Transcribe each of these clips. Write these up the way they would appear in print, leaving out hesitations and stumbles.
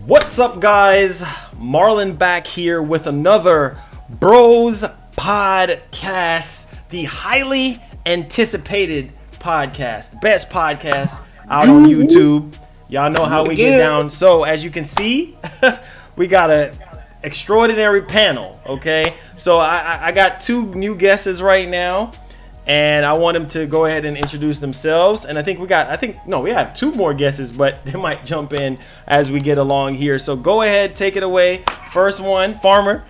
What's up, guys? Marlon back here with another Bros Podcast, the highly anticipated podcast, best podcast out on YouTube. Y'all know how we get down. So as you can see, we got a extraordinary panel. Okay, so I got two new guests right now, and I want them to go ahead and introduce themselves. And I think we have two more guesses, but they might jump in as we get along here. So go ahead, take it away. First one, Farmer.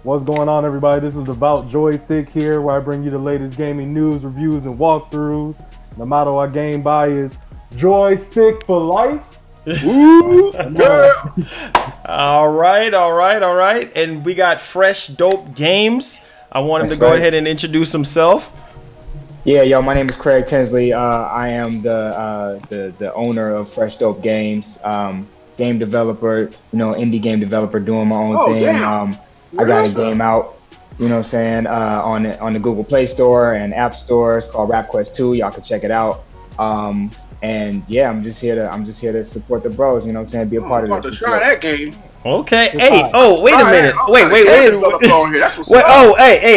What's going on, everybody? This is Devout Joystick here, where I bring you the latest gaming news, reviews, and walkthroughs. The motto I game by is Joystick for life. Ooh, yeah. All right. And we got Fresh Dope Games. I want him to go ahead and introduce himself. Yeah, yo, my name is Craig Tinsley. I am the owner of Fresh Dope Games, game developer, indie game developer, doing my own thing. Damn. I got a game out, on the Google Play Store and App Store. It's called Rap Quest 2. Y'all can check it out. And yeah, I'm just here to support the bros. Be a part of it. I'm about to try that game. Okay. Hey. Oh, wait a minute. Wait. Hey.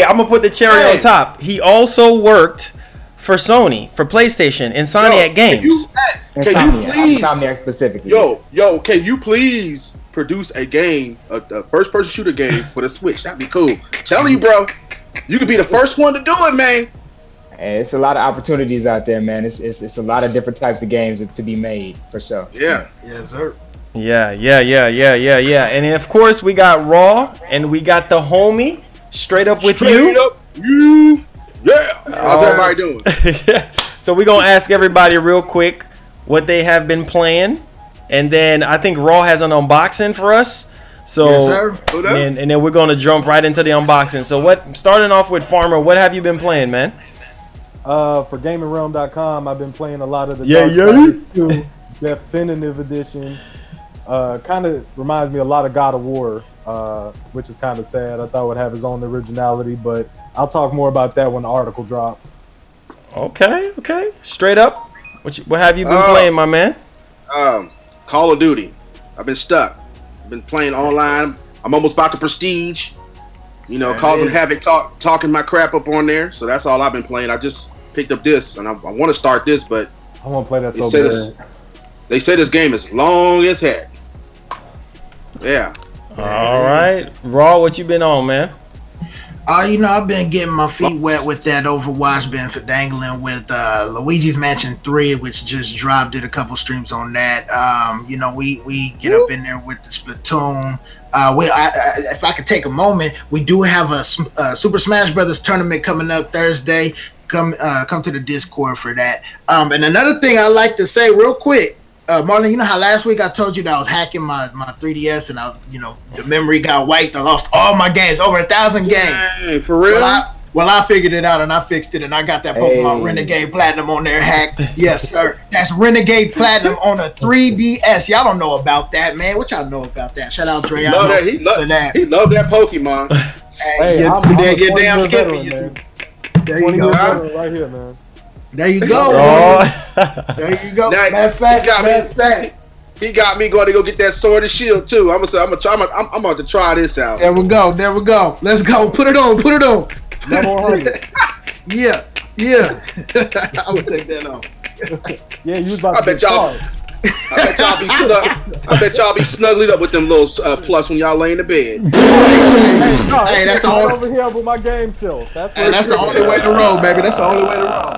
I'm gonna put the cherry on top. He also worked for Sony, for PlayStation, Insomniac Games. Insomniac specifically. Yo, can you please produce a game, a first-person shooter game for the Switch? That'd be cool. Telling you, bro, you could be the first one to do it, man. Hey, it's a lot of opportunities out there, man. It's a lot of different types of games to be made, for sure. Yeah. Yes, sir. Yeah. And then, of course, we got Raw, and we got the homie straight up with you. Yeah. How's everybody doing? So we're gonna ask everybody real quick what they have been playing, and then I think Raw has an unboxing for us. So yes, sir. And then we're gonna jump right into the unboxing. So starting off with Farmer, what have you been playing, man? For GamingRealm.com, I've been playing a lot of the Darksiders 2 Definitive Edition. Kind of reminds me a lot of God of War, which is kind of sad. I thought it would have its own originality, but I'll talk more about that when the article drops. Okay. Straight up, what have you been playing, my man? Call of Duty. I've been stuck. I've been playing online. I'm almost about to Prestige. Causing havoc, talking my crap up on there. So that's all I've been playing. I just picked up this, and I want to start this, but I want to play that so bad. They say this game is long as heck. Yeah. All right, Raw, what you been on, man? I've been getting my feet wet with that Overwatch, been dangling with Luigi's Mansion 3, which just dropped, did a couple streams on that. We get up in there with the Splatoon. If I could take a moment, we do have a Super Smash Brothers tournament coming up Thursday. Come to the Discord for that. And another thing I like to say real quick, Marlon, you know how last week I told you that I was hacking my 3DS and the memory got wiped. I lost all my games, over 1,000 games. Hey, for real? Well, I figured it out and I fixed it, and I got that Pokemon Renegade Platinum on there hacked. Yes, sir. That's Renegade Platinum on a 3DS. Y'all don't know about that, man. What y'all know about that? Shout out Dre. He loved that Pokemon. Hey, you're damn skippy. There you go. Right here, man. There you go. There you go. Matter of fact, he got me going to go get that sword and shield too. I'm about to try this out. There we go. Let's go. Put it on. No more hurry. Yeah. I would take that off. Yeah, you was about to get started. I bet y'all be snuggling up with them little plus when y'all lay in the bed. Hey, that's all over here with my game shelf. That's the only way to roll, baby. That's the only way to roll.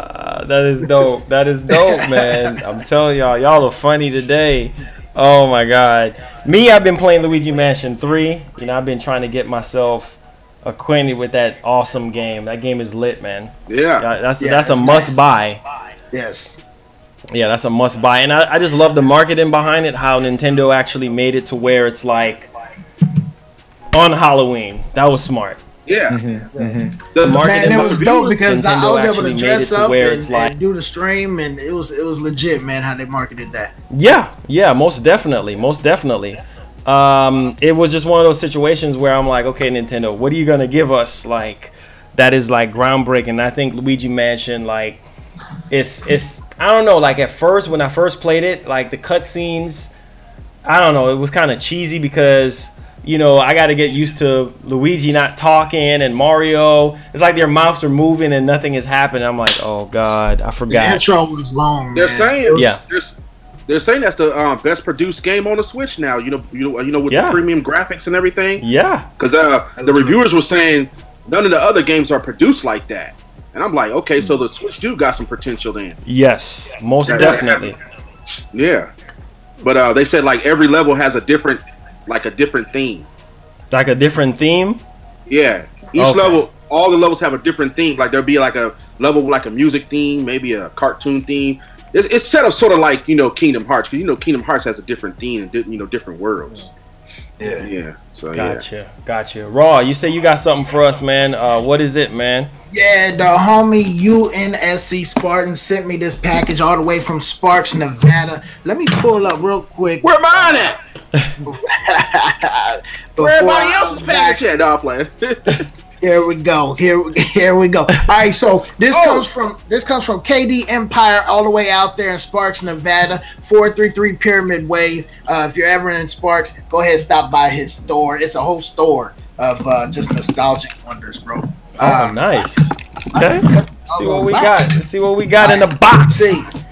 That is dope. That is dope, man. I'm telling y'all are funny today. Oh my God. Me, I've been playing Luigi Mansion 3. I've been trying to get myself acquainted with that awesome game. That game is lit, man. Yeah. That's a must buy. Yes. Yeah, that's a must buy, and I just love the marketing behind it. How Nintendo actually made it to where it's like on Halloween. That was smart. Yeah. The marketing, it was dope because I was able to dress up and do the stream, and it was legit, man. How they marketed that. Yeah, most definitely. It was just one of those situations where I'm like, okay, Nintendo, what are you gonna give us that is groundbreaking? I think Luigi Mansion it's I don't know, at first when I first played it, the cutscenes I don't know, it was kind of cheesy because, you know, I got to get used to Luigi not talking and Mario. It's like their mouths are moving and nothing is happening. I'm like, oh God, I forgot. The intro was long. They're man. saying, Yeah. They're saying that's the best produced game on the Switch now. You know, with the premium graphics and everything. Yeah. Because the reviewers were saying none of the other games are produced like that, and I'm like, okay, so the Switch do got some potential then. Yes, most definitely. Yeah, but they said like every level has a different theme. Like a different theme? Yeah. Each level, all the levels have a different theme. Like there'll be like a level with like a music theme, maybe a cartoon theme. It's set up sort of like, you know, Kingdom Hearts, because you know Kingdom Hearts has a different theme and, you know, different worlds. Yeah. So Gotcha. Raw, you say you got something for us, man. What is it, man? Yeah, the homie UNSC Spartan sent me this package all the way from Sparks, Nevada. Let me pull up real quick. Where mine at? Where everybody else's package at? No, I'm playing. Here we go. Here we go. All right, so this comes from KD Empire all the way out there in Sparks, Nevada, 433 Pyramid Ways. If you're ever in Sparks, go ahead and stop by his store. It's a whole store of just nostalgic wonders, bro. Oh, nice. Okay. See what we got. See what we got in the box.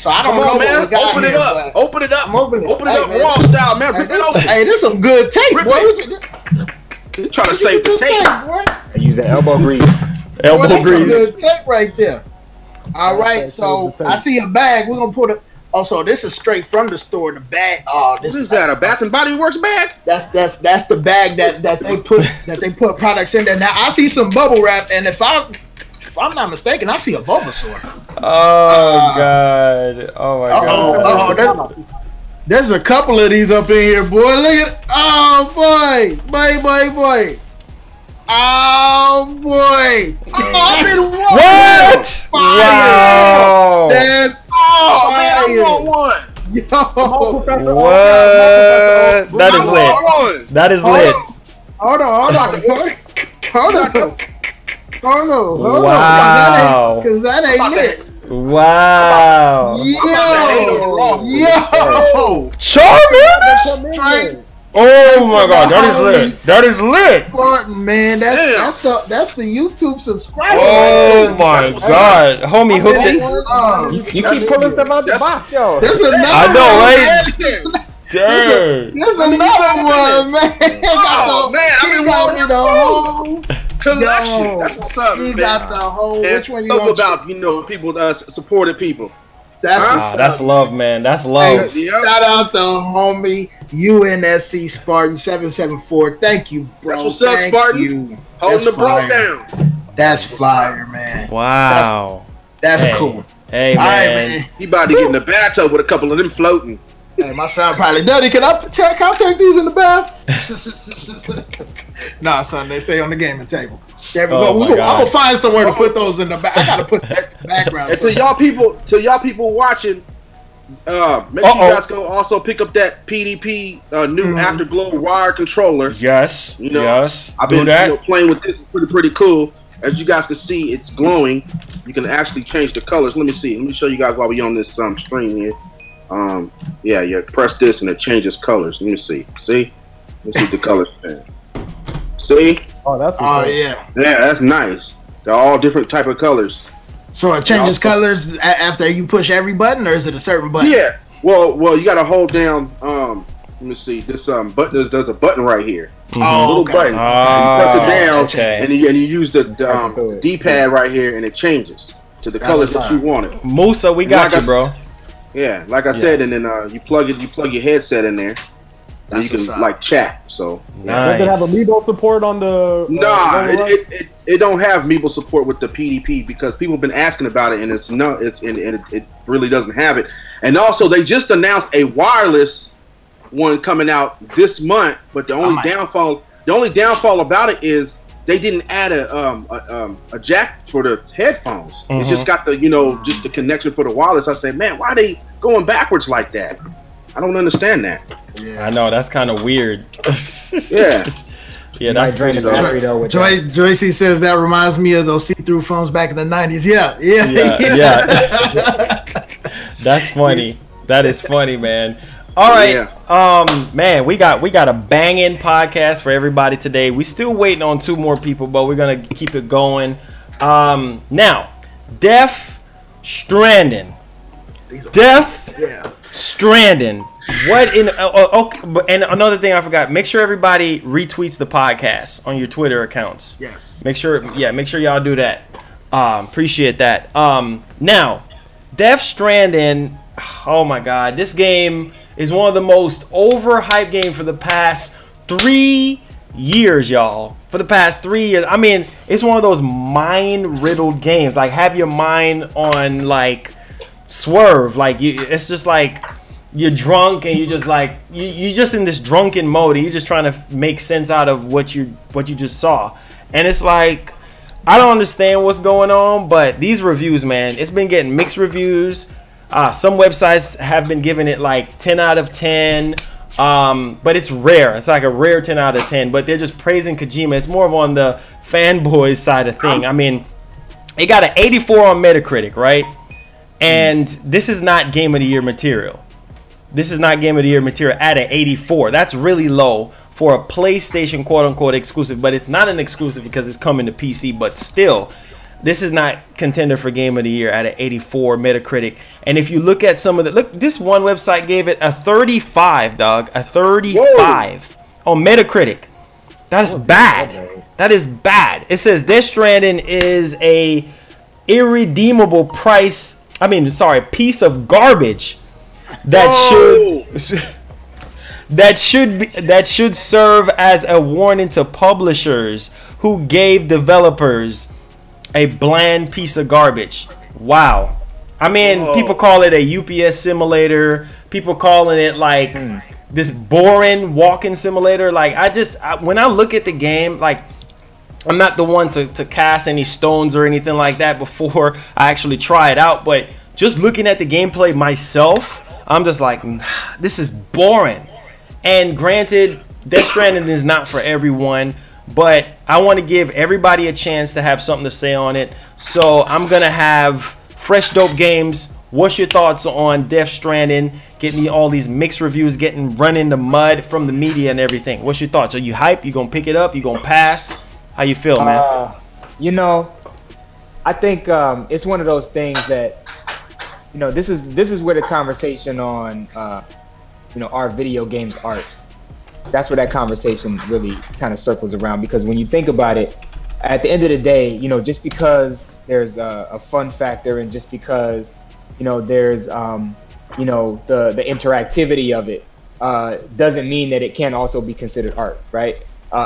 So I don't know man. what we got Open here, it up. Open it up. Open it up, man. Raw style, man. Rip it open. Hey, this is some good tape, boy. You're trying to save the tape. I use the elbow grease. Elbow Some grease. good tape right there. All right, so I see a bag. We're gonna put it. Oh, so this is straight from the store. The bag. Oh, this is that? A Bath and Body Works bag? That's the bag that they put products in there. Now I see some bubble wrap, and if I'm not mistaken, I see a Bulbasaur. Oh God! Oh my God! There's a couple of these up in here, boy. Look at, oh boy. Oh boy! I've been what? Fire. Wow! That's man, I want one. Yo, what? That is lit. That is lit. Hold on. Wow! Because that ain't lit. Wow! Yo! Charmander! Oh my God, that is lit! That is lit! Spartan, man, that's the YouTube subscriber. Oh my God, homie hooked it. You keep pulling stuff out the box, yo. There's another I know, right? right? Dang! There's another one, man. Oh man, I've been wanting the whole collection. Yo, that's what's up, man. You got the whole. Which one you talk want? about? You know, people supported people. That's love, man. That's love. Hey, shout out to homie UNSC Spartan 774. Thank you, bro. That's what's up, Spartan. You. Holding the bro down. That's flyer, man. Wow. That's cool. Hey, man. All right, man. He about to get in the bathtub with a couple of them floating. Hey, my son probably, Daddy, can I take these in the bath? Nah, son, they stay on the gaming table. There we go. I'm gonna find somewhere to put those in the back. I gotta put that background. And to y'all people watching, make sure you guys go also pick up that PDP new Afterglow wire controller. Yes. You know, yes. I've been playing with this. It's pretty cool. As you guys can see, it's glowing. You can actually change the colors. Let me see. Let me show you guys while we on this screen here. Yeah. Press this and it changes colors. Let me see. See? Let's see the colors. See? Oh, that's yeah. Yeah, that's nice. They're all different type of colors. So it changes colors after you push every button, or is it a certain button? Yeah. Well, you gotta hold down. Let me see. This button. There's a button right here. Oh, little button. You press it down, and you use the D-pad right here, and it changes to the colors that you wanted. Musa, we got you, bro. Yeah, like I said, and then you plug your headset in there, and you can like chat. So nice. Does it have Amiibo support on the? Nah, it don't have Amiibo support with the PDP because people have been asking about it, and it really doesn't have it. And also, they just announced a wireless one coming out this month, but the only downfall about it is they didn't add a jack for the headphones. It's just got the just the connection for the wireless. I say, man, why are they going backwards like that? I don't understand that. Yeah. I know, that's kind of weird. Yeah. Yeah, that's crazy. Joycey says that reminds me of those see-through phones back in the 90s. Yeah. That's funny. That is funny, man. All right. Yeah. Man, we got a banging podcast for everybody today. We still waiting on 2 more people, but we're gonna keep it going. Now, Death Stranding. Stranding. What in? And another thing I forgot. Make sure everybody retweets the podcast on your Twitter accounts. Yes. Make sure y'all do that. Appreciate that. Now, Death Stranding. Oh my God, this game is one of the most overhyped games for the past 3 years, y'all. For the past 3 years. I mean, it's one of those mind-riddled games. Like, have your mind on, like, swerve. Like, it's just like you're drunk and you're just like, you're just in this drunken mode. And you're just trying to make sense out of what you just saw. And it's like, I don't understand what's going on, but these reviews, man, it's been getting mixed reviews. Some websites have been giving it like 10 out of 10, but it's rare. It's like a rare 10 out of 10, but they're just praising Kojima. It's more of on the fanboys side of thing. I mean, it got an 84 on Metacritic, right? And this is not Game of the Year material. This is not Game of the Year material at an 84. That's really low for a PlayStation quote-unquote exclusive, but it's not an exclusive because it's coming to PC, but still. This is not contender for Game of the Year at an 84 Metacritic. And if you look at some of the... Look, this one website gave it a 35, dog. A 35 on Metacritic. That is bad. That is bad. It says Death Stranding is a irredeemable piece of garbage that should serve as a warning to publishers who gave developers a bland piece of garbage. Wow. I mean, people call it a UPS simulator. People calling it like this boring walking simulator. Like, when I look at the game, like, I'm not the one to cast any stones or anything like that before I actually try it out. But just looking at the gameplay myself, I'm just like, this is boring. And granted, Death Stranding is not for everyone. But I want to give everybody a chance to have something to say on it. So I'm going to have Fresh Dope Games. What's your thoughts on Death Stranding? Getting me all these mixed reviews, run in the mud from the media and everything. What's your thoughts? Are you hype? You going to pick it up? You going to pass? How you feel, man? You know, I think it's one of those things that, you know, this is where the conversation on, you know, our video games art. That's where that conversation really kind of circles around, because when you think about it, at the end of the day, you know, just because there's a fun factor and just because, you know, there's, you know, the interactivity of it doesn't mean that it can also be considered art, right?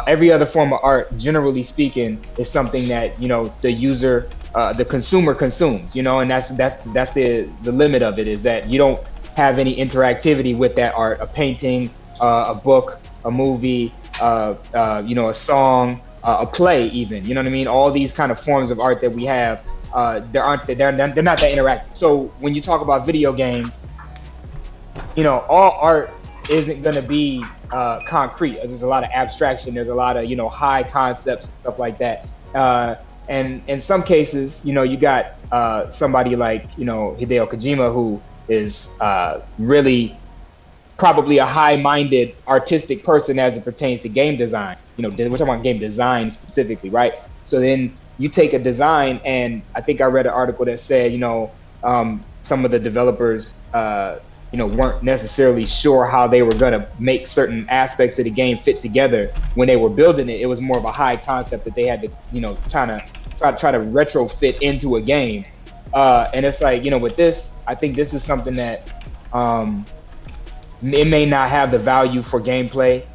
Every other form of art, generally speaking, is something that, you know, the user, the consumer consumes, you know, and that's the limit of it, is that you don't have any interactivity with that art, a painting, a book, a movie, you know, a song, a play, even. You know what I mean? All these kind of forms of art that we have, they're not that interactive. So when you talk about video games, you know, all art isn't going to be concrete. There's a lot of abstraction. There's a lot of, you know, high concepts and stuff like that. And in some cases, you know, you got somebody like, you know, Hideo Kojima, who is really probably a high-minded artistic person as it pertains to game design. You know, we're talking about game design specifically, right? So then you take a design, and I think I read an article that said, you know, some of the developers, you know, weren't necessarily sure how they were going to make certain aspects of the game fit together when they were building it. It was more of a high concept that they had to, you know, try to retrofit into a game. And it's like, you know, with this, I think this is something that it may not have the value for gameplay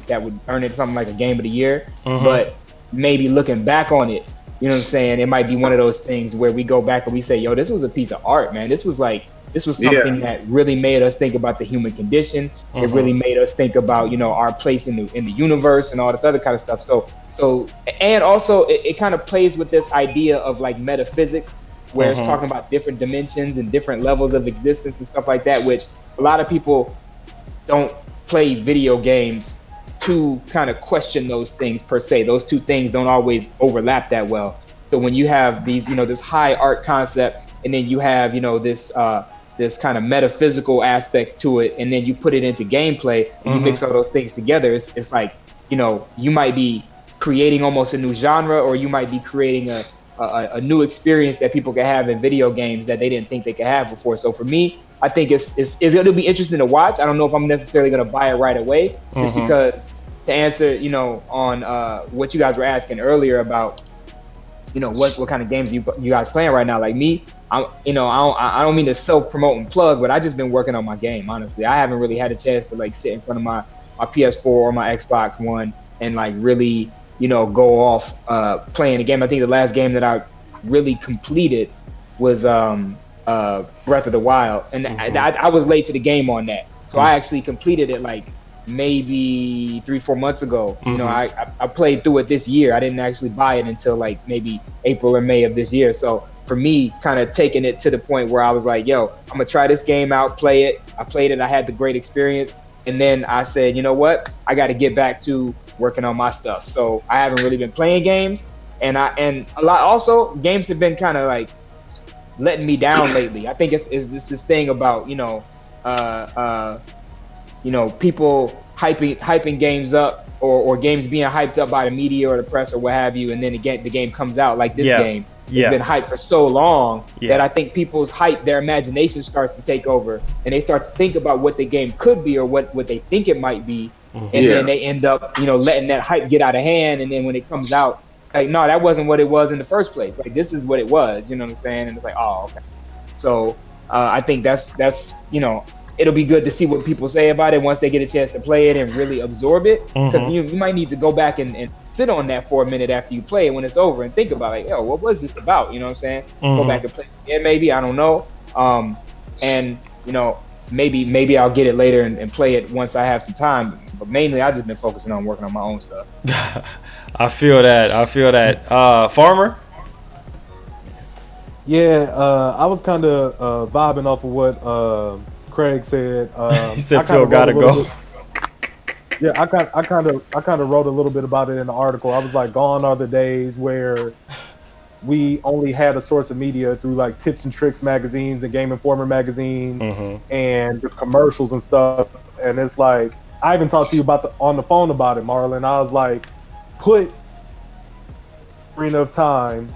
that would earn it something like a Game of the Year, but maybe looking back on it, you know what I'm saying, it might be one of those things where we go back and we say, yo, this was a piece of art, man. This was something that really made us think about the human condition. It really made us think about, you know, our place in the universe and all this other kind of stuff. So and also it kind of plays with this idea of like metaphysics, where it's talking about different dimensions and different levels of existence and stuff like that, which a lot of people don't play video games to kind of question those things per se. Those two things don't always overlap that well. So when you have these, you know, this high art concept, and then you have, you know, this this kind of metaphysical aspect to it, and then you put it into gameplay and you mix all those things together. It's like, you know, you might be creating almost a new genre, or you might be creating a new experience that people can have in video games that they didn't think they could have before. So for me, I think it'll be interesting to watch. I don't know if I'm necessarily going to buy it right away, just because, to answer, you know, on what you guys were asking earlier about, you know, what kind of games you guys playing right now. Like me, I don't mean to self-promote and plug, but I just been working on my game, honestly. I haven't really had a chance to like sit in front of my PS4 or my Xbox One and like really, you know, go off playing a game. I think the last game that I really completed was Breath of the Wild, and I was late to the game on that. So I actually completed it like maybe 3-4 months ago. You know, I played through it this year. I didn't actually buy it until like maybe April or May of this year. So for me, kind of taking it to the point where I was like, yo, I'm gonna try this game out, play it. I played it, I had the great experience, and then I said, you know what, I got to get back to working on my stuff. So I haven't really been playing games, and a lot also games have been kind of like letting me down lately. I think it's this thing about, you know, people hyping games up, or games being hyped up by the media or the press or what have you, and then the game comes out like this game. It's been hyped for so long that I think people's hype, their imagination starts to take over, and they start to think about what the game could be or what they think it might be, and then they end up, you know, letting that hype get out of hand, and then when it comes out, like, no, that wasn't what it was in the first place. Like, this is what it was, you know what I'm saying? And it's like, oh, okay. So I think that's you know, it'll be good to see what people say about it once they get a chance to play it and really absorb it, because you might need to go back and sit on that for a minute after you play it when it's over and think about, like, yo, what was this about? You know what I'm saying? Go back and play it again, maybe, I don't know. And you know, maybe I'll get it later and play it once I have some time. But mainly, I've just been focusing on working on my own stuff. I feel that. Farmer? Yeah, I was kind of vibing off of what Craig said. He said Phil gotta go. Yeah, I kind of wrote a little bit about it in the article. I was like, gone are the days where we only had a source of media through like Tips and Tricks magazines and Game Informer magazines and the commercials and stuff. And it's like, I even talked to you about on the phone about it, Marlon. I was like, put Arena of Time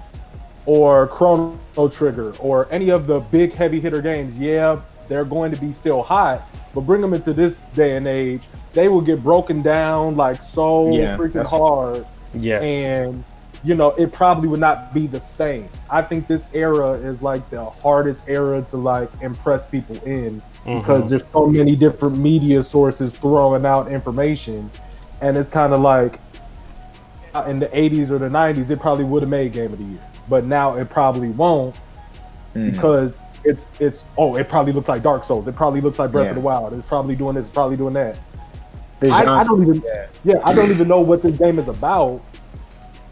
or Chrono Trigger or any of the big heavy hitter games. Yeah, they're going to be still hot, but bring them into this day and age, they will get broken down like so freaking hard. Yes. And you know, it probably would not be the same. I think this era is like the hardest era to like impress people in, because there's so many different media sources throwing out information, and it's kind of like in the 80s or the 90s, it probably would have made Game of the Year, but now it probably won't, because it probably looks like Dark Souls, it probably looks like Breath of the Wild, it's probably doing this, it's probably doing that. I don't even know what this game is about.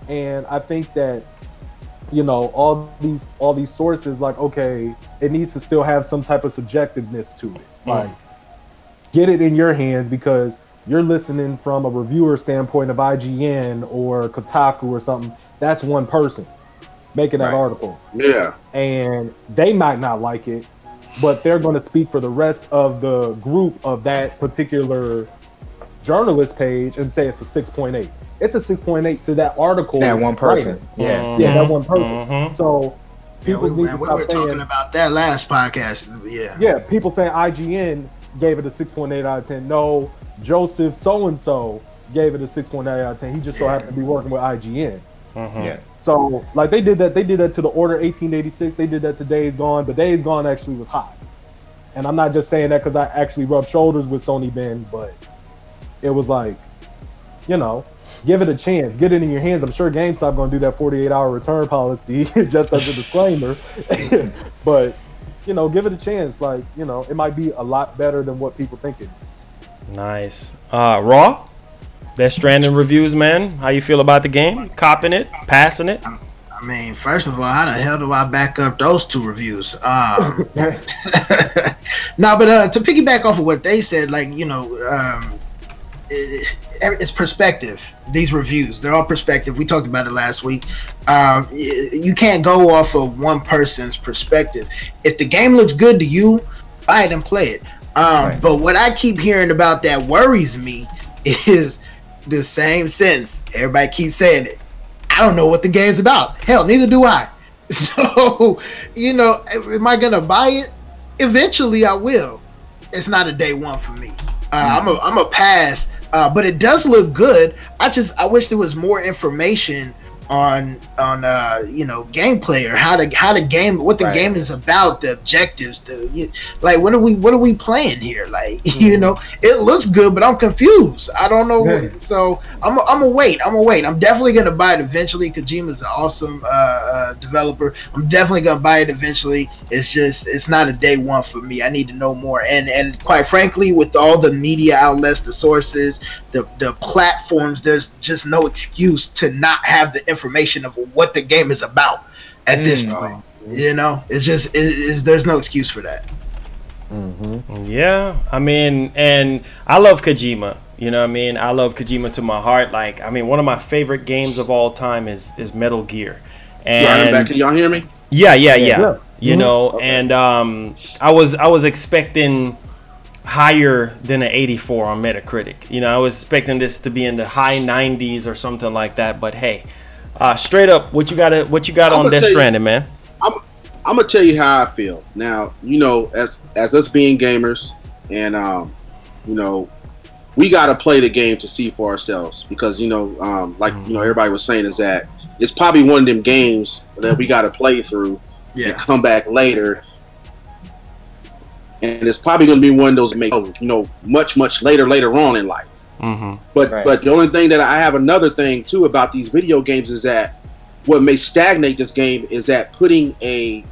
And I think that, you know, all these sources, like, okay, it needs to still have some type of subjectiveness to it. Like, get it in your hands, because you're listening from a reviewer standpoint of IGN or Kotaku or something. That's one person making that article. Yeah. And they might not like it, but they're going to speak for the rest of the group of that particular journalist page and say it's a 6.8. It's a 6.8 to that article. That one person. Yeah, that one person. So people we were talking about that last podcast. Yeah, people saying IGN gave it a 6.8 out of 10. No, Joseph so-and-so gave it a 6.8 out of 10. He just so happened to be working with IGN. Yeah. So, like, they did that to the Order 1886. They did that to Days Gone, but Days Gone actually was hot. And I'm not just saying that because I actually rubbed shoulders with Sony Ben, but it was like, you know, give it a chance. Get it in your hands. I'm sure GameStop going to do that 48-hour return policy just as a disclaimer. But, you know, give it a chance. Like, you know, it might be a lot better than what people think it is. Nice. Raw? That Stranding reviews, man. How you feel about the game? Copping it? Passing it? I mean, first of all, how the hell do I back up those two reviews? No, but to piggyback off of what they said, like, you know, it's perspective. These reviews, they're all perspective. We talked about it last week. You can't go off of one person's perspective. If the game looks good to you, buy it and play it. But what I keep hearing about that worries me is the same sentence. Everybody keeps saying it. I don't know what the game's about. Hell, neither do I. So, you know, am I gonna buy it? Eventually, I will. It's not a day one for me. I'm a pass. But it does look good. I wish there was more information on you know, gameplay, or how the game, what the game is about, the objectives, like what are we playing here, like you know, it looks good but I'm confused. I don't know. So I'm gonna wait. I'm definitely gonna buy it eventually. Kojima's an awesome developer. I'm definitely gonna buy it eventually. It's just, it's not a day one for me. I need to know more, and quite frankly, with all the media outlets, the sources, the platforms, there's just no excuse to not have the information of what the game is about at this point. You know, it's just there's no excuse for that. Yeah, I mean, and I love Kojima. You know what I mean? I love Kojima to my heart. Like, I mean, one of my favorite games of all time is Metal Gear. And can y'all hear me? Yeah. You know, and I was expecting higher than an 84 on Metacritic. You know, I was expecting this to be in the high 90s or something like that. But hey, straight up, what you got on Death Stranding, man? I'm gonna tell you how I feel. Now, you know, as us being gamers, and you know, we gotta play the game to see for ourselves, because you know, like you know, everybody was saying, is that it's probably one of them games that we gotta play through and come back later. And it's probably going to be one of those, you know, much later on in life. But the only thing that I have another thing too about these video games is that what may stagnate this game is that putting a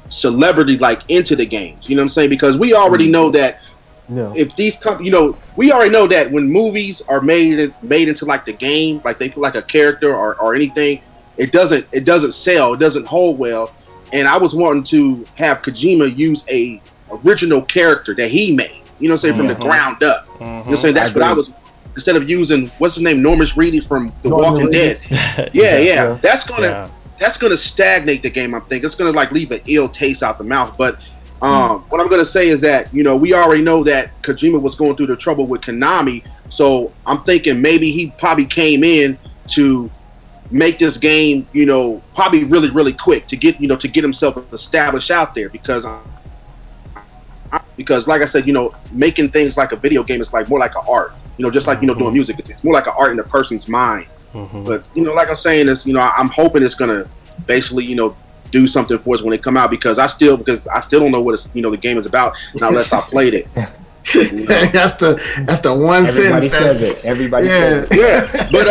celebrity like into the games. You know what I'm saying? Because we already know that if these you know, we already know that when movies are made into like the game, like they put like a character or anything, it doesn't sell, it doesn't hold well. And I was wanting to have Kojima use a original character that he made, you know what I'm saying, from the ground up. You know what I'm saying? That's what I was, instead of using, what's his name, Normus Reedus from The Walking Dead. That's gonna stagnate the game, I think. It's gonna like leave an ill taste out the mouth. But what I'm gonna say is that, you know, we already know that Kojima was going through the trouble with Konami, so I'm thinking maybe he probably came in to make this game, you know, probably really quick to get himself established out there, because like I said, you know, making things like a video game is like more like an art, you know, just like, you know, doing music, it's more like an art in a person's mind. But you know, like I'm saying, is, you know, I'm hoping it's gonna basically, you know, do something for us when it come out, because I still don't know what it's, you know, the game is about unless I played it. That's the one sentence. Everybody says it. But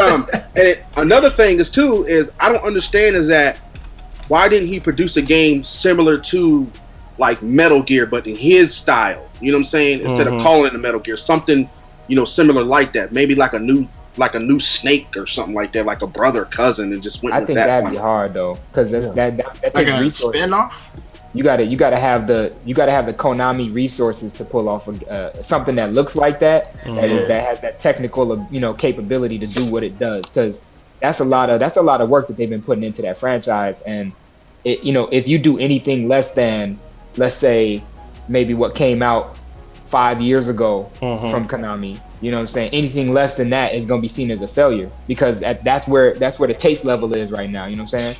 and another thing is too is I don't understand is that why didn't he produce a game similar to like Metal Gear, but in his style? You know what I'm saying? Instead of calling it a Metal Gear, something, you know, similar like that. Maybe like a new Snake or something like that, like a brother cousin, and just went with that. I think that'd be hard though, because that takes like a resources. Spin-off? You gotta have the Konami resources to pull off something that looks like that, that has that technical, you know, capability to do what it does, because that's a lot of work that they've been putting into that franchise. And it, you know, if you do anything less than, let's say, maybe what came out 5 years ago from Konami, you know what I'm saying, anything less than that is going to be seen as a failure, because that's where the taste level is right now, you know what I'm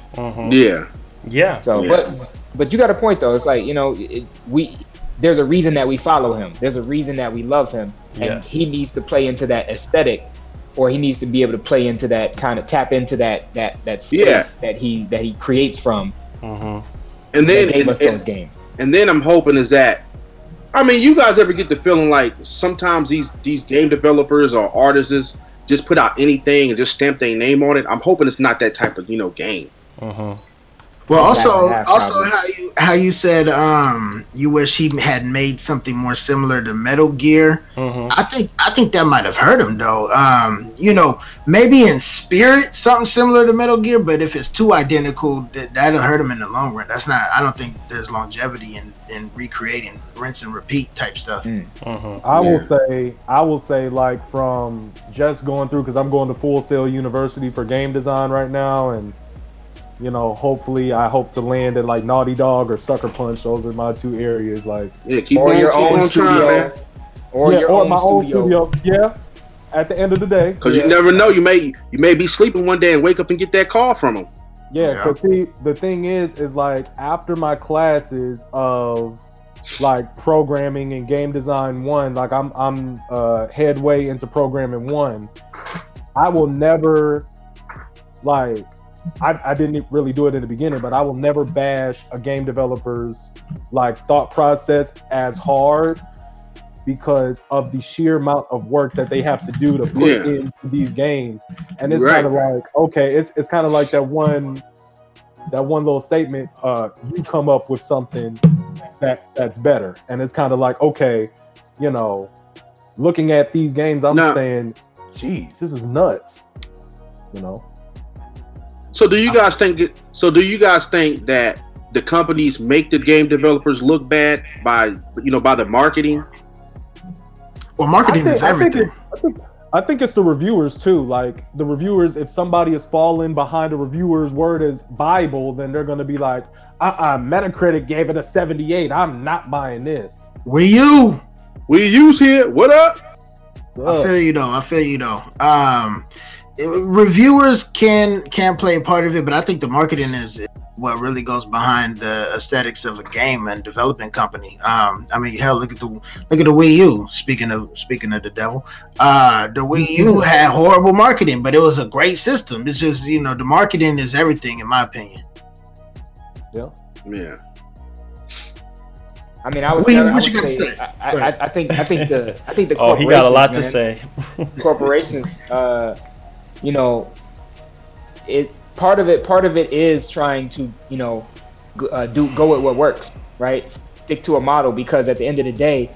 saying? So but you got a point though. It's like, you know, there's a reason that we follow him. There's a reason that we love him, and he needs to play into that aesthetic, or he needs to be able to play into that, kind of tap into that space that he creates from. And then gave us those games. And then I'm hoping is that, I mean, you guys ever get the feeling like sometimes these game developers or artists just put out anything and just stamp their name on it? I'm hoping it's not that type of, you know, game. Well, also how you said you wish he had made something more similar to Metal Gear. I think that might have hurt him though. You know, maybe in spirit something similar to Metal Gear, but if it's too identical, that'll hurt him in the long run. That's not. I don't think there's longevity in recreating rinse and repeat type stuff. I will say like from just going through, because I'm going to Full Sail University for game design right now, and You know, hopefully, I hope to land at like Naughty Dog or Sucker Punch. Those are my two areas. Like, Yeah, keep Or on, your keep own on trying, studio. man. Or yeah, your or own my studio. own studio. Yeah. At the end of the day, Because yeah. you never know, you may be sleeping one day and wake up and get that call from them. Yeah, Yeah. because see, the thing is like after my classes of like programming and game design 1, like I'm headway into programming 1. I will never like I didn't really do it in the beginning, but I will never bash a game developer's like thought process as hard because of the sheer amount of work that they have to do to put Yeah. into these games. And it's Right. kind of like, okay, it's kind of like that one little statement, you come up with something that's better. And it's kind of like, okay, you know, looking at these games, I'm Now- saying, geez, this is nuts. You know? So do you guys think that the companies make the game developers look bad by the marketing? Well, marketing is everything. I think it's the reviewers too. Like the reviewers, if somebody is falling behind a reviewer's word as Bible, then they're gonna be like, Metacritic gave it a 78. I'm not buying this. Wii U. We use here. What up? I feel you though. Reviewers can play a part of it, but I think the marketing is what really goes behind the aesthetics of a game and developing company. I mean, hell, look at the Wii U. Speaking of the devil, the Wii U had horrible marketing, but it was a great system. It's just, the marketing is everything, in my opinion. Yeah. Yeah. I mean, I would What say, you got to say? I think the Oh, he got a lot to corporations, say. corporations, part of it is trying to, go with what works, right? Stick to a model, because at the end of the day,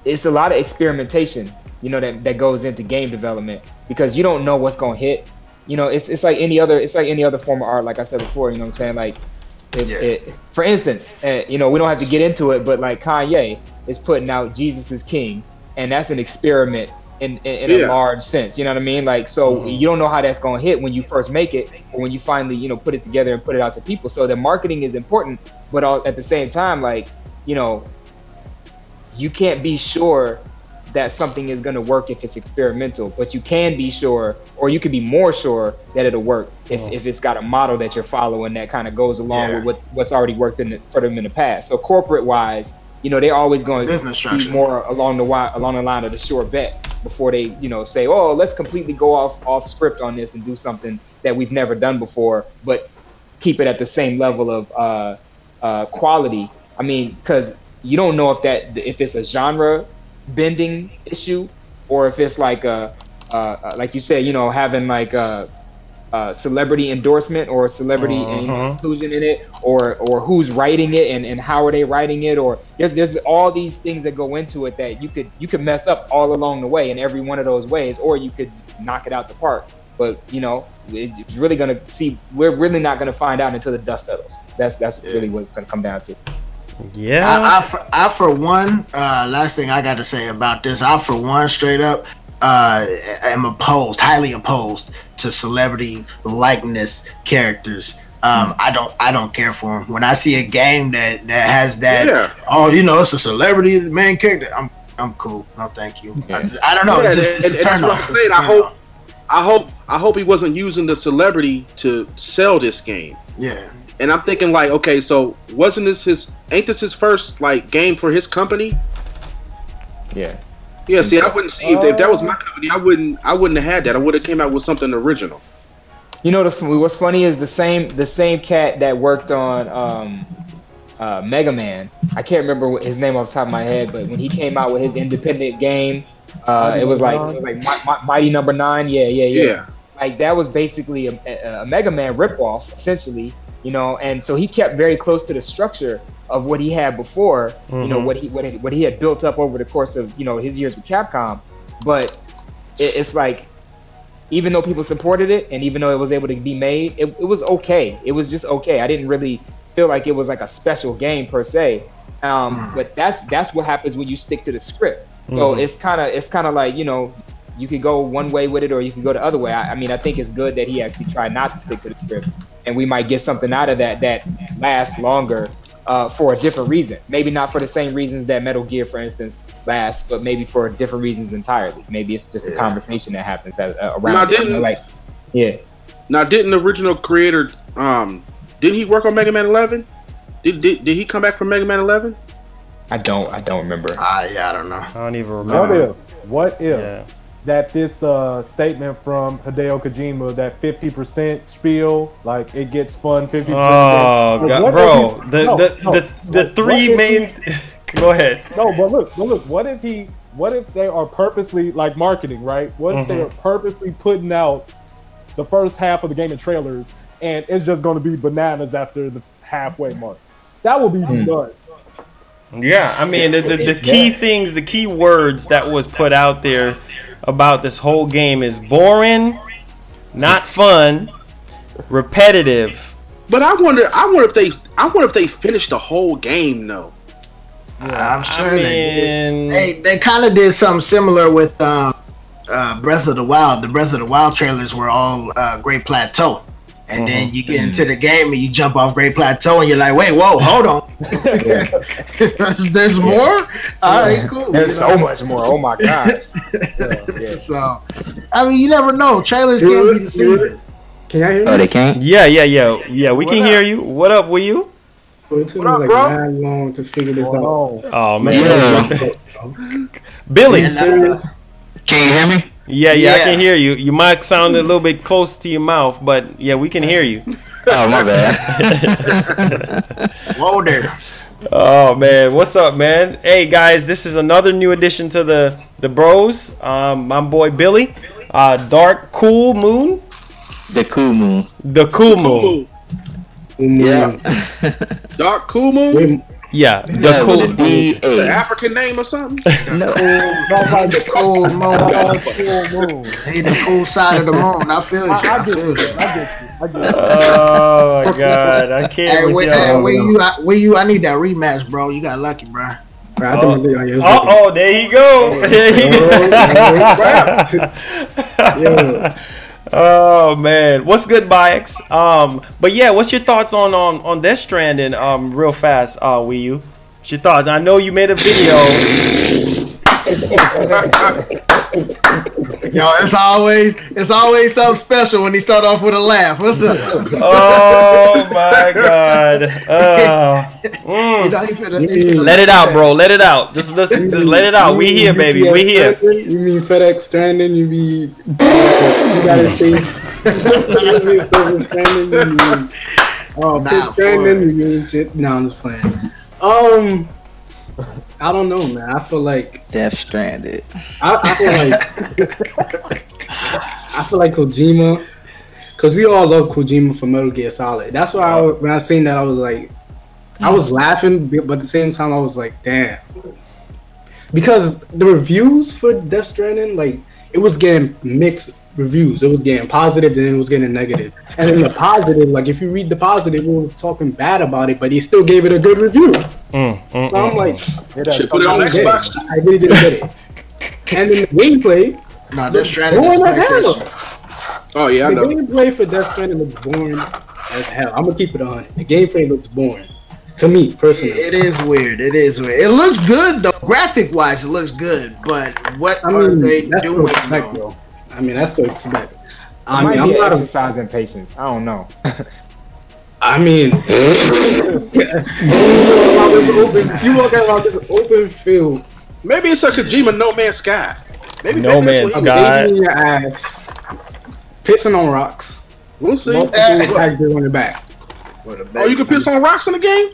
it's a lot of experimentation, that goes into game development, because you don't know what's going to hit. It's like any other form of art, like I said before, you know what I'm saying? Like, for instance, we don't have to get into it, but like Kanye is putting out Jesus is King, and that's an experiment in a large sense, you know what I mean? Like, so you don't know how that's going to hit when you first make it, or when you finally, put it together and put it out to people. So the marketing is important, but at the same time, like, you can't be sure that something is going to work if it's experimental, but you can be sure, or you can be more sure that it'll work if it's got a model that you're following that kind of goes along with what's already worked for them in the past. So corporate wise, they're always going to be more along the line of the sure bet before they, say, oh, let's completely go off script on this and do something that we've never done before, but keep it at the same level of quality. I mean, because you don't know if it's a genre bending issue, or if it's like like you said, having like a celebrity endorsement or celebrity inclusion in it, or who's writing it and how are they writing it, or there's all these things that go into it that you could mess up all along the way in every one of those ways, or you could knock it out the park. But it's really we're really not gonna find out until the dust settles. That's really what it's gonna come down to. Yeah. I for one, last thing I got to say about this, I for one, straight up, am highly opposed to celebrity likeness characters. I don't care for them. When I see a game that has that, it's a celebrity main character, I'm cool. No, thank you. I don't know. It's a turn off. I hope he wasn't using the celebrity to sell this game. Yeah. And I'm thinking like, okay, so ain't this his first like game for his company? Yeah. Yeah, see, I wouldn't see if that was my company, I wouldn't have had that. I would have came out with something original. What's funny is the same cat that worked on Mega Man. I can't remember his name off the top of my head, but when he came out with his independent game, it was like Mighty Number 9. Yeah. Like that was basically a Mega Man ripoff, essentially. And so he kept very close to the structure of what he had before, what he had built up over the course of, his years with Capcom. But it's like, even though people supported it, and even though it was able to be made, it was okay. It was just okay. I didn't really feel like it was like a special game per se. But that's what happens when you stick to the script. So it's kind of like, You could go one way with it, or you could go the other way. I mean, I think it's good that he actually tried not to stick to the script, and we might get something out of that lasts longer for a different reason. Maybe not for the same reasons that Metal Gear, for instance, lasts, but maybe for different reasons entirely. Maybe it's just a conversation that happens around. Now, didn't the original creator didn't he work on Mega Man 11? Did he come back from Mega Man 11? I don't remember. Yeah, I don't know. I don't even remember. What if that this statement from Hideo Kojima, that 50% spiel, like it gets fun 50%? Oh god, bro, the three main. Go ahead. No, but look. What if they are purposely, like, marketing, right? What if they are purposely putting out the first half of the game in trailers, and it's just going to be bananas after the halfway mark? That will be nuts. Yeah, I mean the key things, the key words that was put out there about this whole game is boring, not fun, repetitive. But I wonder if they finished the whole game though. I'm sure they kind of did something similar with Breath of the Wild. The Breath of the Wild trailers were all Great Plateau. And then you get into the game and you jump off Great Plateau and you're like, wait, whoa, hold on. There's more? All right, cool. There's so much more. Oh my gosh. So, I mean, you never know. Trailers can be deceiving. Can y'all hear me? Oh, they can't? Yeah. We can hear you. What up, will you? It took me like that long to figure this out. Oh man. Yeah. Billy. Can you hear me? Yeah, I can hear you. You might sound a little bit close to your mouth, but yeah, we can hear you. Oh, my bad. Whoa there. Oh man, what's up, man? Hey guys, this is another new addition to the bros. My boy Billy, Dark Cool Moon. The Cool Moon. The Cool Moon. Yeah. Dark Cool Moon. Yeah, the Cool Moon. The African name or something? No. The cool moon. Hey, the cool side of the moon. I feel you. I get you. Oh my god, I can't. Where you? I need that rematch, bro. You got lucky, bro. There you go. Oh man, what's good, Bikes? But yeah, what's your thoughts on Death Stranding? Real fast, Wii U. What's your thoughts? I know you made a video. Yo, it's always something special when he start off with a laugh. What's up? Oh my god. Let it out, bro. Let it out. Just let it out. We here, baby. We here. You mean FedEx Stranding? You mean you gotta say Stranding? Oh, Stranding. You mean shit? No, I'm just playing. I don't know, man. I feel like Death Stranded. I feel like Kojima, because we all love Kojima for Metal Gear Solid. That's why when I seen that, I was like, I was laughing, but at the same time, I was like, damn. Because the reviews for Death Stranding, like, it was getting mixed reviews. It was getting positive, then it was getting negative. And in the positive, like, if you read the positive, we was talking bad about it, but he still gave it a good review. So I'm like, should put it on Xbox too. I really didn't get it. And then the gameplay, Death Stranding is PlayStation. Oh yeah, I know. The gameplay for Death Stranding looks boring as hell. I'm gonna keep it 100. The gameplay looks boring to me personally. It is weird. It looks good though. Graphic wise, it looks good. But what are they doing? I mean, that's to expect. I'm not exercising patience. I don't know. I mean, you walk around this open field. Maybe it's a Kojima No Man's Sky. Maybe No Man's Sky. In your ass, pissing on rocks. We'll see. On your back. Oh, you can piss on rocks in the game?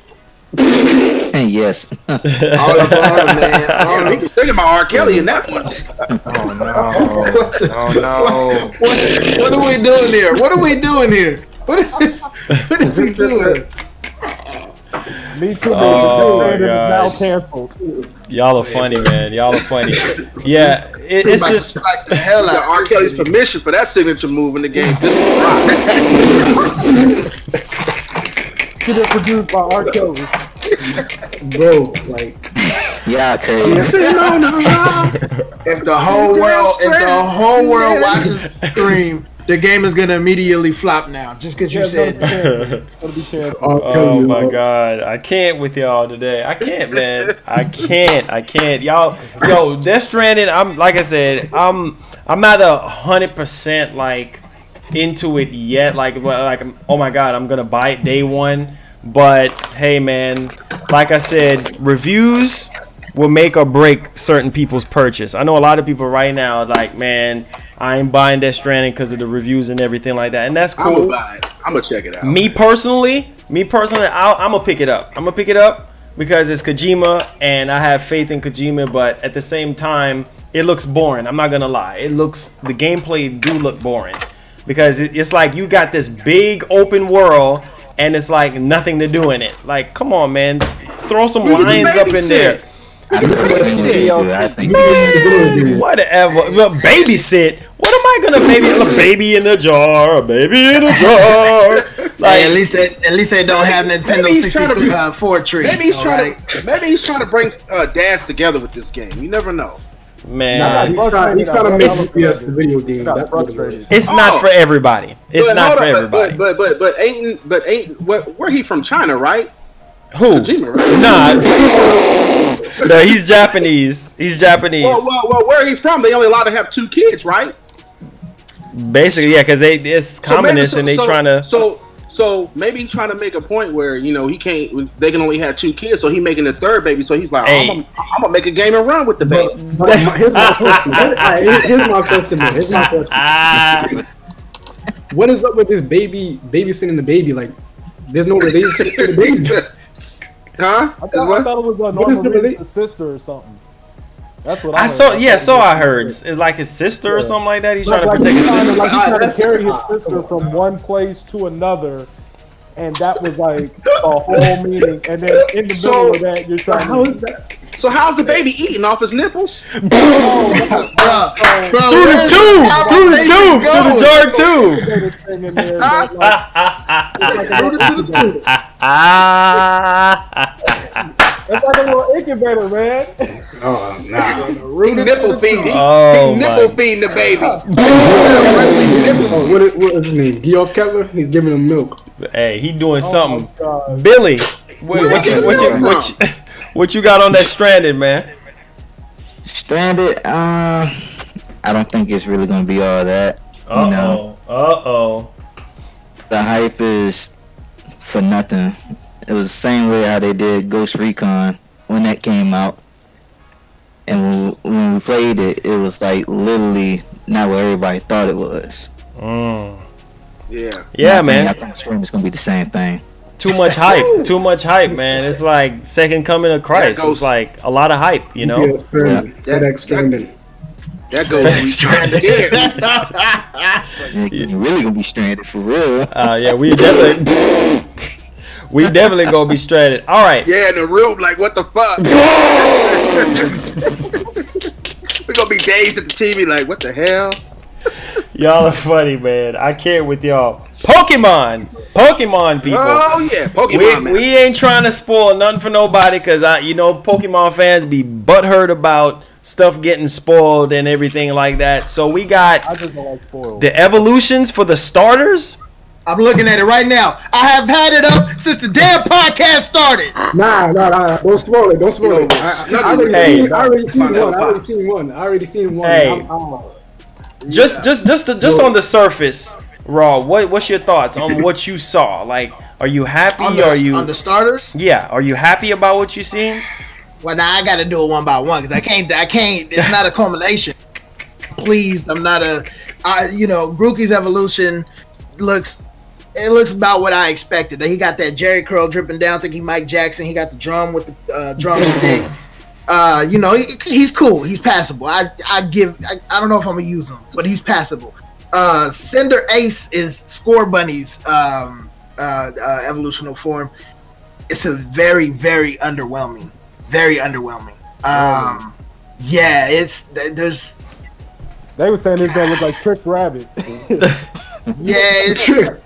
Yes. All about man. He was thinking about R. Kelly in that one. Oh no. What are we doing here? What are we doing here? What are we doing? Me too. Now canceled. Y'all are funny, man. Y'all are funny. Yeah, it's just like the hell out. R. Kelly's permission for that signature move in the game. This is rock. Get it produced by R. Kelly. Bro, like Yeah, crazy. If the whole world watches the stream, the game is gonna immediately flop now, just because you said that. Oh my god, I can't with y'all today. I can't, man. I can't. Y'all, yo, Death Stranding. I'm like I said, I'm not 100% like into it yet. Like oh my god, I'm gonna buy it day one. But hey, man, like I said, reviews will make or break certain people's purchase. I know a lot of people right now are like, man, I ain't buying Death Stranding because of the reviews and everything like that, and that's cool. I'm gonna buy it. I'm gonna check it out. Me personally, I'm gonna pick it up. I'm gonna pick it up because it's Kojima, and I have faith in Kojima. But at the same time, it looks boring. I'm not gonna lie. The gameplay do look boring because it's like you got this big open world, and it's like nothing to do in it. Like, come on, man, throw some lines up in there. Whatever. Well, babysit. What am I gonna a baby in a jar? A baby in a jar. Like, hey, at least they don't have Nintendo 64 trees. Maybe he's trying to bring dads together with this game. You never know. Man, he's trying to make the video game. It's not for everybody. It's not for everybody. But ain't where he from? China, right? Who? Kojima, right? No, he's Japanese. He's Japanese. Well, where are he from? They only allowed to have 2 kids, right? Basically, yeah, because it's communist and they trying to. So maybe he's trying to make a point where he can't. They can only have 2 kids, so he's making the 3rd baby. So he's like, hey. I'm gonna make a game and run with the baby. Here's my question. Here's my question. What is up with this babysitting the baby? Like, there's no relationship to the baby. Huh? I thought it was a normal sister or something. That's what I saw. Yeah, so I heard. It's like his sister or something like that. He's trying to protect his sister. Like he's trying to carry his sister from one place to another, and that was like a whole meaning. And then in the middle of that, you're trying to. So how's the baby eating off his nipples? Through the jar too. It's like a little incubator, man. Oh, nah. He nipple feeding. He nipple feeding the baby. What is his name? Geoff Kettler? He's giving him milk. Hey, he doing something. Billy, what you got on that Stranded, man? Stranded, I don't think it's really gonna be all that. The hype is for nothing. It was the same way how they did Ghost Recon when that came out. And when we played it, it was like literally not what everybody thought it was. Yeah, man. I think Stranded is gonna be the same thing. Too much hype. Too much hype, man. It's like second coming of Christ. It's like a lot of hype, you know? Yeah, that goes stranded. You're really gonna be stranded for real. Yeah, we definitely gonna be stranded. All right. Yeah, in the room, like what the fuck? We're gonna be dazed at the TV, like what the hell? Y'all are funny, man. I can't with y'all. Pokemon people. Oh yeah, Pokemon. We ain't trying to spoil nothing for nobody, cause Pokemon fans be butthurt about stuff getting spoiled and everything like that. So we got the evolutions for the starters. I'm looking at it right now. I have had it up since the damn podcast started. Nah. Don't spoil it. I already seen one. Hey, just on the surface, Raw. What's your thoughts on what you saw? Like, are you happy? On the starters? Yeah. Are you happy about what you seen? Well, now I got to do it one by one because I can't. It's not a culmination. Please, I'm not a. Grookey's evolution looks about what I expected. He got that Jerry curl dripping down. I think he Mike Jackson. He got the drum with the drumstick. He's cool. He's passable. I don't know if I'm gonna use him, but he's passable. Cinder Ace is Score Bunny's evolutional form. It's a very, very underwhelming. Very underwhelming. Yeah, there's. They were saying this guy look like Trick Rabbit. Yeah, it's true.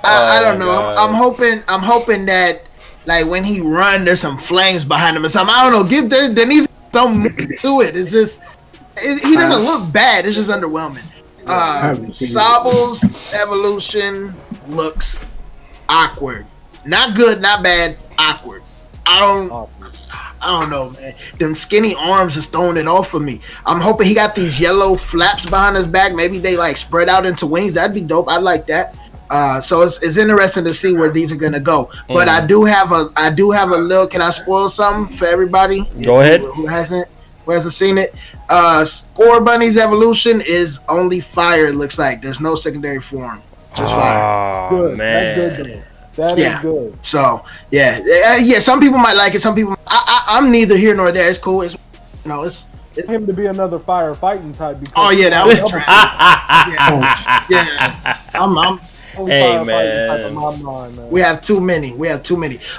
I don't know. I'm hoping that like when he run, there's some flames behind him or something. I don't know. There needs some to it. It's just he doesn't look bad. It's just underwhelming. Sable's evolution looks awkward. Not good, not bad. Awkward. I don't know, man. Them skinny arms is throwing it off for me. I'm hoping he got these yellow flaps behind his back. Maybe they like spread out into wings. That'd be dope. I like that. So it's interesting to see where these are gonna go. But I do have a little. Can I spoil something for everybody? Go ahead. Who hasn't seen it? Score Bunny's evolution is only fire. It looks like there's no secondary form. Just fire. Good. Man. That's good. That is good. So yeah. Some people might like it. Some people. I'm neither here nor there. It's cool. It's it's him to be another firefighting type. Oh yeah, that was trash. yeah. I'm hey man. Man. We have too many.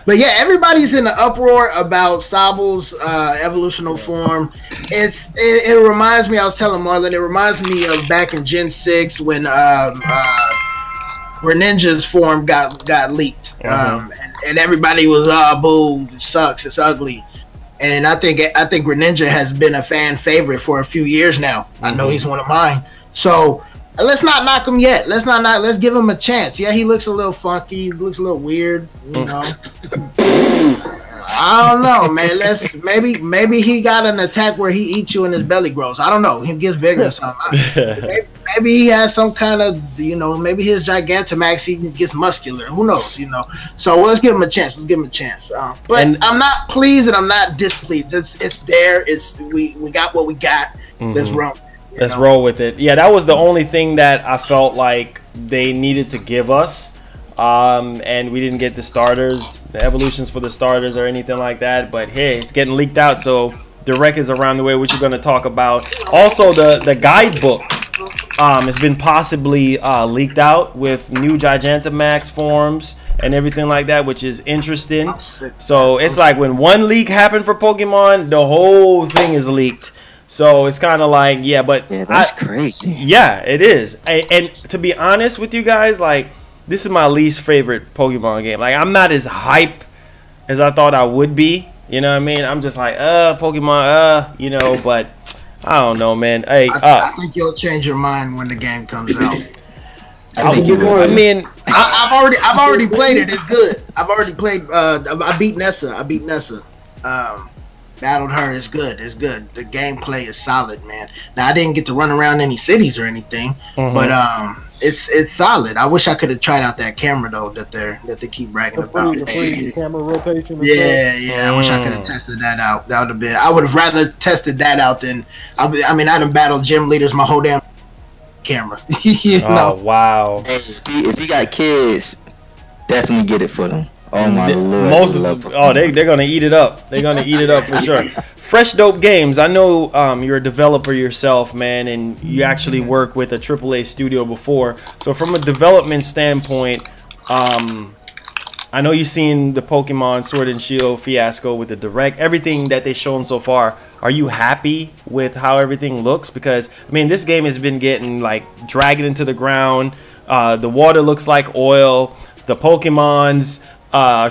But yeah, everybody's in the uproar about Sable's evolutional form. It reminds me. I was telling Marlon. It reminds me of back in Gen 6 when Greninja's form got leaked, and everybody was boo, it sucks, it's ugly. And I think Greninja has been a fan favorite for a few years now. I know he's one of mine. So let's not knock him yet. Let's give him a chance. Yeah, he looks a little funky. He looks a little weird. You know. I don't know, man. Maybe he got an attack where he eats you and his belly grows. I don't know. He gets bigger or something. Maybe he has some kind of, maybe his Gigantamax, he gets muscular. Who knows, So let's give him a chance. But I'm not pleased and I'm not displeased. It's there. We got what we got. Let's roll. Let's roll with it. Yeah, that was the only thing that I felt like they needed to give us. And we didn't get the starters, the evolutions for the starters or anything like that. But hey, it's getting leaked out, so the rec is around the way, which you're going to talk about. Also, the guidebook has been possibly leaked out with new Gigantamax forms and everything like that, which is interesting. So it's like when one leak happened for Pokemon, the whole thing is leaked. So it's kind of like, that's crazy. Yeah, it is. And to be honest with you guys, like, this is my least favorite Pokemon game. Like, I'm not as hype as I thought I would be. You know what I mean? I'm just like, Pokemon, but I don't know, man. Hey, I think you'll change your mind when the game comes out. I've already played it. It's good. I've already played. I beat Nessa. Battled her. It's good. The gameplay is solid, man. Now I didn't get to run around any cities or anything, but it's solid. I wish I could have tried out that camera though that they keep bragging about. The camera rotation. Yeah. I wish I could have tested that out. That would have been. I would have rather tested that out than. I mean, I done battled gym leaders my whole damn camera. Oh wow! Hey, if you got kids, definitely get it for them. Oh my lord! They're gonna eat it up. They're gonna eat it up for sure. Fresh Dope Games. I know you're a developer yourself, man, and you actually work with a AAA studio before. So from a development standpoint, I know you've seen the Pokemon Sword and Shield fiasco with the Direct. Everything that they've shown so far. Are you happy with how everything looks? Because I mean, this game has been getting like dragged into the ground. The water looks like oil. The Pokemon's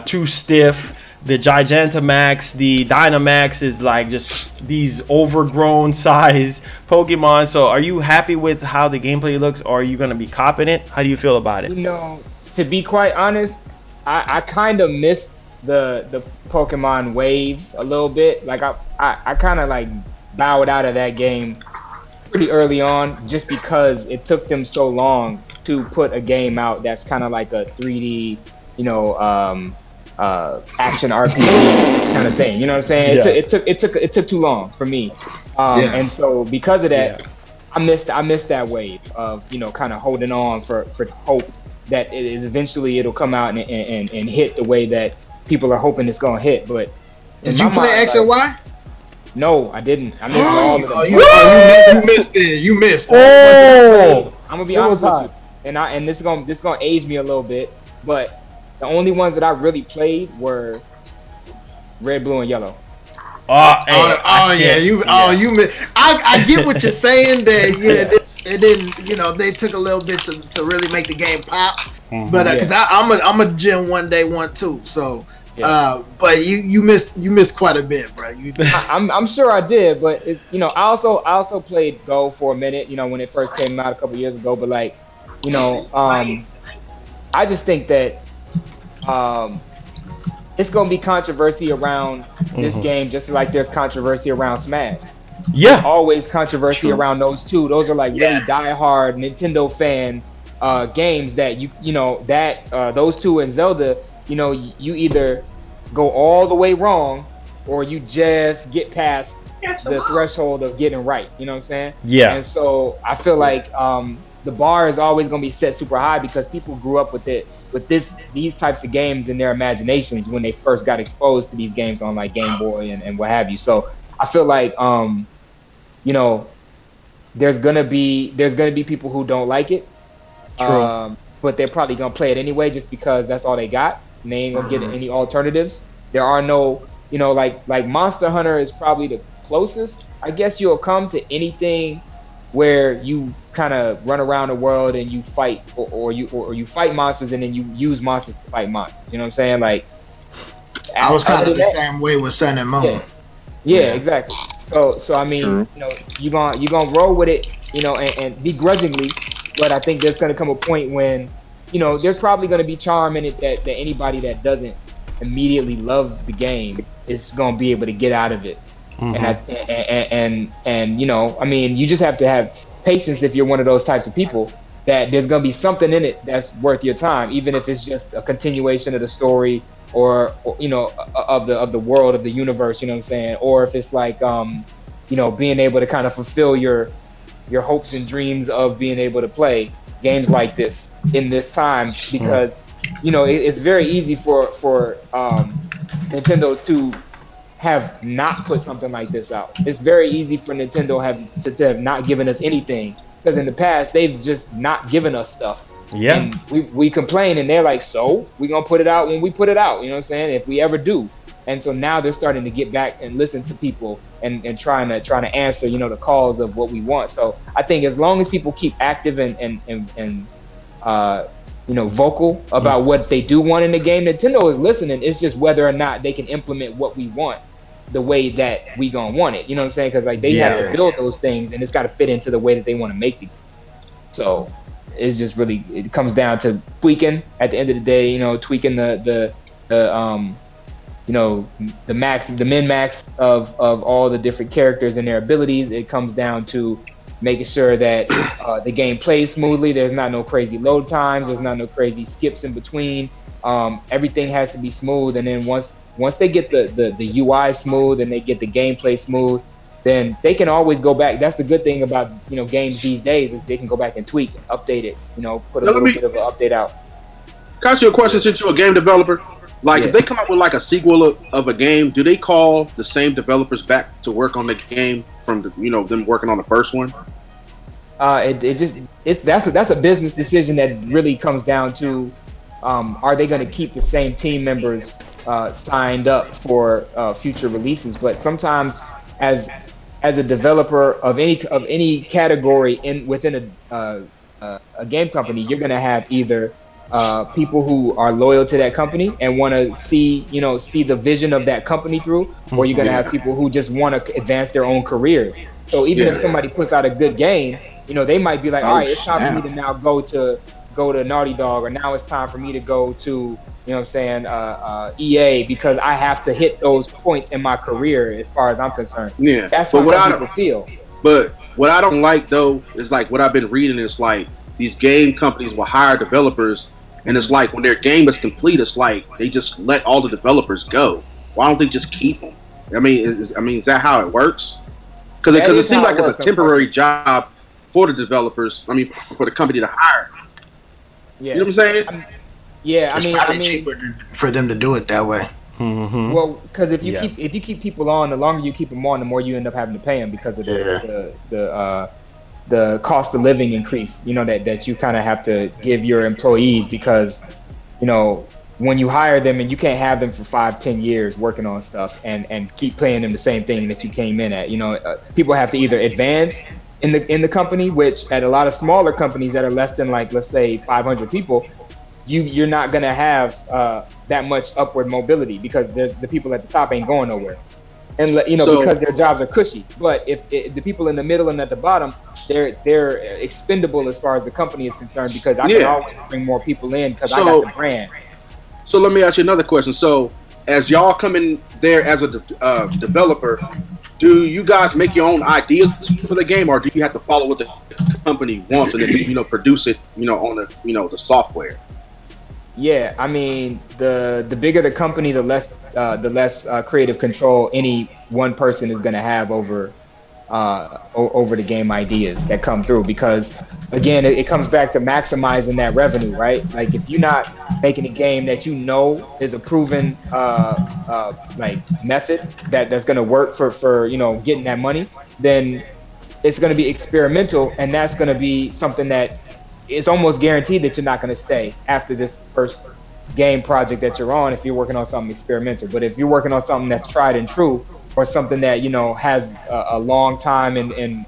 too stiff. The Gigantamax, the Dynamax is like just these overgrown size Pokemon. So are you happy with how the gameplay looks, or are you going to be copping it? How do you feel about it? To be quite honest, I kind of missed the Pokemon wave a little bit. Like I kind of like bowed out of that game pretty early on just because it took them so long to put a game out that's kind of like a 3D, action RPG kind of thing. You know what I'm saying? Yeah. It took too long for me. And so because of that, I missed that wave of kind of holding on for hope that it'll come out and hit the way that people are hoping it's gonna hit. But did you play X and Y? No, I didn't. I missed all of them. You missed it. You missed. Oh, I'm gonna be honest with you, and this is gonna age me a little bit, but the only ones that I really played were Red, Blue, and Yellow. You missed. I get what you're saying. That it didn't. They took a little bit to really make the game pop. But because I'm a Gen 1 day 1 too, so But you missed quite a bit, bro. I'm sure I did, but it's I also played Go for a minute, when it first came out a couple years ago. But like, I just think that it's gonna be controversy around this game, just like there's controversy around Smash. Yeah, there's always controversy around those two. Those are like really diehard Nintendo fan games that those two and Zelda. You either go all the way wrong, or you just get past the threshold of getting right. You know what I'm saying? Yeah. And so I feel like the bar is always going to be set super high because people grew up with these types of games in their imaginations when they first got exposed to these games on like Game Boy and what have you. So I feel like there's gonna be people who don't like it. True. But they're probably gonna play it anyway just because that's all they got. And they ain't gonna get any alternatives. There are no, like Monster Hunter is probably the closest I guess you'll come to anything where you kind of run around the world and you fight, or you fight monsters and then you use monsters to fight monsters. You know what I'm saying? Like, I was kind of the same way with Sun and Moon. Yeah, exactly. So I mean, you're gonna roll with it, and begrudgingly, but I think there's gonna come a point when, there's probably gonna be charm in it that anybody that doesn't immediately love the game is gonna be able to get out of it. And I mean, you just have to have patience if you're one of those types of people that there's gonna be something in it that's worth your time, even if it's just a continuation of the story or of the world, of the universe, you know what I'm saying? Or if it's like being able to kind of fulfill your hopes and dreams of being able to play games like this in this time, because it's very easy for Nintendo to have not put something like this out. It's very easy for Nintendo to have not given us anything, because in the past they've just not given us stuff. Yeah. And we complain and they're like, so we're gonna put it out when we put it out, you know what I'm saying? If we ever do. And so now they're starting to get back and listen to people and trying to answer, the calls of what we want. So I think as long as people keep active and vocal about what they do want in the game, Nintendo is listening. It's just whether or not they can implement what we want the way that we gonna want it. You know what I'm saying? Because like they have to build those things, and it's got to fit into the way that they want to make the game. So it's just really, it comes down to tweaking at the end of the day. Tweaking the min max of all the different characters and their abilities. It comes down to making sure that the game plays smoothly. There's not no crazy load times. There's not no crazy skips in between. Everything has to be smooth. And then once they get the UI smooth and they get the gameplay smooth, then they can always go back. That's the good thing about games these days, is they can go back and tweak and update it. Put a little bit of an update out. Can I ask you a question, since you're a game developer? Like, if they come up with like a sequel of a game, do they call the same developers back to work on the game from them working on the first one? That's a business decision that really comes down to, are they going to keep the same team members signed up for future releases? But sometimes, as a developer of any category within a game company, you're going to have either people who are loyal to that company and want to see the vision of that company through, or you're going to have people who just want to advance their own careers. So even if somebody puts out a good game, they might be like, all right, it's time for me to now go to Naughty Dog, or now it's time for me to go to, EA, because I have to hit those points in my career as far as I'm concerned. Yeah, that's how some people feel. But what I don't like, though, is like what I've been reading is like these game companies will hire developers, and it's like when their game is complete, it's like they just let all the developers go. Why don't they just keep them? I mean, is that how it works? Because it seems like it's a temporary job for the developers. I mean, for the company to hire. Yeah. You know what I'm saying? It's probably cheaper for them to do it that way. Mm-hmm. Well, because if you keep people on, the longer you keep them on, the more you end up having to pay them, because of the cost of living increase. That you kind of have to give your employees, because when you hire them and you can't have them for 5-10 years working on stuff and keep paying them the same thing that you came in at. People have to either advance in the company, which at a lot of smaller companies that are less than, like, let's say 500 people, you're not gonna have that much upward mobility because the people at the top ain't going nowhere. And So- because their jobs are cushy. But if the people in the middle and at the bottom, they're expendable as far as the company is concerned because I can always bring more people in because I got the brand. So let me ask you another question. So as y'all come in there as a developer, do you guys make your own ideas for the game, or do you have to follow what the company wants and then produce it on the software? Yeah, I mean the bigger the company, the less creative control any one person is going to have over the game ideas that come through. Because again, it comes back to maximizing that revenue, right? Like if you're not making a game that is a proven like method that's going to work for getting that money, then it's going to be experimental, and that's going to be something that it's almost guaranteed that you're not going to stay after this first game project that you're on if you're working on something experimental. But if you're working on something that's tried and true, or something that has a long time in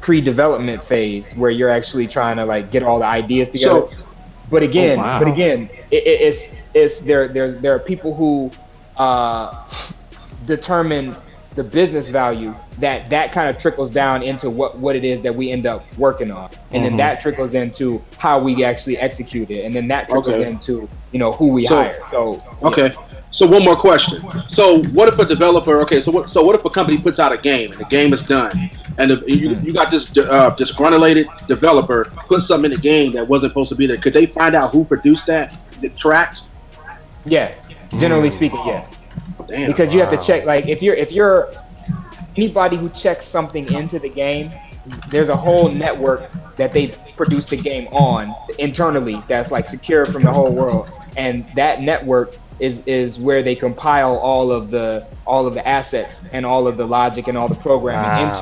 pre-development phase where you're actually trying to like get all the ideas together. But again, there are people who determine the business value that kind of trickles down into what it is that we end up working on, and then that trickles into how we actually execute it, and then that trickles into who we hire. So So one more question. So what if a developer? So what if a company puts out a game and the game is done, and you got this disgruntled developer put something in the game that wasn't supposed to be there? Could they find out who produced that? Is it tracked? Yeah, generally speaking, yeah. Damn. Because you have to check, like if you're anybody who checks something into the game, there's a whole network that they produce the game on internally that's like secure from the whole world, and that network is where they compile all of the assets and all of the logic and all the programming into.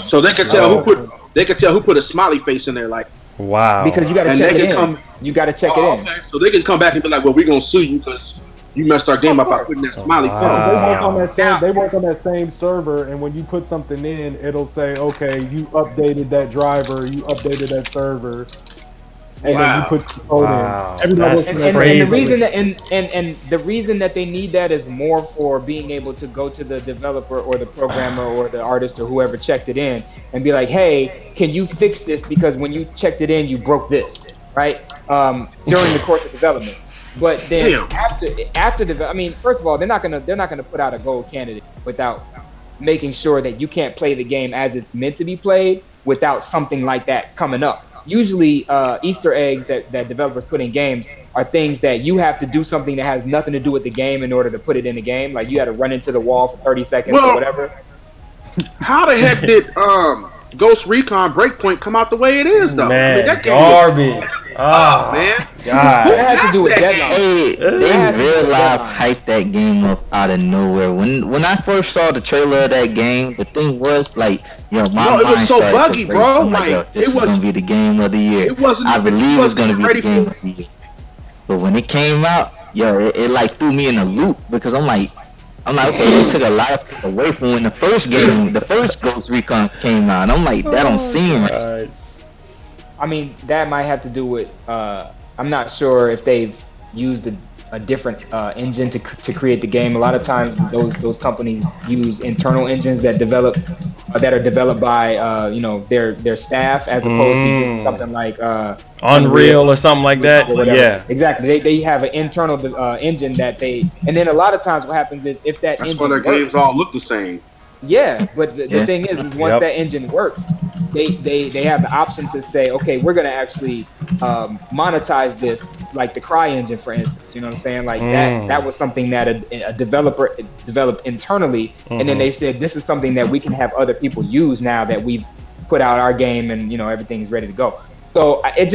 So they could tell who put a smiley face in there, like because you got to check it in. You got to check it in. Okay. So they can come back and be like, well, we're gonna sue you because you messed our game up by putting that smiley face. They work on that same server, and when you put something in, it'll say, okay, you updated that driver, you updated that server, and then you put the code in. That's crazy. And the reason that they need that is more for being able to go to the developer or the programmer or the artist or whoever checked it in and be like, hey, can you fix this? Because when you checked it in, you broke this, right? During the course of development. But then first of all, they're not gonna put out a gold candidate without making sure that you can't play the game as it's meant to be played without something like that coming up. Usually, Easter eggs that developers put in games are things that you have to do something that has nothing to do with the game in order to put it in the game. Like you had to run into the wall for 30 seconds or whatever. How the heck did Ghost Recon Breakpoint come out the way it is, though? Man, that game garbage. Oh man, God. That has to do with deadline. Hey, they real life hyped that game up out of nowhere. When I first saw the trailer of that game, the thing was like, my mind it was so started buggy, to race. bro. I'm like, this is gonna be the game of the year. It wasn't. I believe it's gonna be the ready game of the year. But when it came out, it like threw me in a loop because I'm like, okay, they took a lot away from when the first Ghost Recon came out. I'm like, that don't seem right. I mean, that might have to do with, I'm not sure if they've used a different engine to create the game. A lot of times those companies use internal engines that are developed by their staff as opposed to using something like Unreal or something like that. Yeah, exactly. They have an internal engine that and then a lot of times what happens is if that engine why their games all look the same. Yeah, but the thing is once that engine works, they have the option to say, okay, we're gonna actually monetize this, like the Cry engine, for instance. You know what I'm saying? Like that was something that a developer developed internally, and then they said this is something that we can have other people use now that we've put out our game and everything is ready to go. So I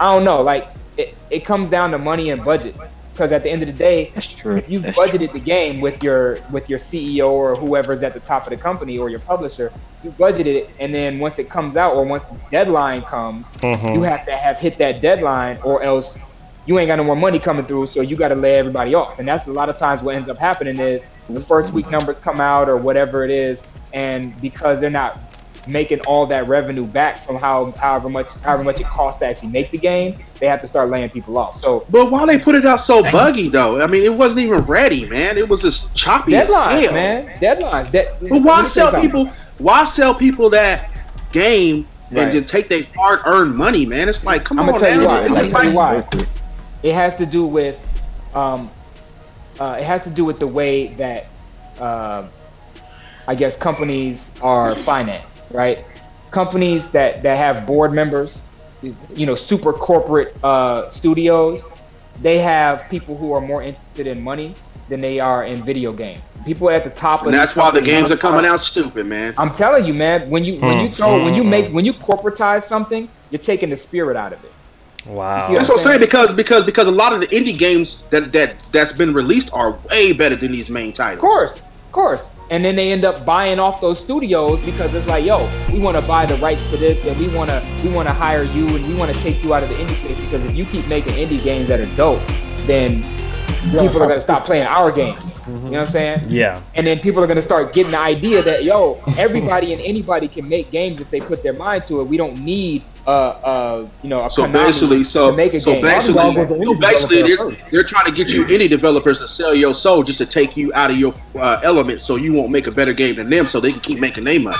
don't know, like it comes down to money and budget. Because at the end of the day, if you've budgeted the game with your CEO or whoever's at the top of the company or your publisher, you budgeted it, and then once it comes out or once the deadline comes, you have to have hit that deadline, or else you ain't got no more money coming through, so you got to lay everybody off. And that's a lot of times what ends up happening is the first week numbers come out or whatever it is, and because they're not making all that revenue back from however much it costs to actually make the game, they have to start laying people off. So, but why they put it out so buggy though? I mean, it wasn't even ready, man. It was just choppy as hell. Deadlines. But why sell people? Why sell people that game and then take their hard-earned money, man? It's like, come on, man. Let me tell you why. It has to do with the way that I guess companies are financed, right? Companies that have board members, you know, super corporate studios, they have people who are more interested in money than they are in video games. People at the top, and that's why the games are coming out stupid, man. I'm telling you, man. When you corporatize something, you're taking the spirit out of it. Wow, that's what I'm saying, because a lot of the indie games that's been released are way better than these main titles. Of course. And then they end up buying off those studios because it's like, yo, we want to buy the rights to this, and we want to hire you, and we want to take you out of the indie space, because if you keep making indie games that are dope, then people are going to stop playing our games. You know what I'm saying? Yeah. And then people are going to start getting the idea that, yo, everybody and anybody can make games if they put their mind to it. We don't need a basically they're trying to get you indie developers to sell your soul just to take you out of your element, so you won't make a better game than them, so they can keep making their money.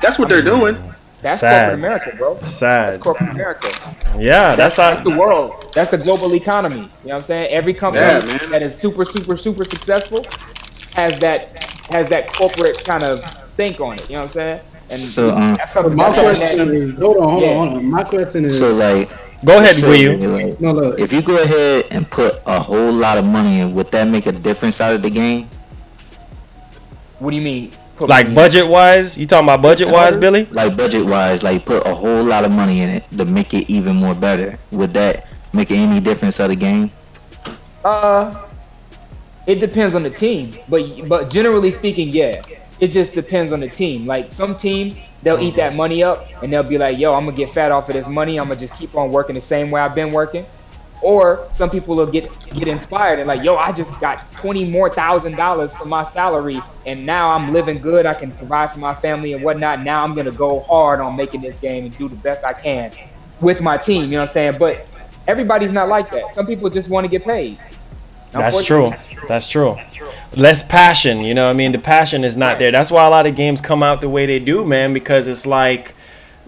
That's what they're doing. That's sad. corporate America, bro. Sad. That's corporate America. Yeah, that's the world. That's the global economy. You know what I'm saying? Every company that is super successful has that corporate kind of think on it. You know what I'm saying? And so my question is, hold on. My question is, so like, go ahead, will you? Like, if you go ahead and put a whole lot of money in, would that make a difference out of the game? What do you mean? Like budget wise? You talking about budget wise, Billy? Like budget wise, like put a whole lot of money in it to make it even more better. Would that make any difference of the game? It depends on the team, but generally speaking, yeah. It just depends on the team. Like some teams, they'll eat that money up and they'll be like, yo, I'm gonna get fat off of this money. I'm gonna just keep on working the same way I've been working. Or some people will get inspired and like, yo, I just got $20,000 more for my salary, and now I'm living good. I can provide for my family and whatnot. Now I'm gonna go hard on making this game and do the best I can with my team. You know what I'm saying? But everybody's not like that. Some people just want to get paid. That's true. That's true. Less passion, you know what I mean? The passion is not there. That's why a lot of games come out the way they do, man, because it's like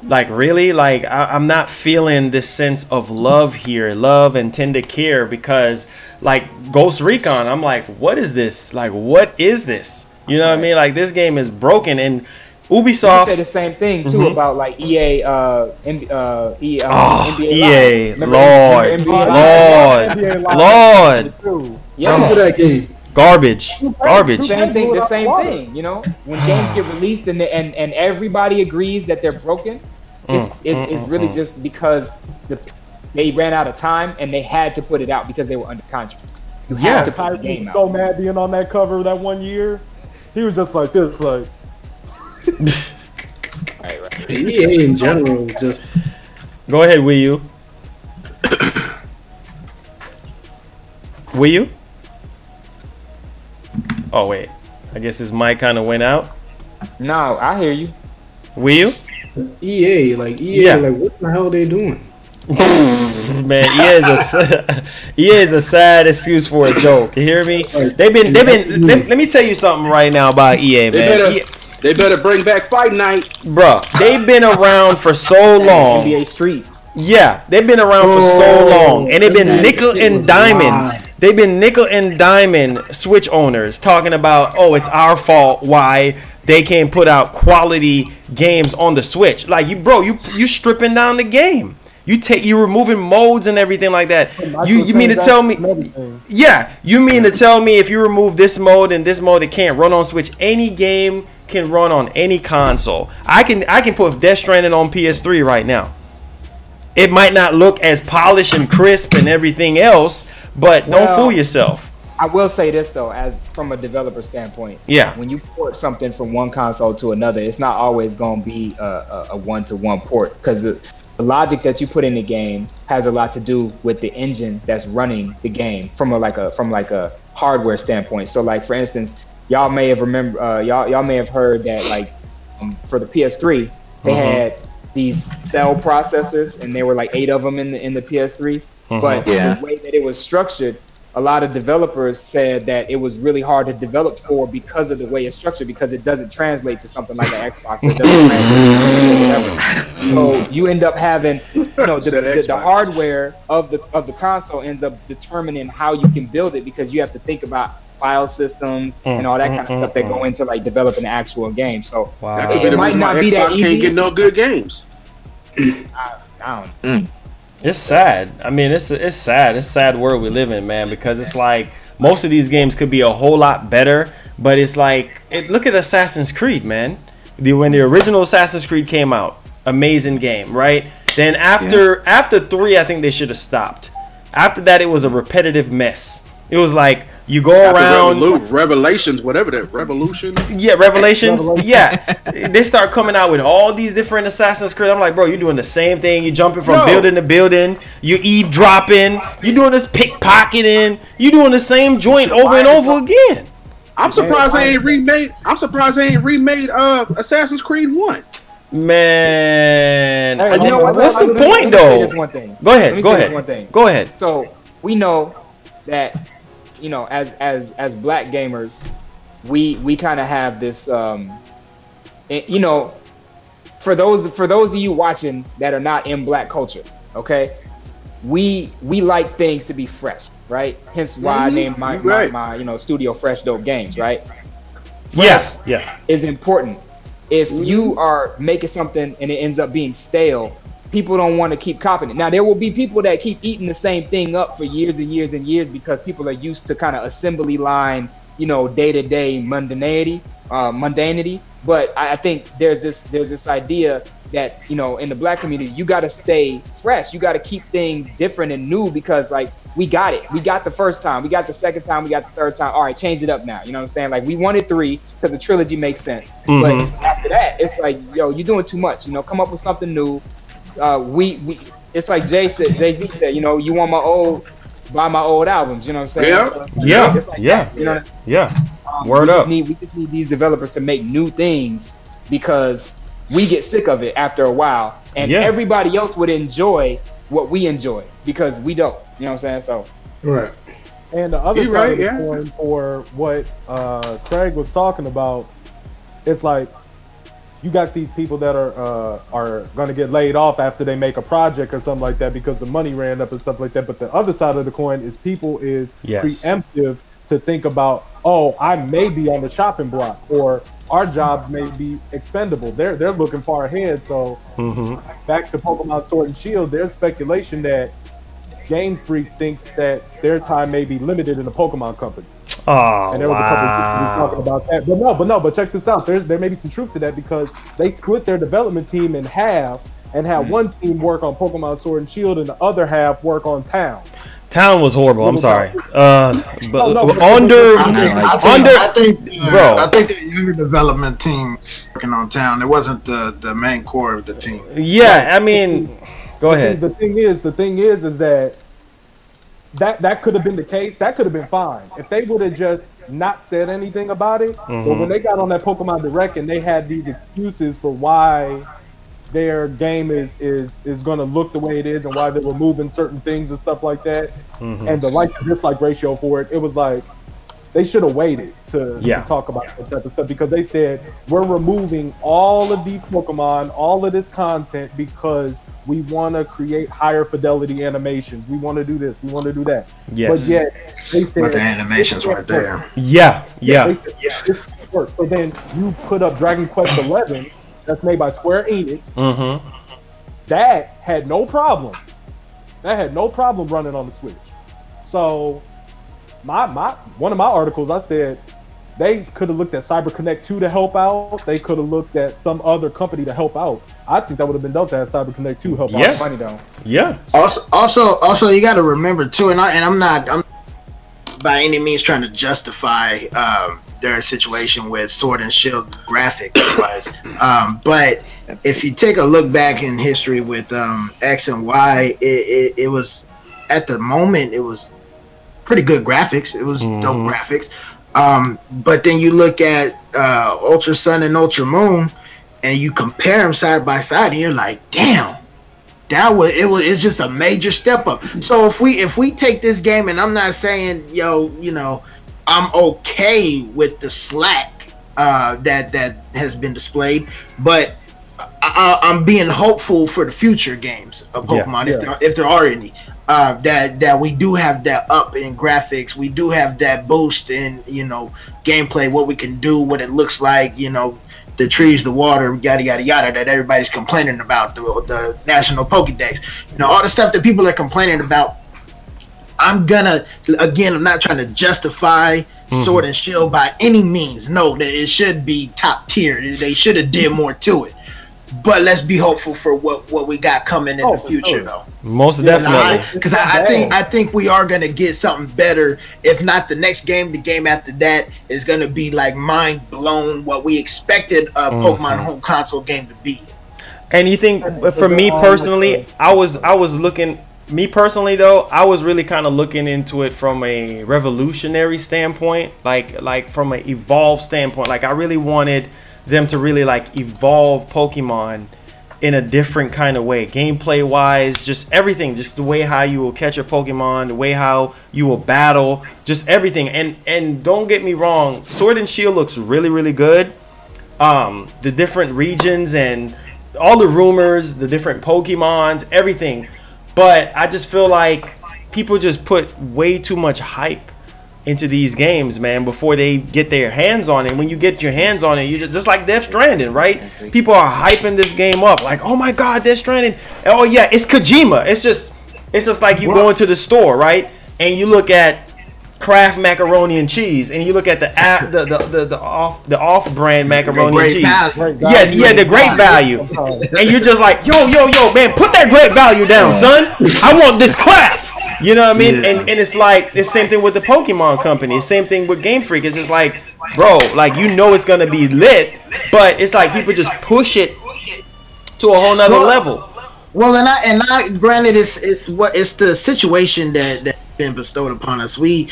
really, like I'm not feeling this sense of love here, love and tender care, because like Ghost Recon, I'm like, what is this? Like, what is this? You know what I mean? Like, this game is broken, and Ubisoft said the same thing too about like EA, NBA EA, Live. Lord, yeah, that game. Garbage. Same thing, the same thing. You know, when games get released and everybody agrees that they're broken, it's really just because they ran out of time and they had to put it out because they were under contract. You had to put the game out. So mad being on that cover that one year, he was just like this, like. Right. EA in general, just go ahead, Wii U. Wii U? Oh wait, I guess his mic kind of went out. No, I hear you. Wii U? EA, like what the hell are they doing? Man, EA is a sad excuse for a joke. You hear me? Let me tell you something right now about EA, man. They better bring back Fight Night. Bruh, they've been around for so long. NBA Street. Yeah, they've been around for so long, and they've been nickel and diamond. They've been nickel and diamond Switch owners talking about, oh, it's our fault why they can't put out quality games on the Switch. Like, you stripping down the game. You removing modes and everything like that. You mean to tell me? Yeah, you mean to tell me if you remove this mode and this mode, it can't run on Switch? Any game can run on any console. I can put Death Stranding on PS3 right now. It might not look as polished and crisp and everything else, but don't fool yourself. I will say this though, as from a developer standpoint, when you port something from one console to another, it's not always going to be a one-to-one port, because the logic that you put in the game has a lot to do with the engine that's running the game from a hardware standpoint. So like, for instance, y'all may have heard that like for the PS3, they had these cell processors, and there were like 8 of them in the PS3. But the way that it was structured, a lot of developers said that it was really hard to develop for because of the way it's structured, because it doesn't translate to something like an Xbox. It doesn't translate to so you end up having, the hardware of the console ends up determining how you can build it, because you have to think about file systems and all that kind of stuff that go into like developing an actual game. So it might not be that easy. Can't get no good games. I don't. It's sad. I mean, it's sad. It's a sad world we live in, man, because it's like most of these games could be a whole lot better, but it's like, look at Assassin's Creed, man. When the original Assassin's Creed came out, amazing game, right? Then after 3, I think they should have stopped. After that, it was a repetitive mess. It was like you go around Revelations, whatever that Revolution. Yeah, Revelations. Yeah, they start coming out with all these different Assassin's Creed. I'm like, bro, you're doing the same thing. You're jumping from building to building. You eavesdropping. You're doing this pickpocketing. You're doing the same joint over and over again. I'm surprised they ain't remade. Assassin's Creed 1. Man, what's the point though? Go ahead. So we know that, as black gamers, we kind of have this, for those of you watching that are not in black culture, okay, we like things to be fresh, right? Hence why I named my studio Fresh Dope Games, right? Fresh is important. If you are making something and it ends up being stale, people don't want to keep copying it. Now, there will be people that keep eating the same thing up for years and years and years because people are used to kind of assembly line, day-to-day mundanity. But I think there's this idea that, in the black community, you got to stay fresh. You got to keep things different and new, because like we got it. We got the first time. We got the second time. We got the third time. All right, change it up now. You know what I'm saying? Like, we wanted 3 because the trilogy makes sense. But after that, it's like, you're doing too much. Come up with something new. It's like Jay-Z said, you want my old, buy my old albums. You know what I'm saying? Word up. We just need these developers to make new things, because we get sick of it after a while, and everybody else would enjoy what we enjoy because we don't. You know what I'm saying? So right. And the other side of the coin for what Craig was talking about, it's like you got these people that are going to get laid off after they make a project or something like that because the money ran up and stuff like that. But the other side of the coin is people is preemptive to think about, oh, I may be on the shopping block, or our jobs may be expendable. They're looking far ahead. So back to Pokemon Sword and Shield, there's speculation that Game Freak thinks that their time may be limited in the Pokemon company. Oh, and there was a couple of people talking about that. But check this out. There may be some truth to that, because they split their development team in half and had one team work on Pokemon Sword and Shield and the other half work on Town. Town was horrible. I'm sorry. I think the younger development team working on Town. It wasn't the main core of the team. Yeah, I mean, go ahead. The thing is that could have been the case. That could have been fine if they would have just not said anything about it. But when they got on that Pokemon Direct and they had these excuses for why their game is going to look the way it is and why they're removing certain things and stuff like that, and the like to dislike ratio for it, it was like they should have waited to talk about that type of stuff, because they said we're removing all of these Pokemon, all of this content, because we want to create higher fidelity animations. We want to do this. We want to do that. Yes. But yet they said, but the animations right there. Yeah. This work. So then you put up Dragon Quest 11. That's made by Square Enix. That had no problem. Running on the Switch. So one of my articles, I said they could have looked at CyberConnect 2 to help out. They could have looked at some other company to help out. I think that would have been dope to have CyberConnect 2 help out. Money down. Yeah. Also, you got to remember too, and I'm not by any means trying to justify their situation with Sword and Shield graphic wise, but if you take a look back in history with X and Y, it was, at the moment, it was pretty good graphics. It was dope graphics. But then you look at Ultra Sun and Ultra Moon, and you compare them side by side, and you're like, damn, it's just a major step up. So if we take this game, and I'm not saying I'm okay with the slack that has been displayed, but I'm being hopeful for the future games of Pokemon, if there are any. That we do have that up in graphics, we do have that boost in gameplay, what we can do, what it looks like, the trees, the water, yada yada yada, that everybody's complaining about, the national Pokédex, all the stuff that people are complaining about. I'm not trying to justify Sword and Shield by any means. No, that it should be top tier. They should have did more to it. But let's be hopeful for what we got coming in the future, though. Most definitely, because I think we are gonna get something better. If not the next game, the game after that is gonna be like mind blown what we expected a Pokemon home console game to be. And you think, for me personally, I was looking. Me personally, though, I was really kind of looking into it from a revolutionary standpoint, like from an evolved standpoint. Like I really wanted them to really like evolve Pokemon in a different kind of way, gameplay wise, just everything, just the way how you will catch a Pokemon, the way how you will battle, just everything. And don't get me wrong, Sword and Shield looks really, really good. The different regions and all the rumors, the different Pokemons, everything. But I just feel like people just put way too much hype into these games, man, before they get their hands on it. When you get your hands on it, you just like Death Stranding, right? People are hyping this game up, like, oh my God, Death Stranding. Oh yeah, it's Kojima. It's just like you go into the store, right? And you look at Kraft macaroni and cheese, and you look at the off-brand macaroni and cheese. Yeah, the great value. And you're just like, yo, man, put that great value down, son. I want this Kraft. You know what I mean? And it's like the same thing with the Pokemon company. Same thing with Game Freak. It's just like, bro, like it's gonna be lit, but it's like people just push it to a whole nother level. Well, and I granted, it's the situation that's been bestowed upon us. I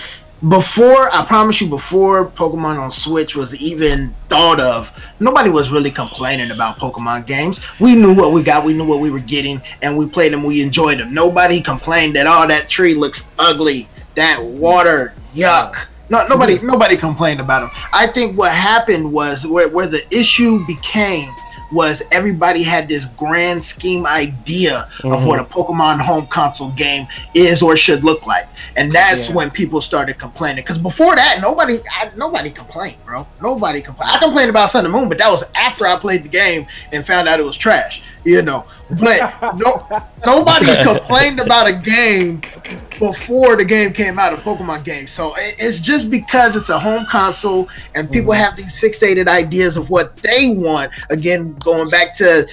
promise you, before Pokemon on Switch was even thought of, nobody was really complaining about Pokemon games. We knew what we got, we knew what we were getting, and we played them, we enjoyed them. Nobody complained that, oh, that tree looks ugly, that water, yuck. No, nobody complained about them. I think what happened was where the issue became was everybody had this grand scheme idea of what a Pokemon home console game is or should look like, and that's when people started complaining. Because before that, nobody complained, bro. Nobody complained. I complained about Sun and Moon, but that was after I played the game and found out it was trash. But nobody's complained about a game before the game came out, a Pokemon game. So it's just because it's a home console and people have these fixated ideas of what they want. Again, going back to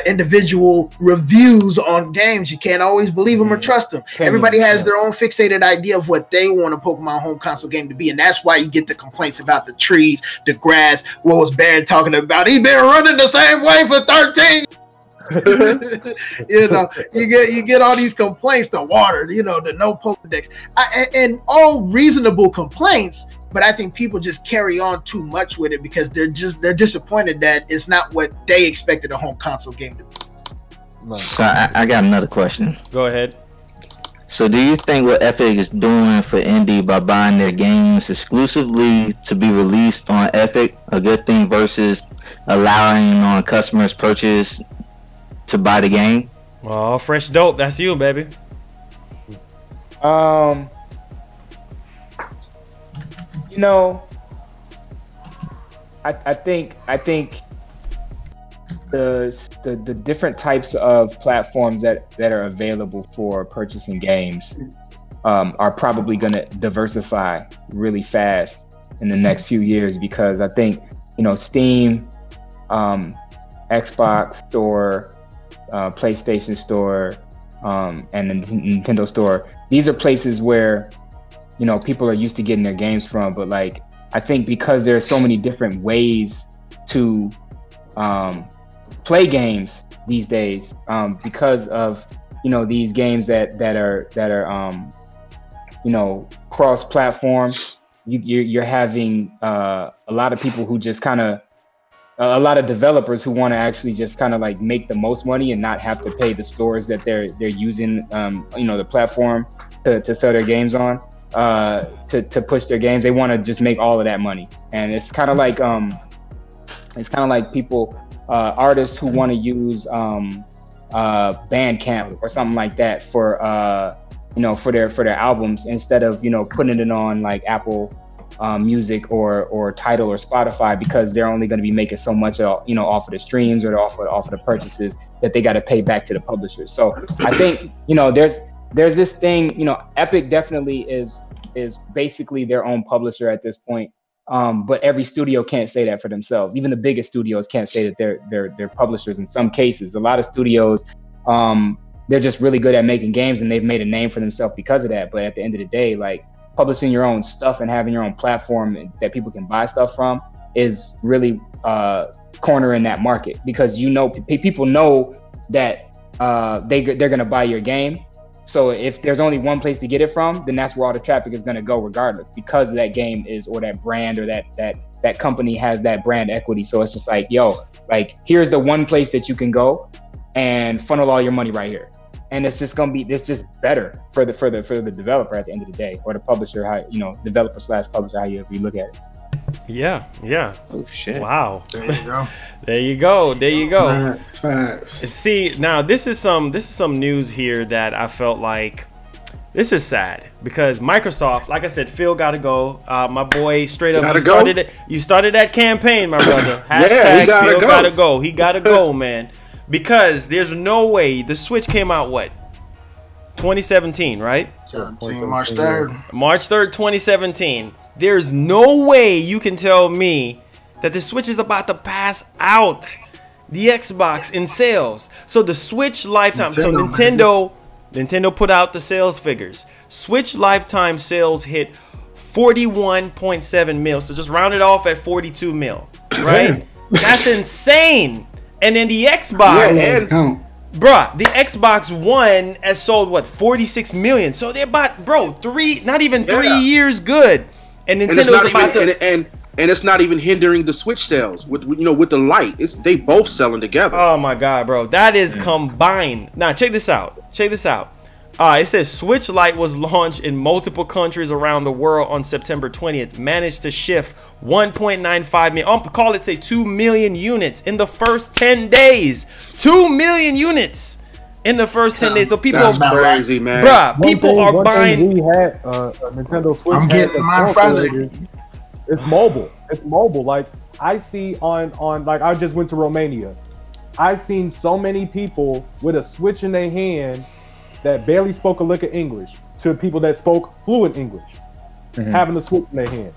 individual reviews on games, you can't always believe them or trust them. Everybody has their own fixated idea of what they want a Pokemon home console game to be, and that's why you get the complaints about the trees, the grass. What was Baron talking about? He been running the same way for 13. You get all these complaints, the water, the no Pokedex, and all reasonable complaints. But I think people just carry on too much with it because they're disappointed that it's not what they expected a home console game to be. So I got another question. Go ahead. So do you think what Epic is doing for indie by buying their games exclusively to be released on Epic a good thing versus allowing on customers purchase to buy the game? Oh, fresh dope. That's you, baby. I think the different types of platforms that are available for purchasing games are probably going to diversify really fast in the next few years, because I think Steam, Xbox Store, PlayStation Store, and the Nintendo Store, these are places where people are used to getting their games from. But like, I think because there's so many different ways to play games these days, because of these games that are cross-platform, you're having a lot of people who just kind of a lot of developers who want to actually just kind of like make the most money and not have to pay the stores that they're using, you know, the platform to sell their games on, to push their games. They want to just make all of that money, and it's kind of like people, artists who want to use Bandcamp or something like that for you know, for their albums, instead of, you know, putting it on like Apple Music or Tidal or Spotify, because they're only going to be making so much, you know, off of the streams or off of the purchases that they got to pay back to the publishers. So I think, you know, there's this thing, you know, Epic definitely is basically their own publisher at this point. But every studio can't say that for themselves. Even the biggest studios can't say that they're publishers in some cases. A lot of studios, they're just really good at making games, and they've made a name for themselves because of that. But at the end of the day, like, publishing your own stuff and having your own platform that people can buy stuff from is really cornering that market, because, you know, people know that they're going to buy your game. So if there's only one place to get it from, then that's where all the traffic is going to go regardless, because that game is, or that brand, or that company has that brand equity. So it's just like, yo, like, here's the one place that you can go and funnel all your money right here. And it's just gonna be, it's just better for the developer at the end of the day, or the publisher, how, you know, developer / publisher, however you look at it. Yeah. Oh shit! Wow. There you go. There you go. There you go. Facts. See, now this is some news here that I felt like this is sad, because Microsoft, like I said, Phil got to go. My boy, straight up, you started that campaign, my brother. Hashtag Phil gotta go. He gotta go, man. Because there's no way, the Switch came out, what, 2017, right? 17, March 3rd. March 3rd, 2017. There's no way you can tell me that the Switch is about to pass out the Xbox in sales. So the Switch lifetime, Nintendo put out the sales figures. Switch lifetime sales hit 41.7 mil. So just round it off at 42 mil, right? That's insane. And then the Xbox, bruh, the Xbox One has sold, what, 46 million. So they're about, bro, not even 3 years good. And Nintendo's about to, and it's not even hindering the Switch sales with, you know, with the Lite. They both selling together. Oh my God, bro, that is combined. Now check this out. Check this out. It says Switch Lite was launched in multiple countries around the world on September 20th. Managed to shift 1.95 million, call it, say, 2 million units in the first 10 days. 2 million units in the first 10 days. So people are crazy, man. Bruh, people are buying. We had Nintendo Switch. I'm getting mine Friday. It's mobile. It's mobile. Like, I see on like, I just went to Romania. I've seen so many people with a Switch in their hand that barely spoke a lick of English to people that spoke fluent English, having a Switch in their hand.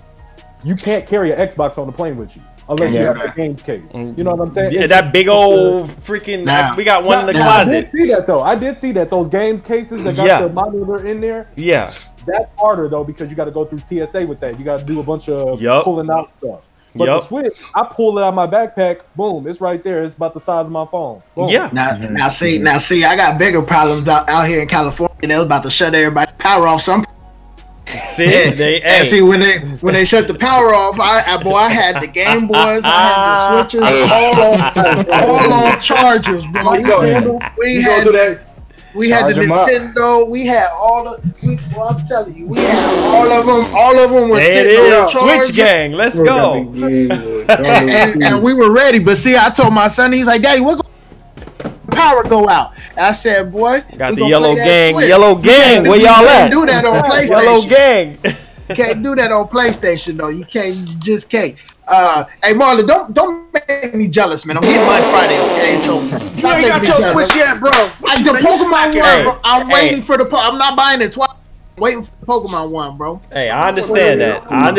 You can't carry an Xbox on the plane with you unless you have a games case. You know what I'm saying? Yeah, that big old freaking. We got one in the closet. I did see that though. I did see that, those games cases that got the monitor in there. Yeah. That's harder though, because you got to go through TSA with that. You got to do a bunch of pulling out stuff. But the Switch, I pull it out of my backpack, boom, it's right there. It's about the size of my phone. Boom. Yeah. Now see, I got bigger problems out here in California. They was about to shut everybody's power off. See, when they shut the power off, I had the Game Boys, I had the Switches, all on chargers, bro. We had the Nintendo. We had all the. Well, I'm telling you, we had all of them. All of them were sitting on charge. Switch gang, let's go. And we were ready. But see, I told my son, he's like, "Daddy, we're gonna power go out." And I said, "Boy, got the yellow gang. Yellow gang, where y'all at? Do that on PlayStation. Yellow gang. You can't do that on PlayStation though. You can't. You just can't." Hey Marlon, don't make me jealous, man. I'm getting mine Friday, okay? So you ain't got your Switch yet, bro. The Pokemon one, bro. I'm waiting for the. I'm not buying it twice. I'm waiting for the Pokemon one, bro. Hey, I understand that. I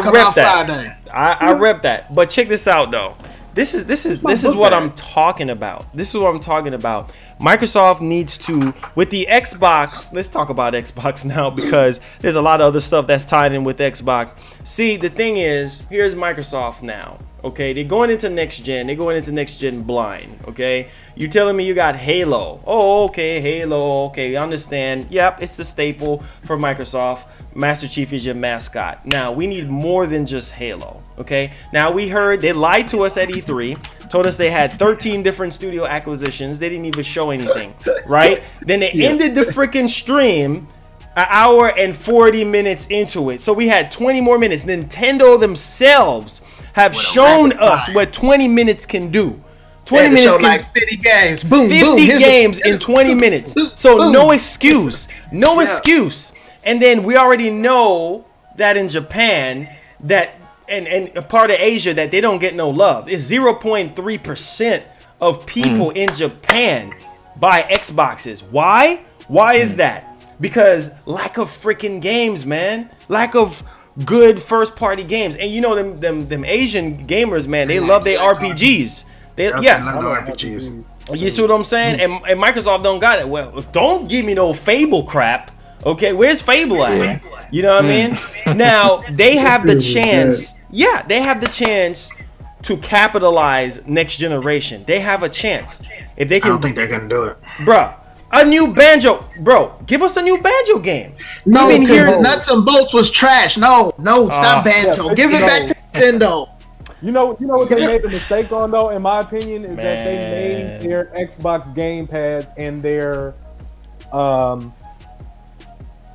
rep that. I rep that. But check this out, though. This is what I'm talking about. This is what I'm talking about. Microsoft needs to, with the Xbox, let's talk about Xbox now, because there's a lot of other stuff that's tied in with Xbox. See, the thing is, here's Microsoft now. Okay, they're going into next gen. They're going into next gen blind. Okay, you telling me you got Halo? Oh, okay, Halo. Okay, understand. Yep, it's the staple for Microsoft. Master Chief is your mascot. Now we need more than just Halo. Okay, now we heard they lied to us at E3. Told us they had 13 different studio acquisitions. They didn't even show anything, right? Then they ended the freaking stream an hour and 40 minutes into it. So we had 20 more minutes. Nintendo themselves have shown us what 20 minutes can do. 20 minutes can like 50 games. Boom, 50 boom, games in 20 minutes. So no excuse. No excuse. And then we already know that in Japan that and a part of Asia that they don't get no love. It's 0.3% of people in Japan buy Xboxes. Why? Why is that? Because lack of freaking games, man. Lack of good first party games. And you know them Asian gamers, man, they love their RPGs. They love RPGs. You see what I'm saying? And Microsoft don't got it. Well, don't give me no Fable crap. Okay, where's Fable at? You know what I mean? Now they have the chance. Yeah, they have the chance to capitalize next generation. They have a chance. If they can, I don't think they're gonna do it, bruh. A new Banjo, bro. Give us a new Banjo game. No, because Nuts and Bolts was trash. No, stop Banjo. Yeah, Give it back to Nintendo. You know what they made the mistake on though, in my opinion, is that they made their Xbox Game Pads and their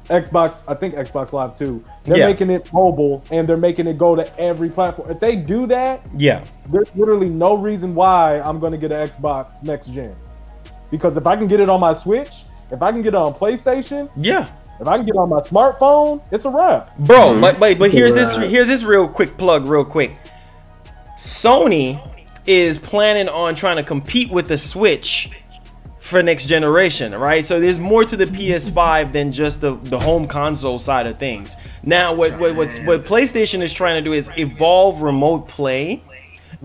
Xbox, I think Xbox Live too. They're making it mobile and they're making it go to every platform. If they do that, there's literally no reason why I'm gonna get an Xbox next gen. Because if I can get it on my Switch, if I can get it on PlayStation, if I can get it on my smartphone, it's a wrap. Bro, but here's this real quick plug, real quick. Sony is planning on trying to compete with the Switch for next generation, right? So there's more to the PS5 than just the home console side of things. Now, what PlayStation is trying to do is evolve remote play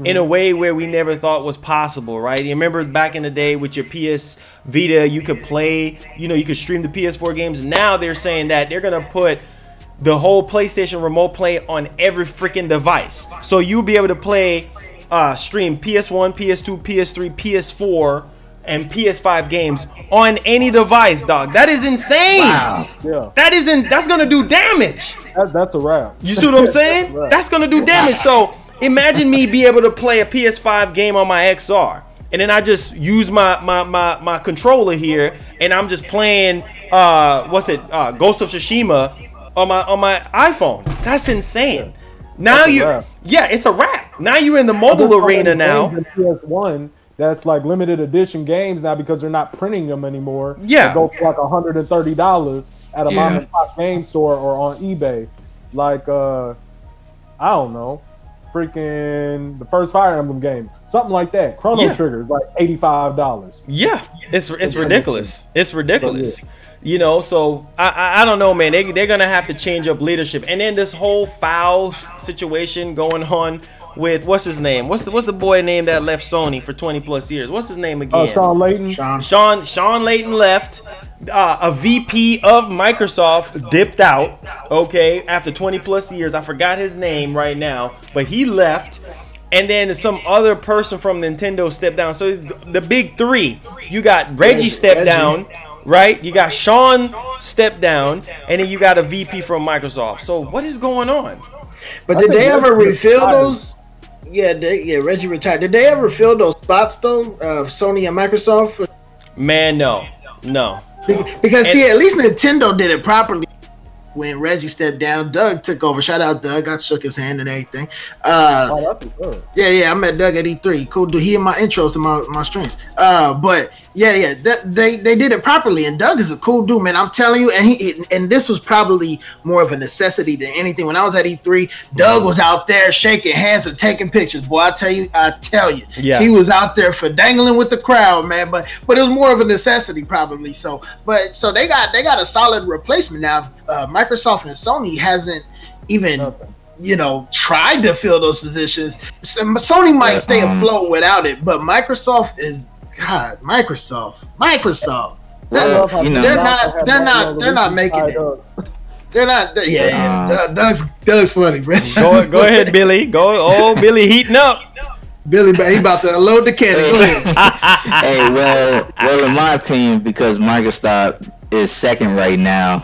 in a way where we never thought was possible, right? You remember back in the day with your PS Vita, you could play, you could stream the PS4 games. Now they're saying that they're gonna put the whole PlayStation remote play on every freaking device. So you'll be able to play, stream PS1, PS2, PS3, PS4, and PS5 games on any device, dog. That is insane. Wow. Yeah. That's gonna do damage. That's a wrap. You see what I'm saying? That's gonna do damage. So imagine me be able to play a PS5 game on my XR, and then I just use my controller here, and I'm just playing Ghost of Tsushima on my iPhone. That's insane. Now it's a wrap. Now you're in the mobile arena now. PS1, that's like limited edition games now because they're not printing them anymore. Yeah, they go for like $130 at a mom and pop game store or on eBay. Like I don't know. Freaking the first Fire Emblem game, something like that. Chrono Trigger is like $85. Yeah, it's ridiculous. It's ridiculous. So I don't know, man. They're gonna have to change up leadership, and then this whole foul situation going on with what's his name? What's the boy name that left Sony for 20+ years? What's his name again? Sean Layton. Sean Layton left. A VP of Microsoft dipped out, okay, after 20+ years. I forgot his name right now, but he left. And then some other person from Nintendo stepped down. So the big three, you got Reggie stepped down, right? You got Sean stepped down, and then you got a VP from Microsoft. So what is going on? But did they ever refill those? Yeah, Reggie retired. Did they ever fill those spots though, Sony and Microsoft? Man, no. Because see, at least Nintendo did it properly when Reggie stepped down. Doug took over. Shout out Doug. I shook his hand and everything. That's good. Yeah, I met Doug at E3. Cool dude. He in my intros and my streams. But they did it properly. And Doug is a cool dude, man. I'm telling you. And this was probably more of a necessity than anything. When I was at E3, Doug was out there shaking hands and taking pictures. Boy, I tell you, he was out there for dangling with the crowd, man. But it was more of a necessity probably. So they got a solid replacement now. Microsoft and Sony hasn't even tried to fill those positions. Sony might stay afloat without it, but Microsoft is Microsoft. They're not making it. They're not. Yeah. Doug's funny, bro. Go ahead, Billy. Oh, Billy heating up. Billy, he about to unload the cannon. Go ahead. Hey, well, in my opinion, because Microsoft is second right now,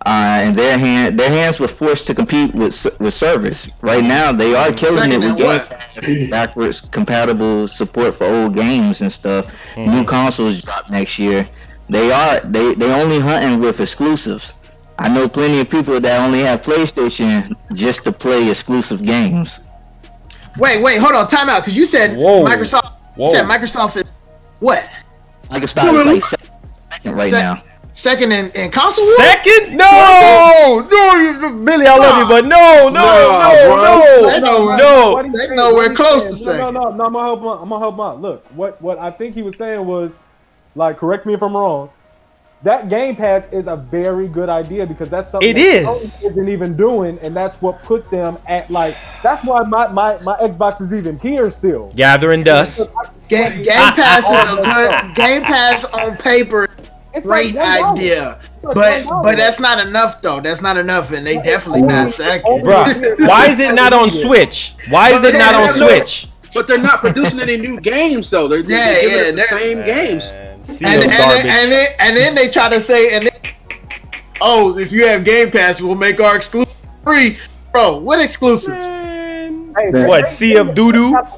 and their hands were forced to compete with servers. Right now, they are killing it with Game Pass, backwards compatible support for old games and stuff. New consoles drop next year. They only hunting with exclusives. I know plenty of people that only have PlayStation just to play exclusive games. Wait, hold on, time out, because you said Microsoft. You said Microsoft is what? Microsoft is like second right now. Second in console? Second? No, Billy, I love you, but no. They nowhere close to second. No, I'm gonna help him out. Look, what I think he was saying was, like, correct me if I'm wrong. That Game Pass is a very good idea because that's something Sony isn't even doing, and that's what put them at, like, that's why my Xbox is even here still. Gathering dust. Game Pass is a good Game Pass on paper. Great idea, but that's not enough though. That's not enough, and they definitely not second. Bruh, why is it not on Switch? Why is it not on Switch? But they're not producing any new games though. They're giving us the same games. And then they try to say, oh, if you have Game Pass, we'll make our exclusive free. Bro, what exclusives? What, Sea of Doo-Doo? Like,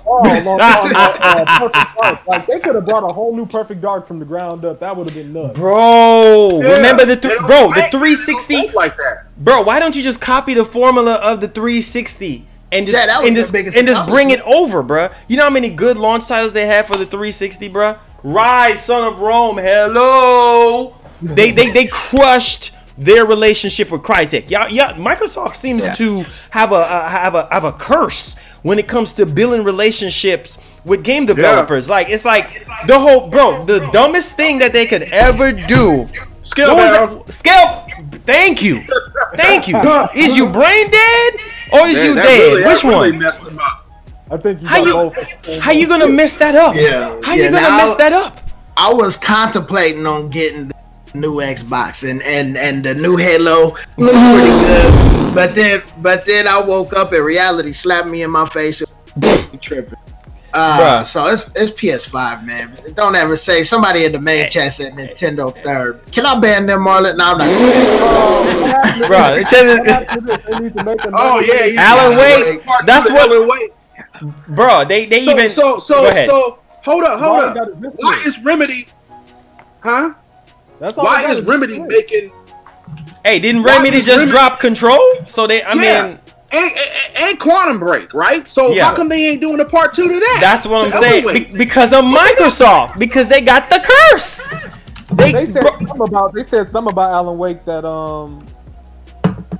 they could have brought a whole new Perfect Dark from the ground up. That would have been nuts. Bro, remember the 360? Like that. Bro, why don't you just copy the formula of the 360 and just bring it over, bro? You know how many good launch titles they had for the 360, bro? Rise, Son of Rome, hello. They crushed their relationship with Crytek. Yeah, Microsoft seems to have a curse when it comes to building relationships with game developers. Like, it's like the dumbest thing that they could ever do. Scale. Thank you. Is you brain dead or is you dead? Which one? I think you how you gonna mess that up? How you gonna mess that up? I was contemplating on getting the new Xbox and the new Halo looks pretty good, but then I woke up and reality slapped me in my face and tripping. So it's PS5, man. Don't ever say. Somebody in the main chat said Nintendo third. Can I ban them, Marlon? No, I'm not. Oh yeah, Alan Wake. That's what. Alan Wake. Bro, they even. So hold up. Why is Remedy? Huh? Why is Remedy making? Hey, didn't Remedy just drop Control? So they, I mean, and Quantum Break, right? So how come they ain't doing a part 2 to that? That's what I'm saying. Because of Microsoft, because they got the curse. They said something about Alan Wake that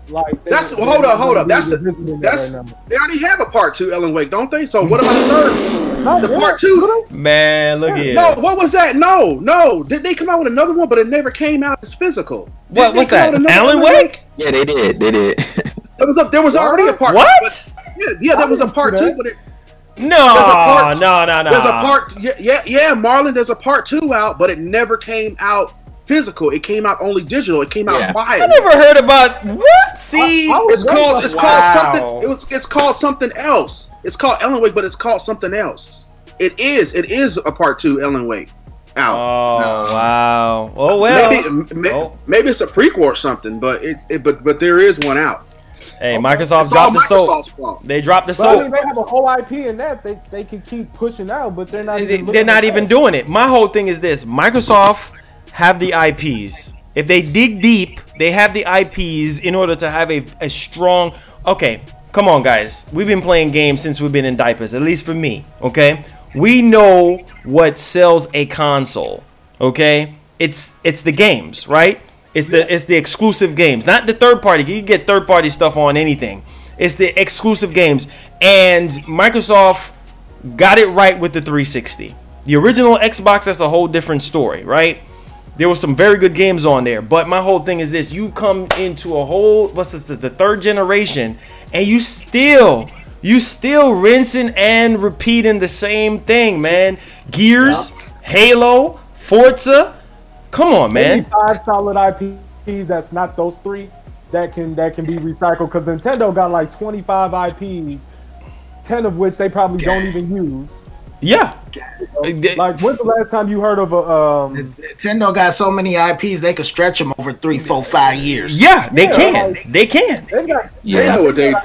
like hold up. They already have a part 2 Alan Wake, don't they? So what about the third? The part 2? Man, look here. No, what was that? No. Did they come out with another one, but it never came out as physical? What's that? Alan Wake? Yeah, they did. There was already a part. What? Yeah, there was a part 2, but No. There's a part. Yeah, Marlon. There's a part 2 out, but it never came out physical. It came out only digital. It came out quiet. I never heard about what? See, it's called something. It's called something else. It's called Alan Wake, but it's called something else. It is a part 2 Alan Wake out. Oh wow. Oh well. Maybe it's a prequel or something, but but there is one out. Hey, Microsoft dropped the soap. They dropped the soap. I mean, they have a whole IP in that they can keep pushing out, but they're not. They're not even doing it. My whole thing is this: Microsoft have the IPs. If they dig deep, they have the IPs in order to have a strong. Okay, come on, guys. We've been playing games since we've been in diapers. At least for me. Okay, we know what sells a console. Okay, it's the games, right? It's the exclusive games, not the third party. You can get third party stuff on anything. It's the exclusive games, and Microsoft got it right with the 360. The original Xbox, that's a whole different story, right? There were some very good games on there, but my whole thing is this: you come into a whole the third generation, and you still rinsing and repeating the same thing, man. Gears, Halo, Forza. Come on, man. 5 solid IPs. That's not those 3. that can be recycled because Nintendo got like 25 IPs, 10 of which they probably don't even use. Yeah. Like, when's the last time you heard of a Nintendo got so many IPs they could stretch them over 3, 4, 5 years. Yeah, they can. Like, they can. They got, They know what they know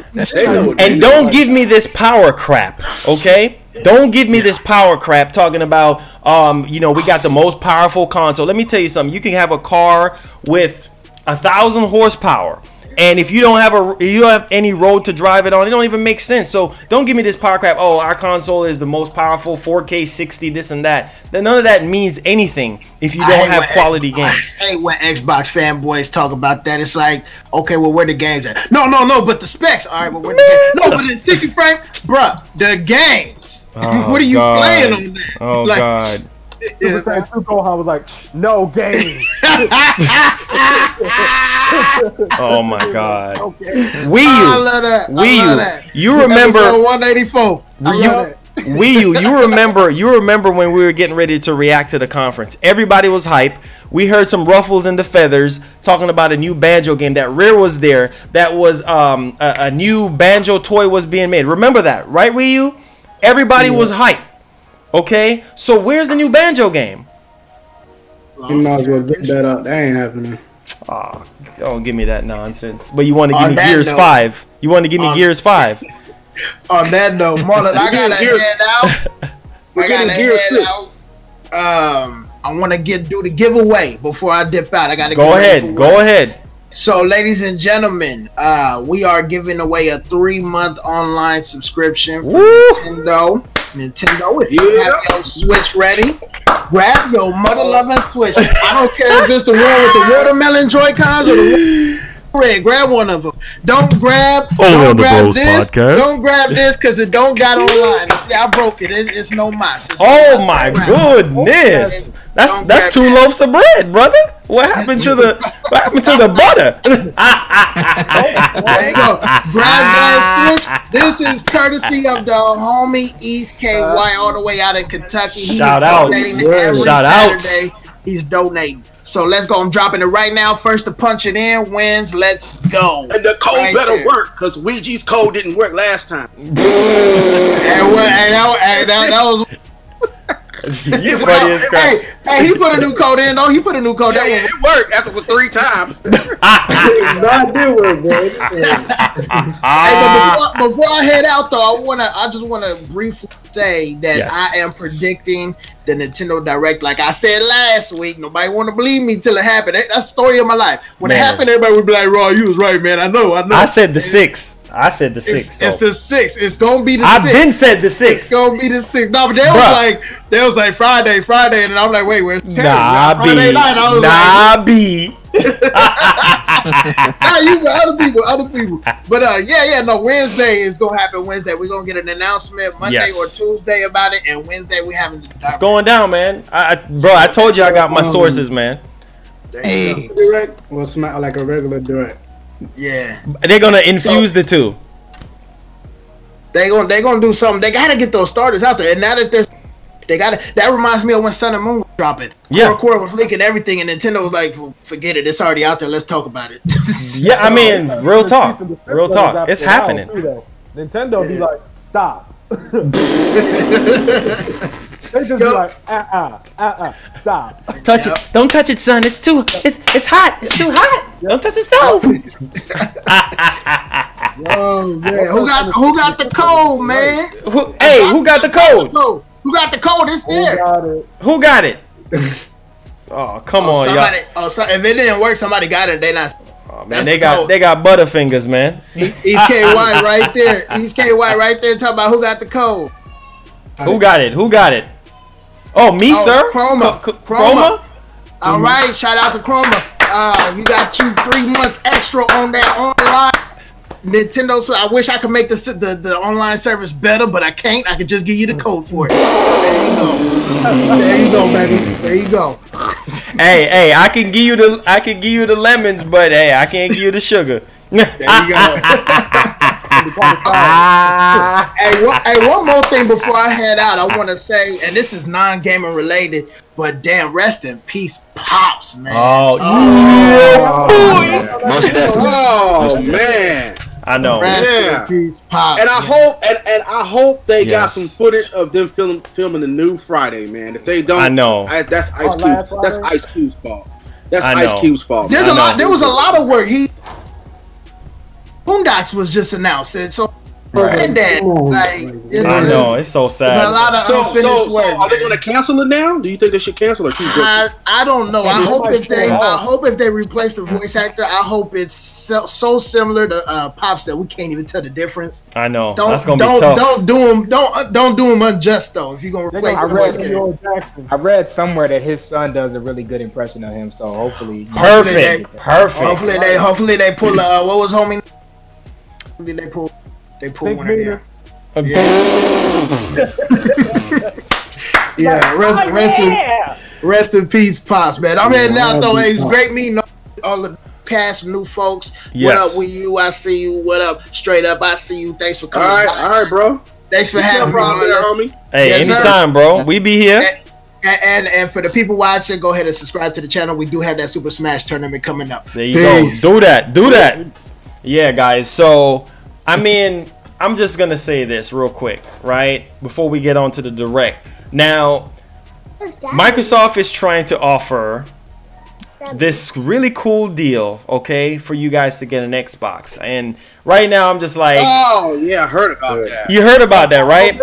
what they And do. don't give me this power crap, okay? Don't give me this power crap talking about, we got the most powerful console. Let me tell you something. You can have a car with 1,000 horsepower, and if you don't have any road to drive it on, it don't even make sense. So don't give me this power crap. Oh, our console is the most powerful, 4K 60, this and that. Then none of that means anything if you don't have quality games. I hate when Xbox fanboys talk about that. It's like, okay, well, where the games at? No, but the specs. All right, well, where the games? No, but in 60 frame, bruh, the games. Oh, what are you God. playing on that? Oh, like, God. Super Saiyan 2 Gohan was like, no game. Oh, my God. Okay. Wii I love that. I Wii love that. You remember Episode 184. I love that. Wii U, you remember when we were getting ready to react to the conference. Everybody was hype. We heard some ruffles in the feathers talking about a new Banjo game. That Rare was there. That was a new Banjo toy was being made. Remember that, right, Wii U? Everybody was hype. Okay? So where's the new Banjo game? You might as well get that up. That ain't happening. Oh, don't give me that nonsense. But you want to give On me that Gears note- 5. You want to give me Gears 5. On that note, Marlon, I gotta head out. We're getting Gear 6. I want to do the giveaway before I dip out. I gotta Go ahead. Go ahead. So, ladies and gentlemen, we are giving away a 3-month online subscription for Woo! Nintendo. If you have your Switch ready, grab your mother-loving Switch. I don't care if it's the one with the watermelon Joy-Cons or the red. Grab one of them. Don't grab this. Don't grab this because it don't got online. See, I broke it. It's no mas. Oh my goodness! That's 2 loaves of bread, brother. What happened to the butter? There you go. Grab that Switch. This is courtesy of the homie East KY all the way out in Kentucky. He Shout is outs. donating every Shout outs. Saturday. He's donating. So let's go. I'm dropping it right now. First to punch it in wins. Let's go. And the code Right better there. work because Ouija's code didn't work last time. That was. You funny as crap. Hey, he put a new code in. No, he put a new code. Yeah, That it worked after 3 times. Not do it, bro. Hey, but before I head out though, I just wanna briefly say that Yes. I am predicting the Nintendo Direct. Like I said last week, nobody want to believe me till it happened. That's the story of my life. When it Man. happened, everybody would be like, "Raw, you was right, man. I know." I said the 6. I said the 6. It's the 6. It's gonna be the I've 6. been said the It's 6. gonna be the 6. No, but they was like Friday, and I'm like, wait, where's Friday night? I was like, nah, you got other people. But no, Wednesday is gonna happen. Wednesday, we're gonna get an announcement Monday Yes. or Tuesday about it, and Wednesday we having It's going down, man. I told you I got my sources, man. Hey, Or smack like a regular direct. Yeah, They're gonna infuse the 2. they gonna do something. They gotta get those starters out there, and now that that reminds me of when Sun and Moon was dropping. Yeah. Core was leaking everything, and Nintendo was like, forget it, it's already out there. Let's talk about it. Yeah, I mean, real talk. Real talk. It's happening. Nintendo be like, stop. They just be like, stop. Touch it. Don't touch it, son. It's hot. It's too hot. Don't touch the stove. Oh man, who got the code, man? Who got the code? Who got the code? It's there. Who got it? Oh, come on, somebody, y'all. if it didn't work, somebody got it. They not. Oh, man, they got butterfingers, man. East KY right there. East KY right there. Talking about who got the code. Who got it? Oh, me, sir. Chroma. Chroma. All right, shout out to Chroma. You got 3 months extra on that online Nintendo. So I wish I could make the online service better, but I can't. I could just give you the code for it. There you go. There you go, baby. There you go. Hey, I can give you the lemons, but hey, I can't give you the sugar. There you go. Hey, one more thing before I head out, I want to say, and this is non-gaming related, but damn, rest in peace, Pops, man. Oh, Most definitely. Oh man. I know. Rest Yeah. in peace, Pops. And I hope, and I hope they got Yes. some footage of them filming the new Friday, man. If they don't, I know. That's Ice Cube. last That's Friday? Ice Cube's fault. That's I Ice know. Cube's fault. There's I a lot. know. There was a lot of work. Boondocks was just announced, and so and that, like, you I know. there's- It's so there's sad. a lot of So unfinished work. are they man. going to cancel it now? Do you think they should cancel or keep booking? I don't know. I It's hope like if they, straight I up. hope if they replace the voice actor, I hope it's so similar to Pops that we can't even tell the difference. I know. Don't That's gonna don't be tough. don't do him don't do him unjust though. If you're gonna They're replace gonna the voice replace actor. Samuel Jackson. I read somewhere that his son does a really good impression of him, so hopefully. Perfect. Perfect. Hopefully they pull what was homie? Hopefully they pull Six one of them. meter. Yeah, rest in peace, Pops, man. I'm heading out though. Hey, it's great meeting all the past new folks. Yes. What up with you? I see you. What up? Straight up, I see you. Thanks for All coming. right, by. all right, bro. Thanks for No having me. problem there, homie. Hey, Yes, sir. anytime, bro. We be here. And for the people watching, go ahead and subscribe to the channel. We do have that Super Smash tournament coming up. There you Peace. go. Do that. Do that. Yeah, guys. So, I mean, I'm just going to say this real quick, right? Before we get on to the direct. Now, Microsoft is trying to offer this really cool deal, okay, for you guys to get an Xbox. And right now, I'm just like, Oh yeah, I heard about that. you heard about that, right?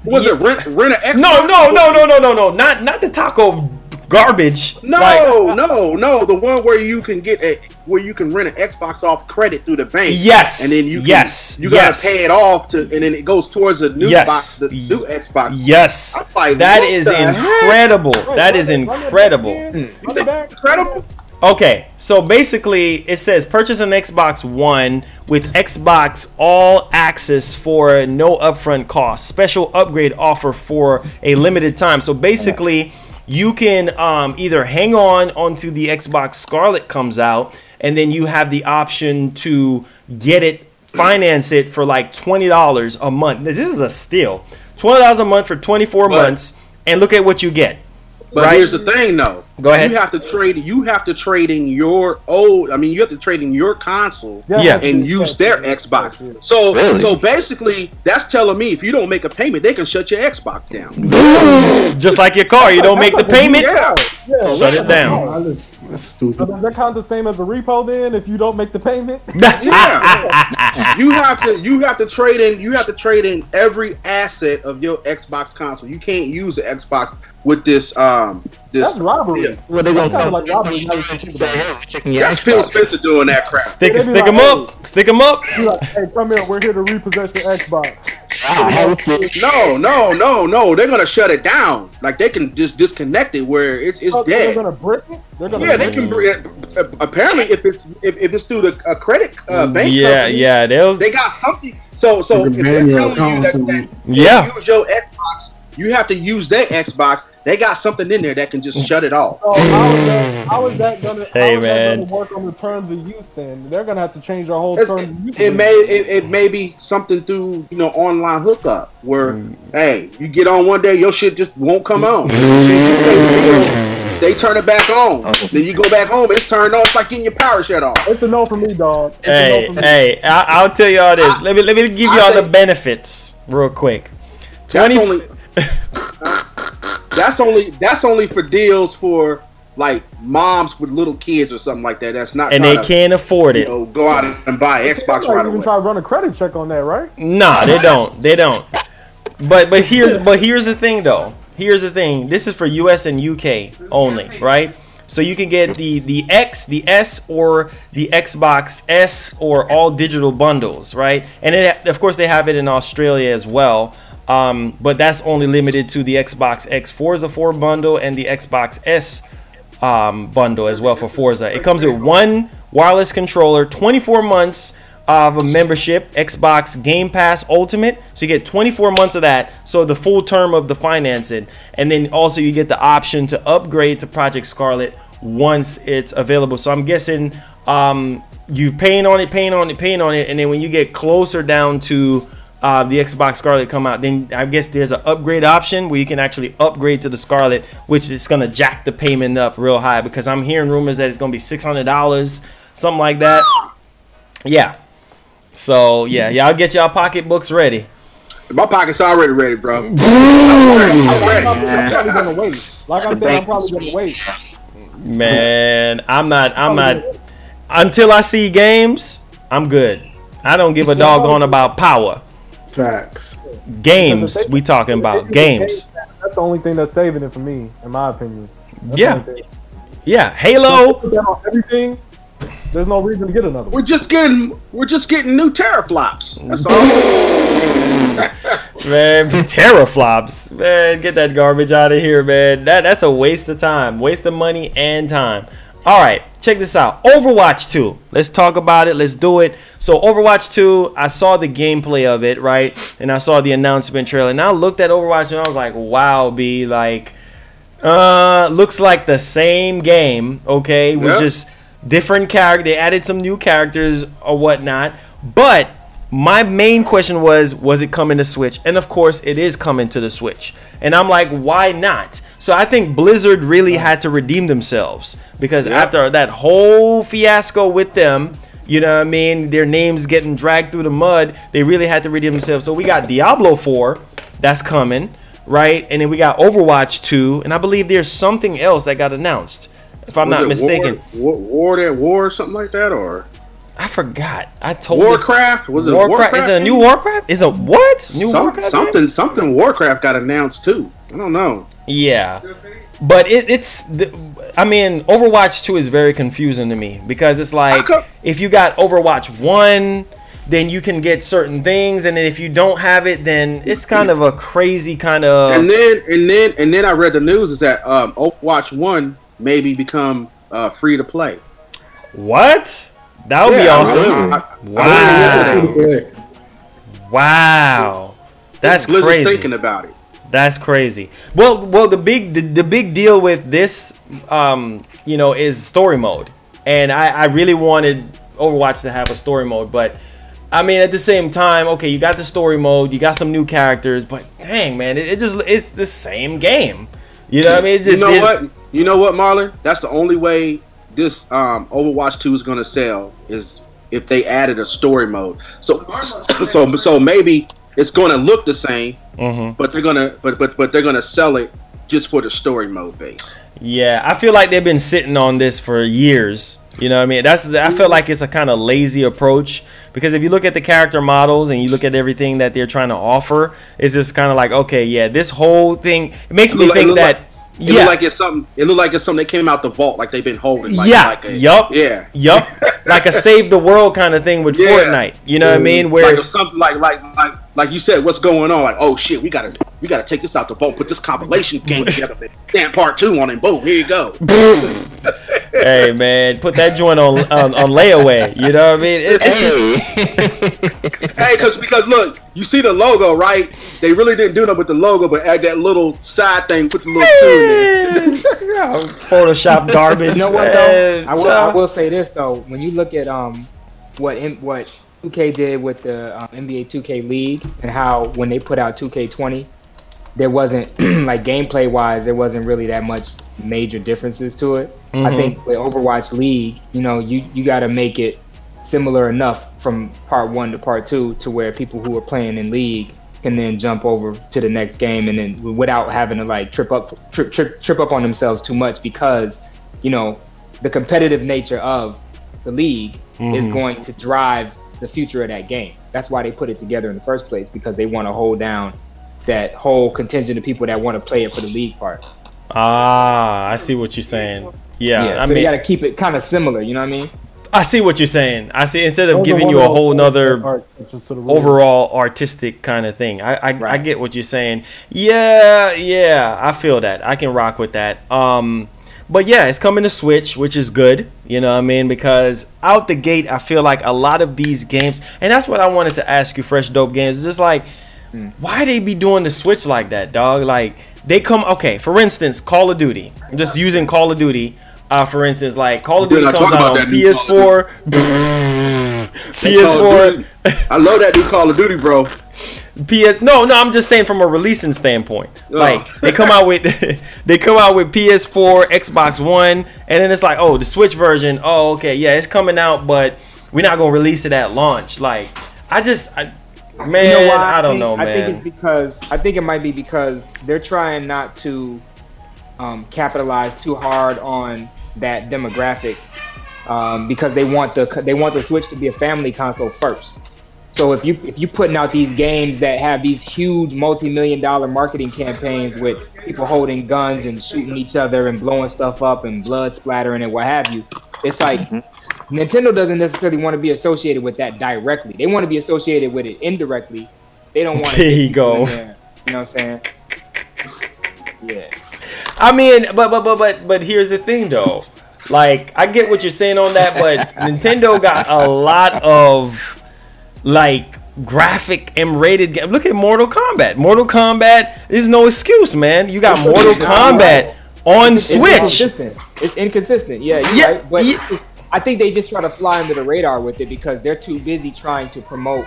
Was it rent an Xbox? No. Not the taco garbage. No, Like, no. The one where you can rent an Xbox off credit through the bank. yes. And then you gotta gotta pay it off and then it goes towards the new box, the new Xbox. Yes. I'm like, That what is the heck? incredible. That is incredible. You think it's incredible? Okay, so basically it says purchase an Xbox One with Xbox All Access for no upfront cost. Special upgrade offer for a limited time. So basically you can either hang on onto the Xbox Scarlet comes out, and then you have the option to get it, finance it for like $20 a month. This is a steal. $20 a month for 24 months, and look at what you get. But Right. here's the thing, though. Go ahead. You have to trade. You have to trade in your old. I mean, you have to trade in your console Yeah. and use their Xbox. So, Really? so basically, that's telling me if you don't make a payment, they can shut your Xbox down. Just like your car, you don't make the payment, Yeah. shut it down. That's So stupid. does that count the same as a repo then if you don't make the payment? Yeah. you have to trade in. You have to trade in every asset of your Xbox console. You can't use the Xbox with this. That's robbery. Yeah. Well, they're gonna That sounds come like robbery. Now you and think say, about it. "Hey, we're checking your That's Phil Xbox." Spencer doing that crap. Stick They be them like, up. Stick them up. Be like, hey, come here. We're here to repossess your Xbox. Ah, how it's it. No. They're gonna shut it down. Like they can just disconnect it where it's Oh, they're dead. gonna brick it. They're gonna Yeah, they brick can. it? Apparently, if it's through the credit bank Yeah, company, yeah, they'll. they got something. So You if can they're ban your telling you account that, to- that Yeah. you use your Xbox, you have to use their Xbox. They got something in there that can just shut it off. So how is that gonna? Hey, how is that man. gonna work on the terms of use? Then they're gonna have to change their whole It's- terms of use. It may be something through online hookup where hey, you get on one day, your shit just won't come on. They turn it back on. Then you go back home, it's turned on. It's like getting your power shut off. It's a no for me, dog. It's a Hey, no for me. hey, I'll tell you all this. Let me give I you all the think- benefits real quick. That's only that's only for deals for like moms with little kids or something like that. That's not and they trying to, can't afford it. go out and buy They Xbox might right even away. try to run a credit check on that, right? Nah, they don't. They don't. But here's the thing though. Here's the thing. This is for US and UK only, right? So you can get the X, the S, or the Xbox S, or all digital bundles, right? And of course they have it in Australia as well. But that's only limited to the Xbox X Forza 4 bundle and the Xbox S bundle as well for Forza. It comes with one wireless controller, 24 months of a membership, Xbox Game Pass Ultimate. So you get 24 months of that. So the full term of the financing. And then also you get the option to upgrade to Project Scarlet once it's available. So I'm guessing you paint on it, and then when you get closer down to the Xbox Scarlet come out, then I guess there's an upgrade option where you can actually upgrade to the Scarlet, which is gonna jack the payment up real high, because I'm hearing rumors that it's gonna be $600, something like that. Yeah. So yeah, y'all get y'all pocketbooks ready. My pocket's already ready, bro. I'm ready. I'm probably gonna wait. Like I said, I'm probably gonna wait. Man, I'm not until I see games, I'm good. I don't give a doggone about power. Facts. Games, we talking about games. That's the only thing that's saving it for me, in my opinion. That's Yeah. Yeah, Halo. Everything. There's no reason to get another one. We're just getting new teraflops. That's all. Man, teraflops. Man, get that garbage out of here, man. That's a waste of time. Waste of money and time. All right, check this out. Overwatch 2. Let's talk about it. Let's do it. So Overwatch 2, I saw the gameplay of it, right? And I saw the announcement trailer. And I looked at Overwatch and I was like, wow, B, like, looks like the same game, okay? With just different character. They added some new characters or whatnot. But my main question was it coming to Switch? And of course, it is coming to the Switch. And I'm like, why not? So I think Blizzard really had to redeem themselves, because after that whole fiasco with them, you know what I mean, their names getting dragged through the mud, they really had to redeem themselves. So we got Diablo 4 that's coming, right? And then we got Overwatch 2, and I believe there's something else that got announced, if I'm not mistaken. War or something like that, or I forgot. I told Warcraft. Was it Warcraft? Is it a new Warcraft? Is it what? New Warcraft? Something Warcraft got announced too. I don't know. Yeah, but I mean, Overwatch 2 is very confusing to me, because it's like if you got Overwatch 1, then you can get certain things, and then if you don't have it, then it's kind of a crazy kind of. And then I read the news is that Overwatch 1 maybe become free to play. What? That would be awesome. Wow. That's Blizzard's crazy. Thinking about it. That's crazy. Well, the big deal with this, you know, is story mode, and I really wanted Overwatch to have a story mode, but I mean, at the same time, okay, you got the story mode, you got some new characters, but dang, man, it's the same game. You know what I mean? You know what, Marlon? That's the only way this Overwatch 2 is going to sell, is if they added a story mode. So maybe it's going to look the same, but they're gonna sell it just for the story mode base. Yeah, I feel like they've been sitting on this for years. You know what I mean? I feel like it's a kind of lazy approach, because if you look at the character models and you look at everything that they're trying to offer, it's just kind of like, okay, yeah, this whole thing, it makes me think that. It looked like it's something. It looked like it's something that came out the vault, like they've been holding. Like, yup, like a save the world kind of thing with Fortnite. You know what I mean? Where like something like you said, what's going on? Like, oh shit, we gotta take this out the vault, put this compilation game together, and part 2 on it. Boom, here you go. Hey man, put that joint on layaway. You know what I mean? It's just hey, because look, you see the logo, right? They really didn't do nothing with the logo, but add that little side thing, put the little 2 in there. Photoshop garbage. You know what though? I will say this though. When you look at what 2K did with the NBA 2K League, and how when they put out 2K20, there wasn't like gameplay wise, there wasn't really that much major differences to it. I think with Overwatch League, you know, you got to make it similar enough from part 1 to part 2 to where people who are playing in League can then jump over to the next game, and then without having to like trip up on themselves too much, because you know the competitive nature of the league is going to drive the future of that game. That's why they put it together in the first place, because they want to hold down that whole contingent of people that want to play it for the league part. Ah, I see what you're saying. Yeah, I so mean, you got to keep it kind of similar. You know what I mean? I see what you're saying. I see. Instead of giving you a whole nother overall artistic kind of thing, I get what you're saying. Yeah, I feel that. I can rock with that. But yeah, it's coming to Switch, which is good. You know what I mean? Because out the gate, I feel like a lot of these games, and that's what I wanted to ask you, Fresh Dope Games. It's just like, why they be doing the Switch like that, dog? Like, they come, okay, for instance, Call of Duty. I'm just using Call of Duty. For instance, like Call of We're Duty not comes talking out about on that new Call of PS4. Call of PS4. Duty. I love that new Call of Duty, bro. No, I'm just saying from a releasing standpoint. Oh. Like they come out with PS4, Xbox One, and then it's like, oh, the Switch version. Oh, okay, yeah, it's coming out, but we're not gonna release it at launch. Like, man, You know why? I don't know, I man. think it's because I think it might be because they're trying not to capitalize too hard on that demographic because they want the Switch to be a family console first. So if you putting out these games that have these huge multi-million-dollar marketing campaigns with people holding guns and shooting each other and blowing stuff up and blood splattering and what have you, it's like Nintendo doesn't necessarily want to be associated with that directly. They want to be associated with it indirectly. They don't want to. There you go. You know what I'm saying? Yeah. I mean, but here's the thing though. Like, I get what you're saying on that, but Nintendo got a lot of like graphic M-rated games. Look at Mortal Kombat. Mortal Kombat is no excuse, man. You got Mortal Kombat on Switch. It's inconsistent. Yeah, you're right. But I think they just try to fly under the radar with it because they're too busy trying to promote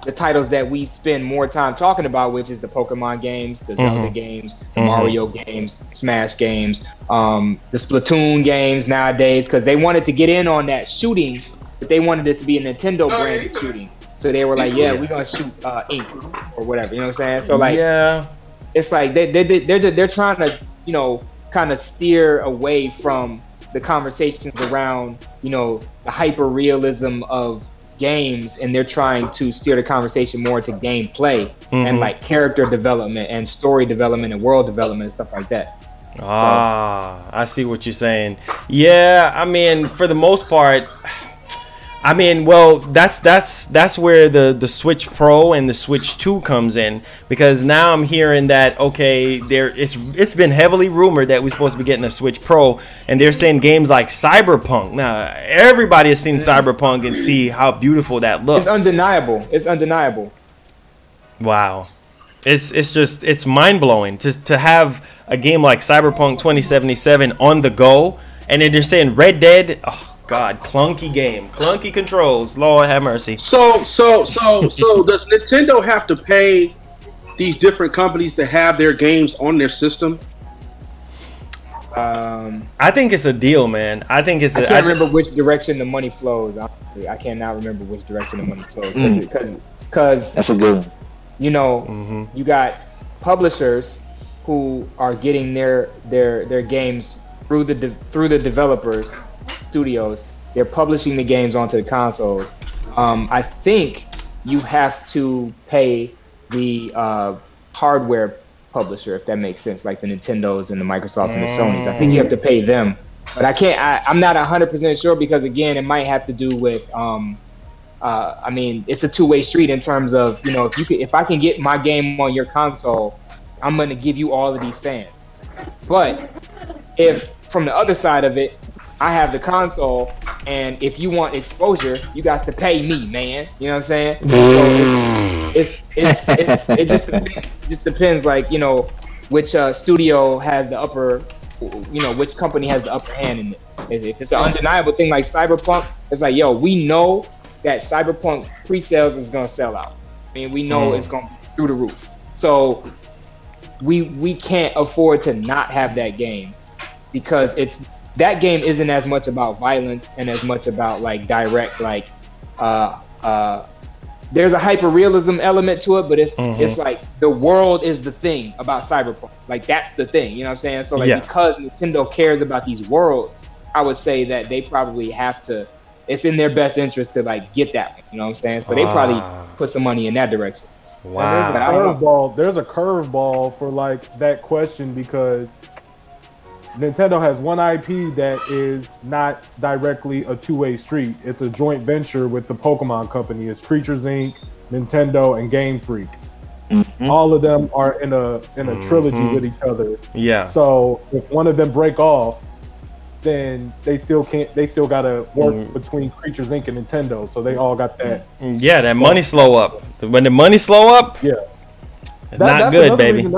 the titles that we spend more time talking about, which is the Pokemon games, the Zelda games, the Mario games, Smash games, the Splatoon games nowadays, because they wanted to get in on that shooting, but they wanted it to be a Nintendo branded shooting. So they were like, yeah, we're gonna shoot ink or whatever. You know what I'm saying? So like, yeah, it's like they're trying to, you know, kind of steer away from the conversations around, you know, the hyper realism of games, and they're trying to steer the conversation more to gameplay and like character development and story development and world development and stuff like that. I see what you're saying. Yeah, I mean, for the most part, I mean, well, that's where the Switch Pro and the Switch 2 comes in, because now I'm hearing that it's been heavily rumored that we're supposed to be getting a Switch Pro, and they're saying games like Cyberpunk. Now everybody has seen Cyberpunk and see how beautiful that looks. It's undeniable. It's undeniable. Wow, it's mind blowing just to have a game like Cyberpunk 2077 on the go, and then they're saying Red Dead. Oh, God, clunky game, clunky controls. Lord have mercy. So does Nintendo have to pay these different companies to have their games on their system? I think it's a deal, man. I think it's. I can't remember which direction the money flows. Honestly, I cannot remember which direction the money flows because that's a good one. You know, you got publishers who are getting their games through the developers. Studios, they're publishing the games onto the consoles. I think you have to pay the hardware publisher, if that makes sense, like the Nintendos and the Microsofts and the Sonys. I think you have to pay them, but I'm not 100% sure because again, it might have to do with. I mean, it's a two-way street in terms of, you know, if I can get my game on your console, I'm gonna give you all of these fans. But if from the other side of it, I have the console, and if you want exposure, you got to pay me, man. You know what I'm saying? So it just depends, like, you know, which studio has the upper, you know, which company has the upper hand in it. If it's an undeniable thing like Cyberpunk, it's like, yo, we know that Cyberpunk pre-sales is gonna sell out. I mean, we know it's gonna be through the roof. So we can't afford to not have that game because that game isn't as much about violence and as much about like direct, like there's a hyper realism element to it, but it's like the world is the thing about Cyberpunk. Like that's the thing, you know what I'm saying? So like because Nintendo cares about these worlds, I would say that they probably have to, it's in their best interest to like get that one, you know what I'm saying? So they probably put some money in that direction. Wow. There's a curveball for like that question because Nintendo has one IP that is not directly a two-way street. It's a joint venture with the Pokemon company. It's Creatures Inc., Nintendo, and Game Freak. All of them are in a trilogy with each other. Yeah. So if one of them break off, then they still gotta work between Creatures Inc. and Nintendo. So they all got that. Yeah, that money slow up. When the money slow up, yeah, it's not good, baby.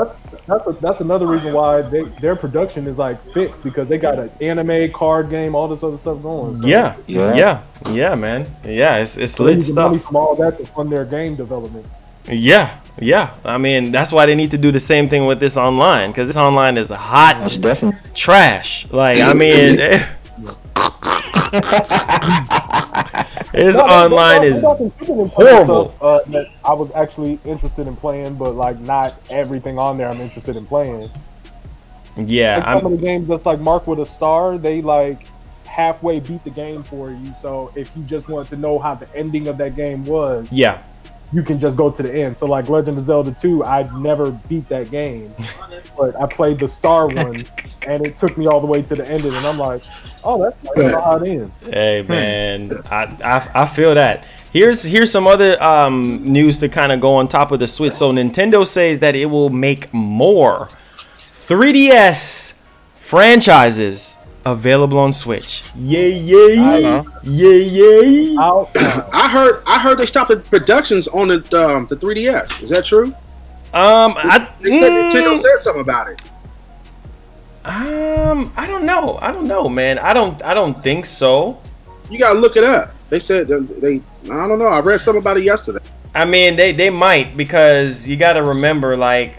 that's another reason why their production is like fixed, because they got an anime, card game, all this other stuff going. So Yeah, man. Yeah, it's they're lit using money stuff. from all that to fund their game development. Yeah. I mean, that's why they need to do the same thing with this online, because this online is hot Most definitely. trash. Like, I mean, this online is horrible. That I was actually interested in playing, but like not everything on there I'm interested in playing. Yeah, Like some of the games that's like marked with a star, they like halfway beat the game for you. So if you just wanted to know how the ending of that game was, yeah. you can just go to the end. So like Legend of Zelda 2, I never beat that game, but I played the star one, and it took me all the way to the ending, and I'm like, oh, that's nice. I know how it ends. Hey man, I feel that. Here's some other news to kind of go on top of the Switch. So Nintendo says that it will make more 3DS franchises available on Switch. Yay! I heard they stopped the productions on the 3DS. Is that true? They said Nintendo said something about it. I don't know, man. I don't think so. You gotta look it up. They said they. I don't know. I read something about it yesterday. I mean, they might, because you got to remember, like,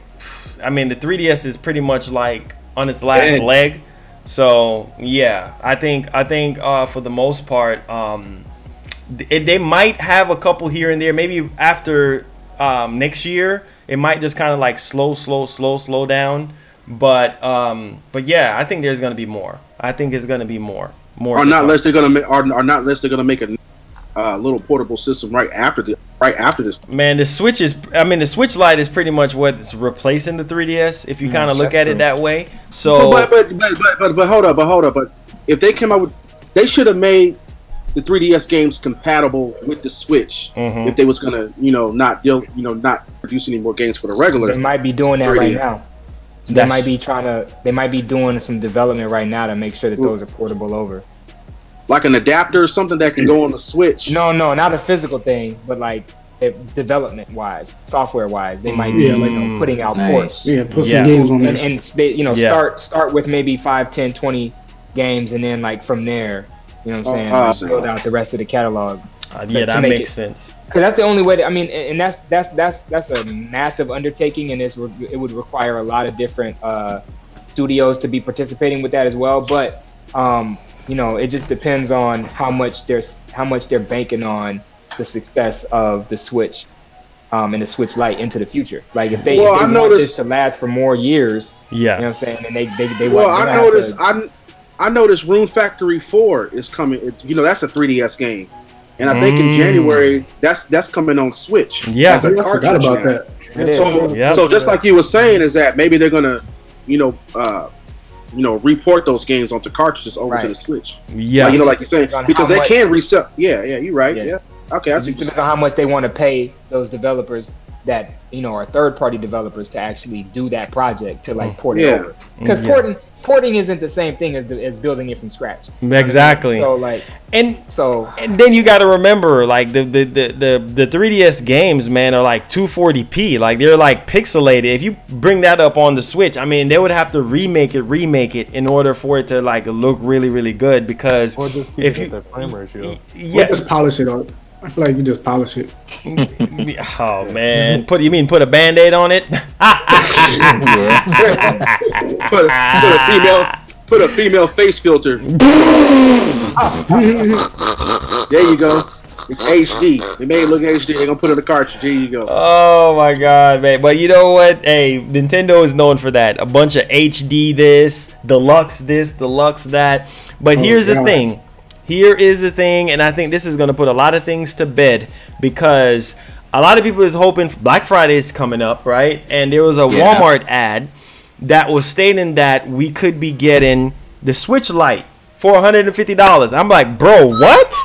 I mean, the 3DS is pretty much like on its last leg. So yeah, I think for the most part, they might have a couple here and there. Maybe after next year, it might just kind of like slow down. But yeah, I think there's gonna be more. I think it's gonna be more. Or not unless they're gonna make, make a little portable system right after this. Man, the Switch Lite is pretty much what's replacing the 3DS, if you kind of look at it that way. So, but hold up. But if they came out with, they should have made the 3DS games compatible with the Switch. If they was gonna, not produce any more games for the regular. They might be doing that 3DS. right now. They might be doing some development right now to make sure that those are portable over. Like an adapter or something that can go on the Switch. No, not a physical thing, but like development wise, software wise, they might be putting out ports. Yeah, put some games on there. And they, start with maybe 5, 10, 20 games, and then like from there, what I'm saying, build out the rest of the catalog. Yeah, that makes sense. Because that's the only way. I mean, and that's a massive undertaking, and it would require a lot of different studios to be participating with that as well. But it just depends on how much they're banking on the success of the Switch and the Switch Lite into the future. Like if they want this to last for more years, you know what I'm saying, and they well, I noticed Rune Factory 4 is coming. That's a 3DS game. And I think in January that's coming on Switch. Yeah, as a cartridge. Forgot about that. So just like you were saying, is that maybe they're gonna, report those games onto cartridges over to the Switch. Yeah, like you're saying, because they can resell. Yeah, you're right. Yeah. Okay, I see. It depends on how much they want to pay those developers that are third-party developers to actually do that project to like port it over. Because porting isn't the same thing as building it from scratch. Exactly. So like, and then you got to remember, like the 3DS games, man, are like 240p. Like they're like pixelated. If you bring that up on the Switch, I mean, they would have to remake it in order for it to like look really, really good. Because or just keep if it you at that frame ratio. yeah, just polish it on. I feel like you just polish it. Oh man, put a Band-Aid on it? Put a female face filter. There you go. It's HD. They made it look HD. They're gonna put it in the cartridge. There you go. Oh my god, man. But you know what? Hey, Nintendo is known for that. A bunch of HD this, deluxe that. But here's the thing. Here is the thing, and I think this is going to put a lot of things to bed, because a lot of people is hoping Black Friday is coming up, right? And there was a Walmart ad that was stating that we could be getting the Switch Lite for $150. I'm like, bro, what?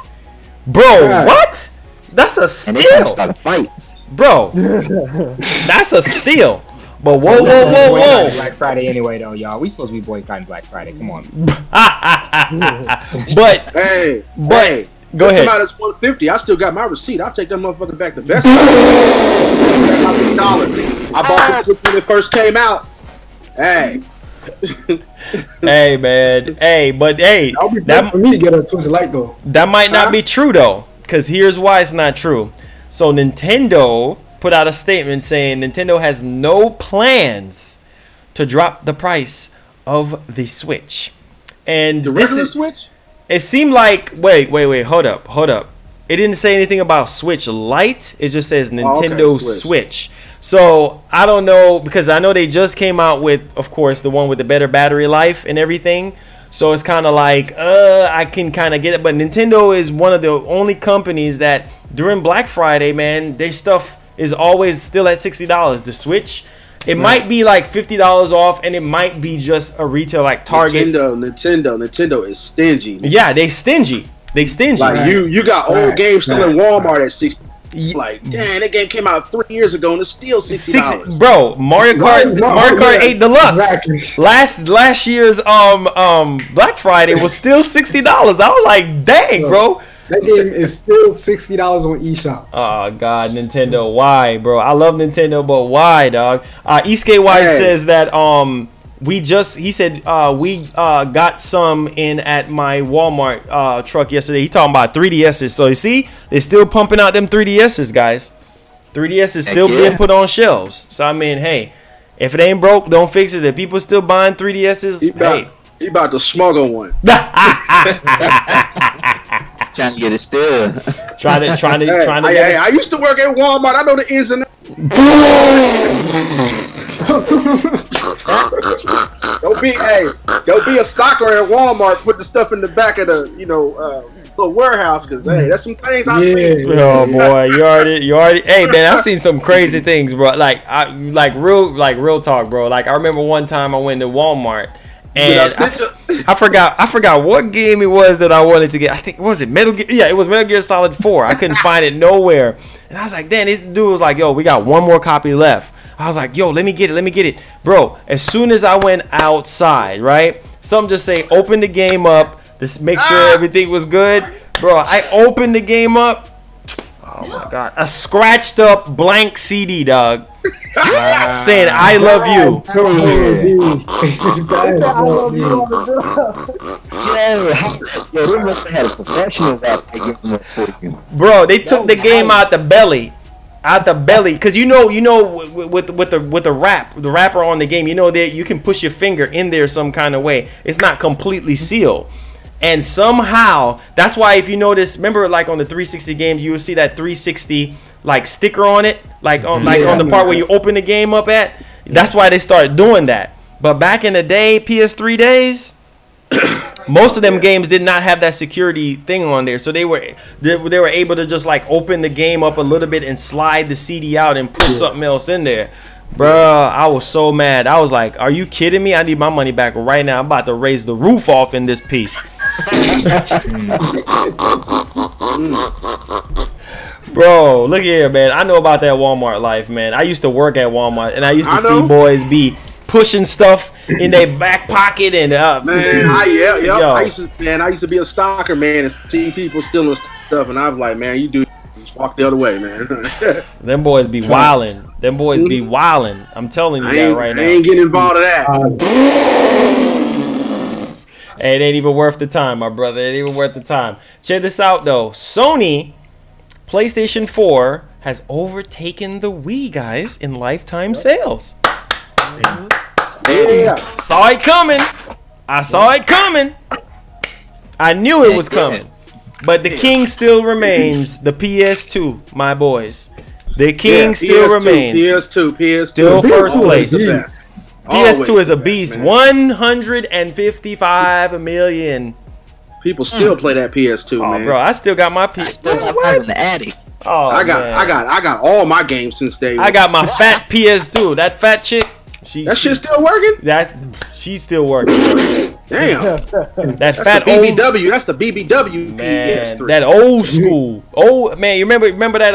What? That's a steal. And they trying to start a fight. Bro, that's a steal. But whoa. Black Friday anyway, though, y'all. We supposed to be boycotting Black Friday. Come on. But go ahead. Come out as $150. I still got my receipt. I'll take that motherfucker back to Best Buy. I bought this when it first came out. Hey. Hey, man. Hey, but hey, That'll be that for me to get a Switch Lite though. That might not be true though, because here's why it's not true. So Nintendo put out a statement saying Nintendo has no plans to drop the price of the Switch. And the regular Switch? It seemed like wait, hold up. It didn't say anything about Switch Lite. It just says Nintendo Switch. So I don't know, because I know they just came out with, of course, the one with the better battery life and everything. So it's kind of like, I can kind of get it. But Nintendo is one of the only companies that during Black Friday, man, their stuff is always still at $60. The Switch, it might be like $50 off, and it might be just a retail like Target. Nintendo is stingy. Yeah, they stingy. Like you got old games still in Walmart at $60. Like, dang, that game came out 3 years ago and it's still $60. Bro, Mario Kart 8 Deluxe. Exactly. Last year's Black Friday was still $60. I was like, dang, bro. That game is still $60 on eShop. Oh God, Nintendo, why, bro? I love Nintendo, but why, dog? Eastgate White says that we got some in at my Walmart truck yesterday. He talking about 3DSs. So you see, they're still pumping out them 3DSs, guys. 3DS is still being put on shelves. So I mean, hey, if it ain't broke, don't fix it. If people still buying 3DSs, he about to smuggle one. Trying to get it still. Trying to I used to work at Walmart. I know the ins and outs. Don't be a stalker at Walmart. Put the stuff in the back of the the warehouse, because hey, that's some things I see. Oh boy, you already. Hey man, I've seen some crazy things, bro. Real talk, bro. Like I remember one time I went to Walmart. And I forgot what game it was that I wanted to get. I think, was it Metal Gear? Yeah, it was Metal Gear Solid 4. I couldn't find it nowhere. And I was like, damn, this dude was like, yo, we got one more copy left. I was like, yo, let me get it. Bro, as soon as I went outside, right? Some just say, open the game up. Just make sure everything was good. Bro, I opened the game up. Oh my God. A scratched up blank CD, dog. Saying I love you. Yo, they must have had a professional rap. Bro, they took the game out the belly, because you know with the wrapper on the game, you know that you can push your finger in there some kind of way. It's not completely sealed. And somehow, that's why if you notice, remember like on the 360 games, you will see that 360 like sticker on it, like on the part where you open the game up at. That's why they started doing that. But back in the day, PS3 days, most of them games did not have that security thing on there, so they were able to just like open the game up a little bit and slide the CD out and put something else in there. Bruh, I was so mad. I was like, are you kidding me? I need my money back right now. I'm about to raise the roof off in this piece. Bro, look here, man. I know about that Walmart life, man. I used to work at Walmart, and I used to see boys be pushing stuff in their back pocket and I used to be a stalker, man, and see people stealing stuff, and I was like, man, you just walk the other way, man. Them boys be wildin'. I'm telling you that right now. I ain't getting involved in that. Hey, it ain't even worth the time, my brother. It ain't even worth the time. Check this out, though. Sony PlayStation 4 has overtaken the Wii, guys, in lifetime sales. Yeah. Saw it coming. I saw it coming. I knew it was coming. But the king still remains the PS2, my boys. The king still remains. PS2. Still first place. PS2 is a the beast. best, man. 155 million. People still play that PS2, man. Bro, I still got my PS2. I still got mine in the attic. Oh, I got all my games since day one. I got my fat PS2. That fat chick. That shit still working? She's still working. Damn. That's fat the BBW. That's the BBW man, PS3. that old school. Oh man, you remember that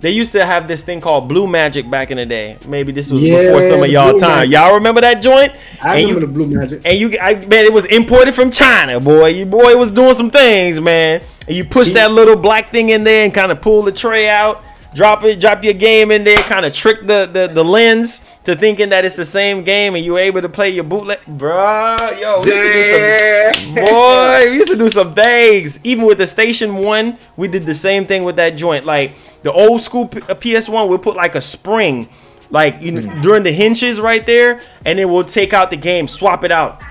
they used to have this thing called Blue Magic back in the day. Maybe this was before some of y'all time. Y'all remember that joint? I remember the Blue Magic. And man, it was imported from China, boy. Your boy was doing some things, man. And you push that little black thing in there and kind of pull the tray out. drop your game in there, kind of trick the lens to thinking that it's the same game, and you able to play your bootleg, bruh. Yo, we used to do some things. Even with the Station 1, we did the same thing with that joint. Like the old school PS1, we'll put like a spring, like during the hinges right there, and then we'll take out the game, swap it out.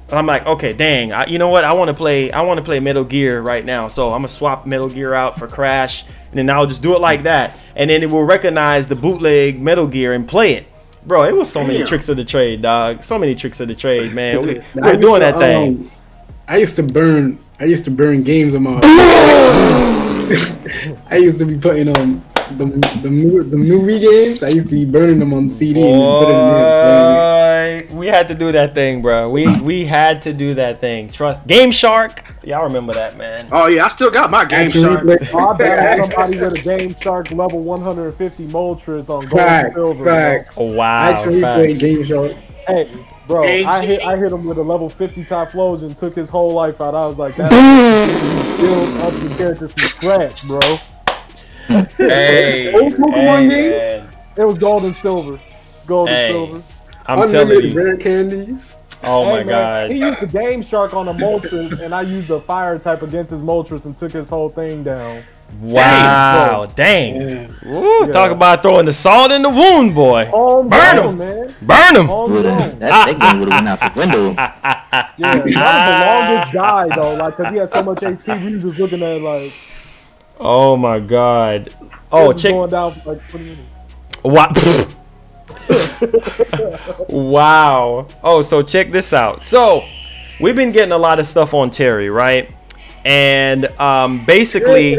And I'm like, okay, dang, you know what? I want to play Metal Gear right now, so I'm gonna swap Metal Gear out for Crash, and then I'll just do it like that, and then it will recognize the bootleg Metal Gear and play it. Bro, it was so many tricks of the trade, dog. So many tricks of the trade, man. We're doing that thing. I used to burn games on my. I used to be putting on the new Wii games. I used to be burning them on CD and then put it in there. We had to do that thing, bro. We had to do that thing. Trust Game Shark. Y'all remember that, man? Oh yeah, I still got my Game Shark. I bet somebody with a Game Shark level 150 Moltres on gold and silver. Facts. Oh, wow. I actually played Game Shark. Hey, bro, I hit him with a level 50 Typhlosion, took his whole life out. I was like, that's build up the character from scratch, bro. Hey, it was gold and silver. Gold and silver. I'm telling you. Rare candies. Oh my god. He used the Game Shark on the Moltres, and I used the fire type against his Moltres and took his whole thing down. Wow. Dang. Woo, talk about throwing the salt in the wound, boy. Burn him, man. Burn him. That game would have went out the window. Yeah, that was the longest guy, though, like, because he had so much HP, we was just looking at it like... Oh my god. Oh, check. Going down for like 20 minutes. What? Wow. Oh, so check this out. So we've been getting a lot of stuff on Terry, right? And basically,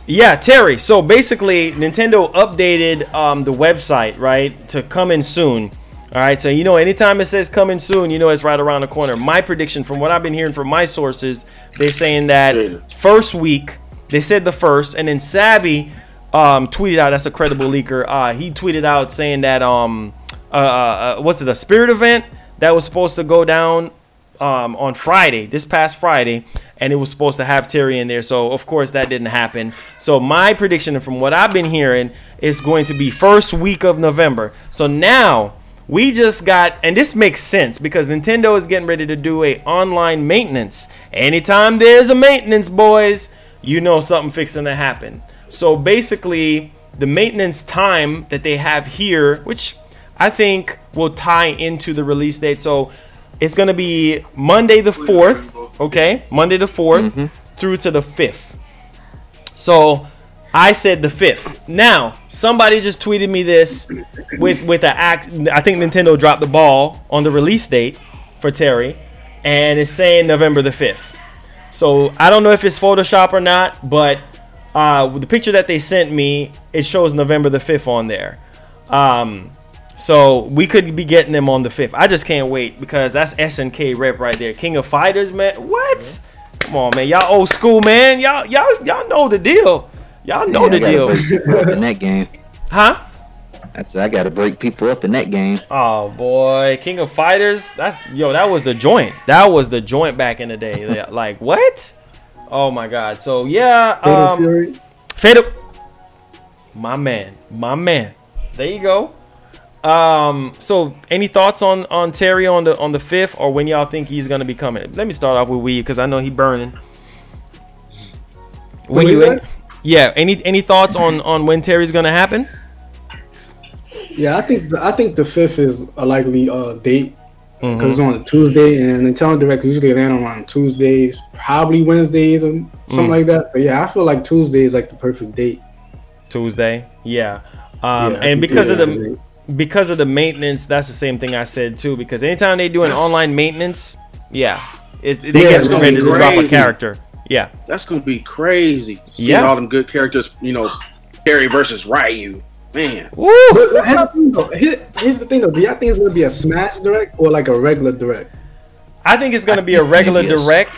yeah, Terry. So basically, Nintendo updated the website, right, to coming soon. All right, so you know, anytime it says coming soon, you know it's right around the corner. My prediction, from what I've been hearing from my sources, they're saying that first week. They said the first, and then Sabby tweeted out, that's a credible leaker, he tweeted out saying that was it a Spirit event that was supposed to go down on Friday, this past Friday, and it was supposed to have Terry in there. So of course that didn't happen. So my prediction, from what I've been hearing, is going to be first week of November. So now we just got, and this makes sense because Nintendo is getting ready to do a online maintenance. Anytime there's a maintenance, boys, you know something fixing to happen. So basically, the maintenance time that they have here, which I think will tie into the release date. So it's going to be Monday the 4th, okay? Monday the 4th through to the 5th. So I said the 5th. Now, somebody just tweeted me this with an act. I think Nintendo dropped the ball on the release date for Terry, and it's saying November the 5th. So I don't know if it's Photoshop or not, but with the picture that they sent me, it shows November the 5th on there. So we could be getting them on the 5th. I just can't wait because that's SNK rep right there. King of Fighters, man. What? Come on, man. Y'all old school, man. Y'all know the deal. Y'all know the deal. In that game. Huh? I said I gotta break people up in that game. Oh boy, King of Fighters. That was the joint. That was the joint back in the day. Like what? Oh my god. So yeah, Fatal. My man. There you go. So any thoughts on Terry on the 5th, or when y'all think he's gonna be coming? Let me start off with Wii because I know he burning. When you yeah, any thoughts on when Terry's gonna happen? Yeah, I think the 5th is a likely date because it's on a Tuesday, and Nintendo Direct usually land on Tuesdays, probably Wednesdays or something like that. But yeah, I feel like Tuesday is like the perfect date. Tuesday, yeah. And because of the maintenance, that's the same thing I said too. Because anytime they do an online maintenance, yeah, they get ready to drop a character. Yeah, that's gonna be crazy. Seeing all them good characters, you know, Terry versus Ryu. Man. Woo! Here's the thing though. Do y'all think it's gonna be a Smash Direct or like a regular Direct? I think it's gonna be a regular Direct,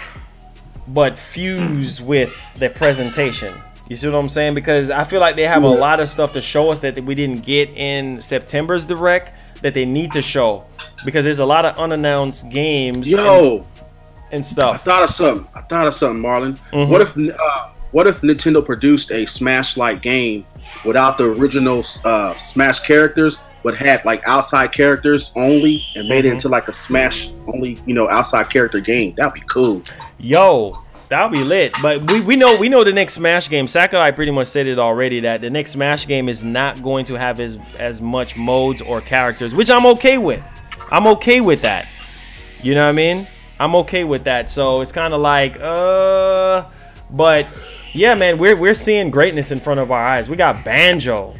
but fused with the presentation. You see what I'm saying? Because I feel like they have a lot of stuff to show us that we didn't get in September's Direct that they need to show, because there's a lot of unannounced games. And stuff. I thought of something, Marlon. What if Nintendo produced a Smash-like game without the original Smash characters, but had like outside characters only, and made it into like a Smash only, you know, outside character game. That'd be cool. Yo, that'll be lit. But we know the next Smash game. Sakurai pretty much said it already that the next Smash game is not going to have as much modes or characters, which I'm okay with. I'm okay with that. You know what I mean? I'm okay with that. So it's kind of like, but yeah, man, we're seeing greatness in front of our eyes. We got Banjo.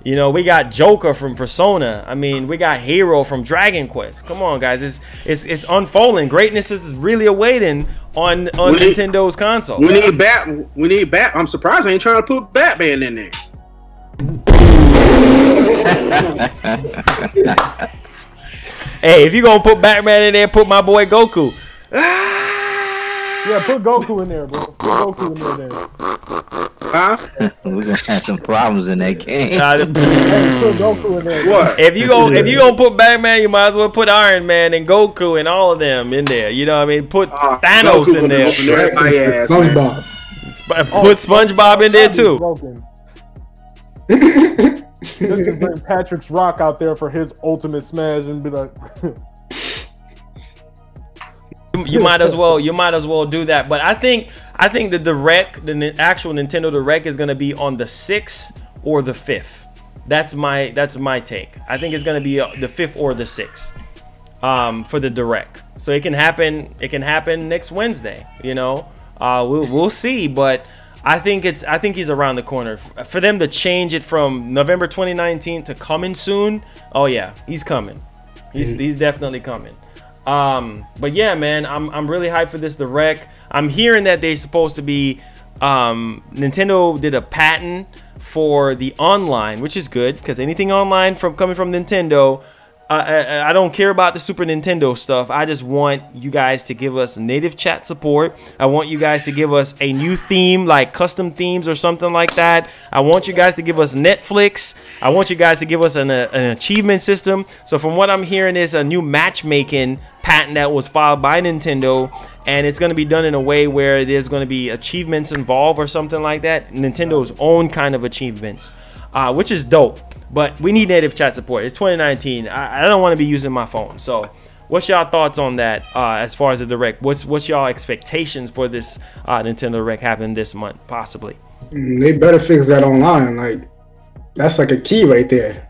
You know, we got Joker from Persona. I mean, we got Hero from Dragon Quest. Come on, guys, it's unfolding. Greatness is really awaiting on Nintendo's console. We need Bat. I'm surprised I ain't trying to put Batman in there. Hey, if you gonna put Batman in there, put my boy Goku. Yeah, put Goku in there, bro. Put Goku in there. Huh? We're gonna have some problems in that game. Hey, put Goku in there. What? If you gonna put Batman, you might as well put Iron Man and Goku and all of them in there. You know what I mean? Put Thanos Goku in there. SpongeBob. Put SpongeBob in there too. Just to bring Patrick's Rock out there for his ultimate smash and be like, you might as well do that. But I think the Direct, the actual Nintendo Direct, is gonna be on the 6th or the 5th. That's my take. I think it's gonna be the 5th or the 6th for the Direct. So it can happen. It can happen next Wednesday. You know, we'll see. But I think he's around the corner. For them to change it from November 2019 to coming soon. Oh yeah, he's coming. He's definitely coming. But yeah, man, I'm really hyped for this Direct. I'm hearing that they're supposed to be Nintendo did a patent for the online, which is good because anything online coming from Nintendo, I don't care about the Super Nintendo stuff. I just want you guys to give us native chat support. I want you guys to give us a new theme, like custom themes or something like that. I want you guys to give us Netflix. I want you guys to give us an achievement system. So from what I'm hearing is a new matchmaking patent that was filed by Nintendo, and it's going to be done in a way where there's going to be achievements involved or something like that. Nintendo's own kind of achievements, which is dope. But we need native chat support. It's 2019. I don't want to be using my phone. So what's y'all thoughts on that as far as the Direct? What's y'all expectations for this Nintendo Direct happening this month, possibly? They better fix that online. Like, that's like a key right there.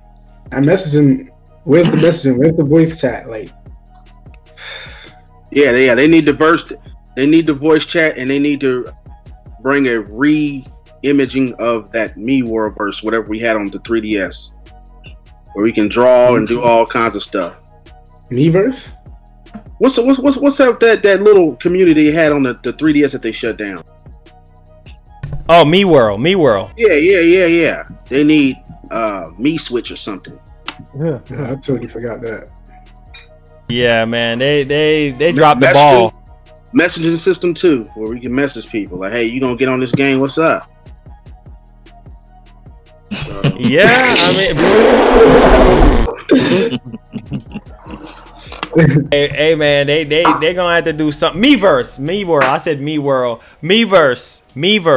And messaging, where's the messaging? Where's the voice chat? Like, yeah, they need the voice chat, and they need to bring a re-imaging of that Miiverse, whatever we had on the 3DS, where we can draw and do all kinds of stuff. Miiverse? What's up that little community they had on the 3DS that they shut down? Oh, Miiworld. Yeah. They need Mi Switch or something. yeah. I totally forgot that. Yeah, man, they dropped the ball. Messaging system too, where we can message people like, "Hey, you gonna get on this game? What's up?" Yeah, I mean, hey, man, they gonna have to do something. Miiverse. I said Miiworld. Miiverse.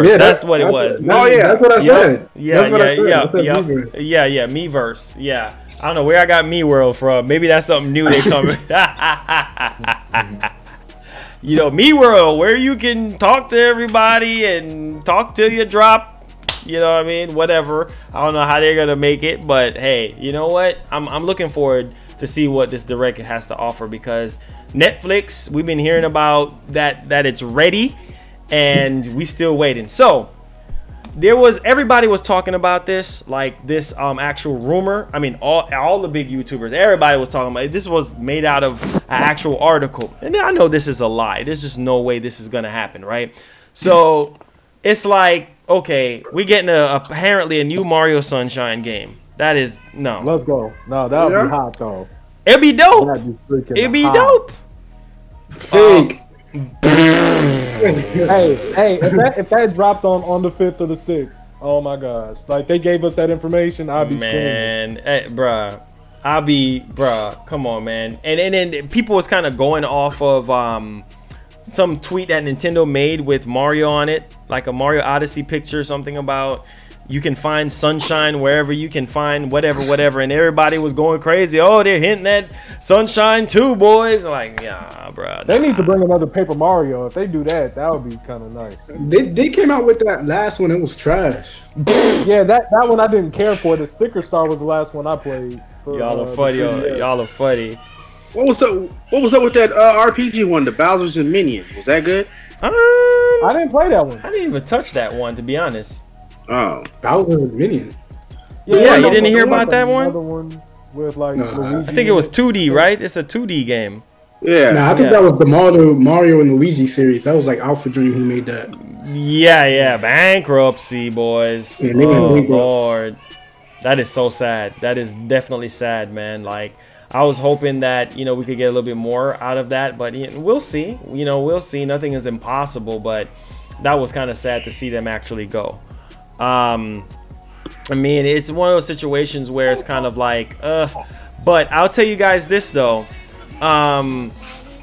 Yeah, that's what it was. That's what I said. Yeah, that's what I said. yeah, Miiverse. Yeah, I don't know where I got Miiworld from. Maybe that's something new they coming. You know, Miiworld, where you can talk to everybody and talk till you drop. You know what I mean? Whatever. I don't know how they're gonna make it, but hey, you know what? I'm looking forward to see what this Direct has to offer, because Netflix, we've been hearing about that it's ready, and we still waiting. So everybody was talking about this, like this actual rumor. I mean, all the big YouTubers, everybody was talking about it. This was made out of an actual article, and I know this is a lie. There's just no way this is gonna happen, right? So it's like, okay, we getting apparently a new Mario Sunshine game. That is no. Let's go. No, that would be hot though. It'd be dope. It'd be dope. Fake. Hey, if that dropped on the 5th or the 6th, oh my gosh. Like, they gave us that information, I'd be screaming. Hey, bruh. Come on, man. And then people was kind of going off of some tweet that Nintendo made with Mario on it. like a Mario Odyssey picture, something about you can find sunshine wherever you can find whatever, and everybody was going crazy. Oh, they're hinting at Sunshine 2, boys. Like, yeah, bro. They need to bring another Paper Mario. If they do that, that would be kind of nice. They came out with that last one. It was trash. Yeah, that one I didn't care for. The Sticker Star was the last one I played. Y'all are funny. Y'all are funny. What was up with that RPG one, the Bowser's and Minions? Was that good? I didn't play that one. I didn't even touch that one, to be honest. Oh, Bowser was Minion. Yeah, you didn't hear about that one? Another one with like Luigi. I think it was 2D, right? It's a 2D game. yeah. Nah, I think that was the Mario and Luigi series. That was like Alpha Dream who made that. Yeah, bankruptcy, boys. Yeah, they went Oh bankrupt. Lord, that is so sad. That is definitely sad, man. Like, I was hoping that we could get a little bit more out of that, but we'll see. We'll see. Nothing is impossible, but that was kind of sad to see them actually go. I mean, it's one of those situations where it's kind of like, but I'll tell you guys this though.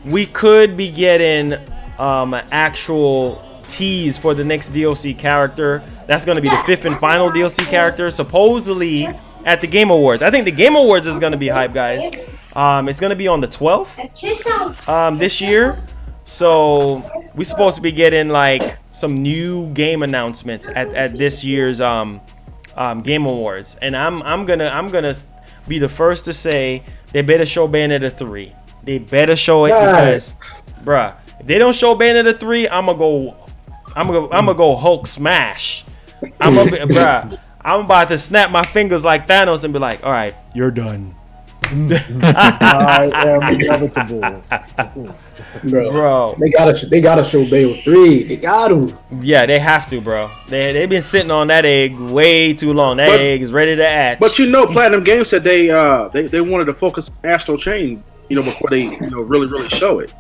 We could be getting an actual tease for the next DLC character. That's going to be the 5th and final DLC character, supposedly at the Game Awards. I think the Game Awards is going to be hype, guys. It's going to be on the 12th this year. So we're supposed to be getting like some new game announcements at this year's Game Awards, and I'm gonna be the first to say they better show Bayonetta 3. They better show it because, bruh, if they don't show Bayonetta 3, I'm gonna go Hulk smash. Bruh, I'm about to snap my fingers like Thanos and be like, all right, you're done. I am inevitable. Bro, they gotta show Bayo 3. They gotta. Yeah, they have to, bro. They've been sitting on that egg way too long. That egg is ready to hatch. But Platinum Games said they wanted to focus on Astral Chain, before they really show it.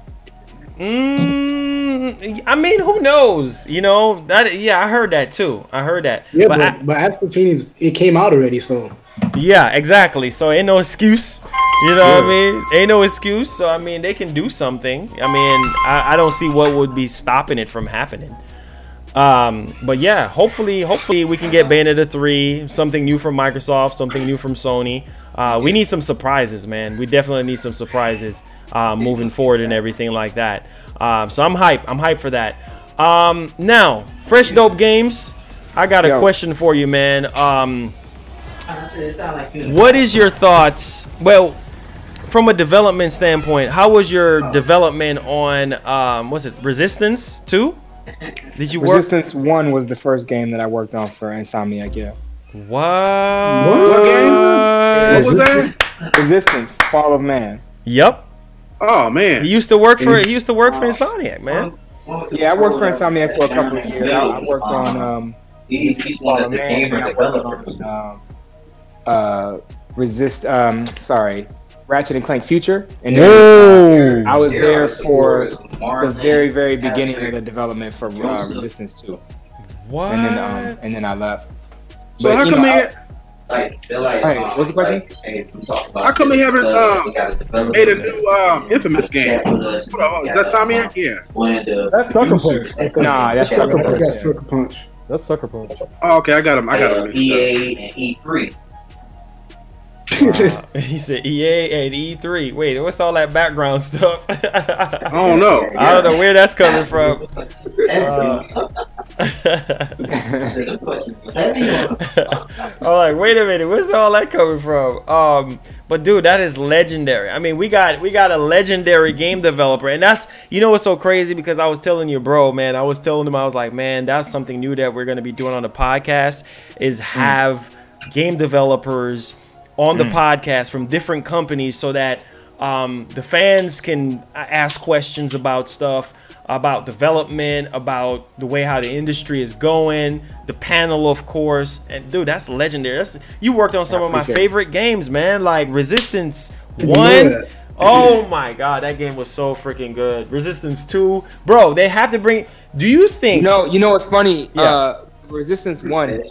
I mean, who knows? I heard that too. I heard that. Yeah, but Astral Chain it came out already, so. Yeah, exactly. So ain't no excuse. You know what I mean? Ain't no excuse. So I mean, they can do something. I mean, I don't see what would be stopping it from happening. But yeah, hopefully we can get Bayonetta 3, something new from Microsoft, something new from Sony. We need some surprises, man. We definitely need some surprises moving forward and everything like that. So I'm hyped. I'm hyped for that. Now, Fresh Dope Games, I got a question for you, man. What is your thoughts? Well, from a development standpoint, how was your development on was it Resistance 2? Did you work? Resistance 1 was the first game that I worked on for Insomniac, yeah. What game? What was that? Resistance, Fall of Man. Yep. Oh man. He used to work for Insomniac, man. Yeah, I worked for Insomniac for a couple of years. I worked on he's one of the gamer developers. Ratchet and Clank Future, and then I was there for the very, very beginning of the development for Resistance 2. What? And then I left. So but, how come what's the question? How come they haven't made a new Infamous game? Is that Insomniac? Yeah. That's Sucker Punch. Nah, that's Sucker Punch. Sucker Punch. That's Sucker Punch. Oh, okay, I got him. EA and E3. He said EA and E3. Wait, what's all that background stuff? I don't know. I don't know where that's coming from. I'm like, wait a minute, where's all that coming from? But dude, that is legendary. I mean, we got a legendary game developer, and that's what's so crazy, because I was telling you, bro, man, I was telling him, I was like, man, that's something new that we're gonna be doing on the podcast, is have game developers on the podcast from different companies, so that the fans can ask questions about stuff, about development, about the way how the industry is going, the panel, of course. And dude, that's legendary. You worked on some of my favorite games, man, like Resistance 1. Oh my god, that game was so freaking good. Resistance 2, bro, they have to bring. Do you think? You know what's funny? Yeah. Resistance 1.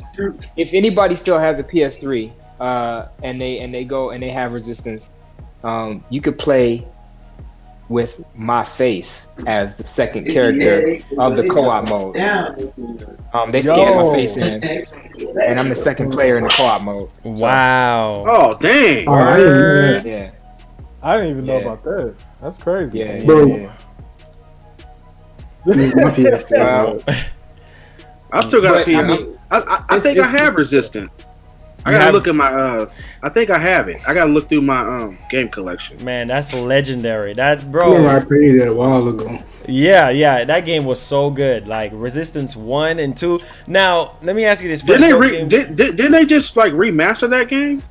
If anybody still has a PS3, and they go and they have Resistance, you could play with my face as the second character of the co-op mode. They scanned my face in, and I'm the second player in the co-op mode. Wow. Oh dang! Word. Yeah. I didn't even know about that. That's crazy. Yeah, Bro. yeah. Well, I still got. But, I mean, I think I have Resistant. I gotta look at my. I think I have it. I gotta look through my game collection. Man, that's legendary. That I bro. played it a while ago. Yeah, that game was so good. Like Resistance 1 and 2. Now, let me ask you this. Didn't they just like remaster that game?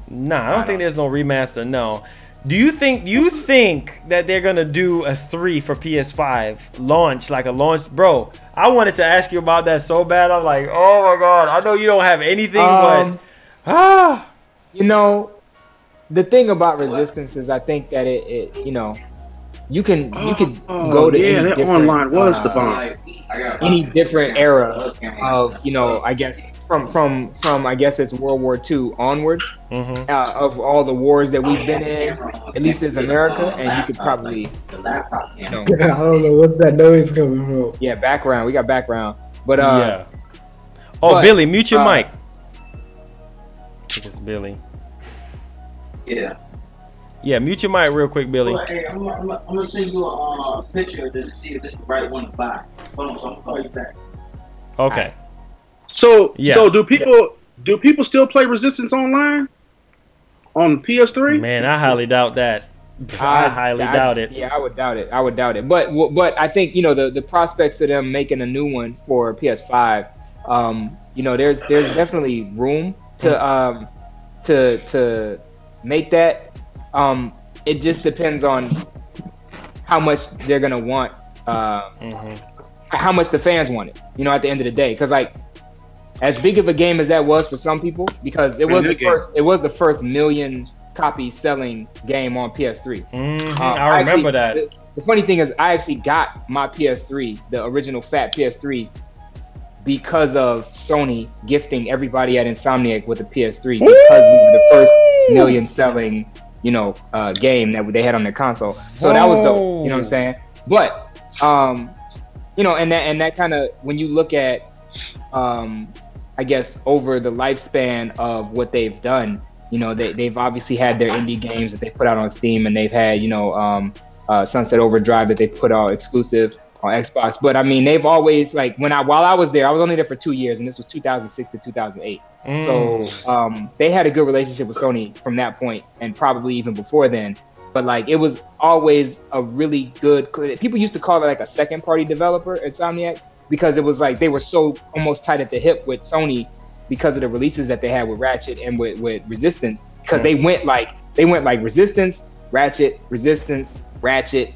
Nah, I don't think there's no remaster. No. Do you think that they're gonna do a 3 for PS5 launch, like a launch, bro? I wanted to ask you about that so bad. I'm like, oh my god, I know you don't have anything, but you know, the thing about Resistance is I think that it you know, you could go to any that different, online was the bomb. any different era of, you know, I guess from I guess it's World War II onwards, of all the wars that we've been in, at least as America, and you could probably, you know, I don't know what that noise coming from. yeah, background. We got background, but yeah. Oh, but, Billy, mute your mic. I think it's Billy. Yeah, mute your mic real quick, Billy. Well, hey, I'm gonna send you a picture of this to see if this is the right one to buy. Hold on, so I'm gonna call you back. Okay. So do people still play Resistance online on PS3? Man, I highly doubt that. I highly doubt it. Yeah, I would doubt it. But I think, you know, the prospects of them making a new one for PS5, you know, there's definitely room to make that. It just depends on how much they're gonna want, how much the fans want it. You know, at the end of the day, because like, as big of a game as that was for some people, because it was the first million copy selling game on PS3. I remember that. The funny thing is, I actually got my PS3, the original fat PS3, because of Sony gifting everybody at Insomniac with a PS3, because we were the first million selling, you know, game that they had on their console. So that was dope. You know what I'm saying? But you know, and that kind of, when you look at I guess over the lifespan of what they've done, you know, they've obviously had their indie games that they put out on Steam, and they've had, you know, Sunset Overdrive that they put out exclusive on Xbox. But I mean, they've always, like, while I was there, I was only there for 2 years, and this was 2006 to 2008. So they had a good relationship with Sony from that point, and probably even before then. But like, it was always a really good, people used to call it like a second party developer, Insomniac, because it was like they were so almost tight at the hip with Sony because of the releases that they had with Ratchet and with Resistance, because they went like Resistance, Ratchet,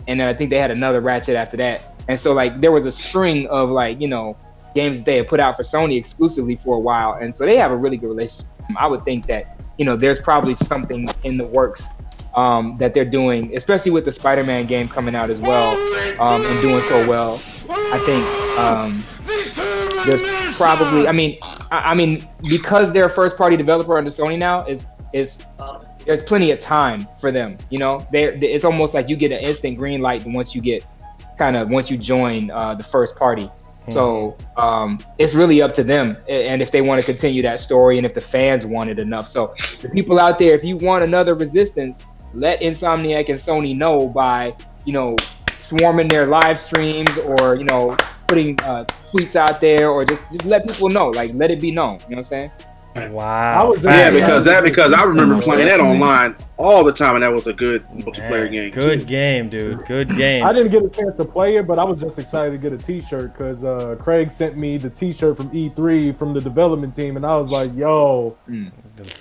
and then I think they had another Ratchet after that. And so like, there was a string of, like, you know, games that they had put out for Sony exclusively for a while, and so they have a really good relationship. I would think that, you know, there's probably something in the works that they're doing, especially with the Spider-Man game coming out as well, and doing so well. I think there's probably, I mean, because they're a first-party developer under Sony now, is there's plenty of time for them. You know, it's almost like you get an instant green light once you join the first party. So it's really up to them, and if they want to continue that story, and if the fans want it enough. So the people out there, if you want another Resistance, let Insomniac and Sony know by, you know, swarming their live streams, or, you know, putting tweets out there, or just let people know, like, let it be known. You know what I'm saying? Wow. Yeah, because I remember playing that online all the time, and that was a good multiplayer game. Good game, dude. Good game. I didn't get a chance to play it, but I was just excited to get a T-shirt because Craig sent me the T-shirt from E3 from the development team, and I was like, "Yo,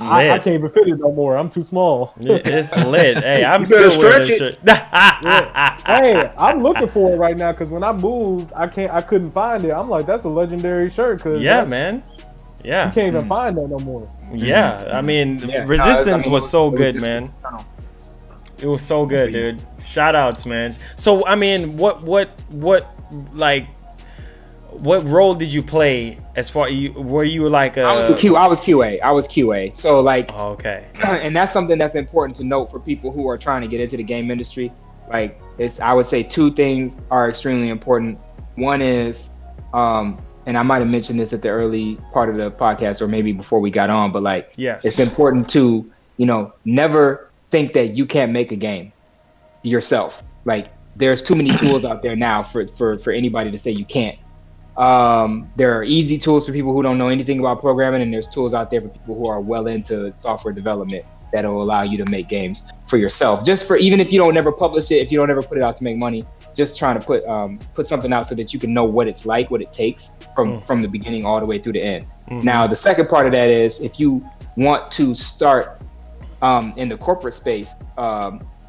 I can't even fit it no more. I'm too small." It's lit. Hey, I'm still wearing this shirt. Hey, I'm looking for it right now because when I moved, I couldn't find it. I'm like, that's a legendary shirt. Yeah, man. Yeah, you can't even find that no more. Yeah, I mean, Resistance was so good, man. It was so good, dude. Shout outs, man. So I mean, what role did you play as far? Were you like a? I was QA. So like, okay. And that's something that's important to note for people who are trying to get into the game industry, Like I would say two things are extremely important. One is, and I might have mentioned this at the early part of the podcast or maybe before we got on, but like, Yes. it's important to, never think that you can't make a game yourself. Like, there's too many tools out there now for anybody to say you can't. There are easy tools for people who don't know anything about programming, and there's tools out there for people who are well into software development that'll allow you to make games for yourself. Just for, even if you don't ever publish it, if you don't ever put it out to make money, just trying to put something out so that you can know what it's like, what it takes from the beginning all the way through the end. Now, the second part of that is, if you want to start in the corporate space,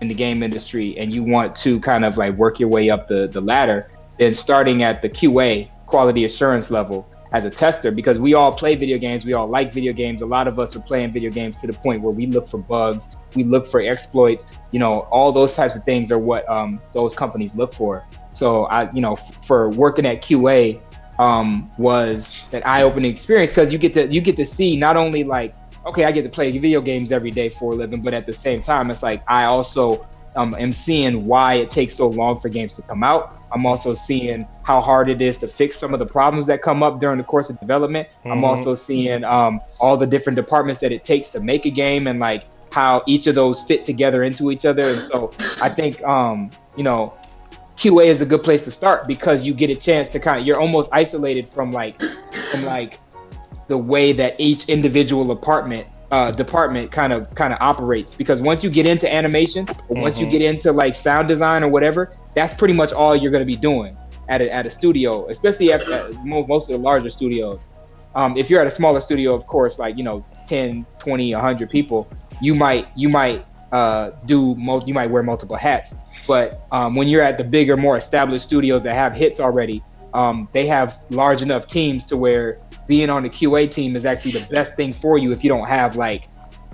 in the game industry, and you want to kind of like work your way up the ladder, then starting at the QA, quality assurance level, as a tester, because we all play video games, we all like video games. A lot of us are playing video games to the point where we look for bugs, we look for exploits, all those types of things are what those companies look for. So for working at QA was an eye-opening experience, because you get to see not only like, okay, I get to play video games every day for a living, but at the same time, it's like I also am seeing why it takes so long for games to come out. I'm also seeing how hard it is to fix some of the problems that come up during the course of development. I'm also seeing all the different departments that it takes to make a game, and like how each of those fit together into each other. And so I think QA is a good place to start, because you get a chance to you're almost isolated from the way that each individual department kind of operates. Because once you get into animation, or once you get into like sound design or whatever, that's pretty much all you're going to be doing at a studio, especially at most of the larger studios. If you're at a smaller studio, of course, like 10, 20, 100 people, you might wear multiple hats. But when you're at the bigger, more established studios that have hits already, they have large enough teams to where being on the QA team is actually the best thing for you if you don't have like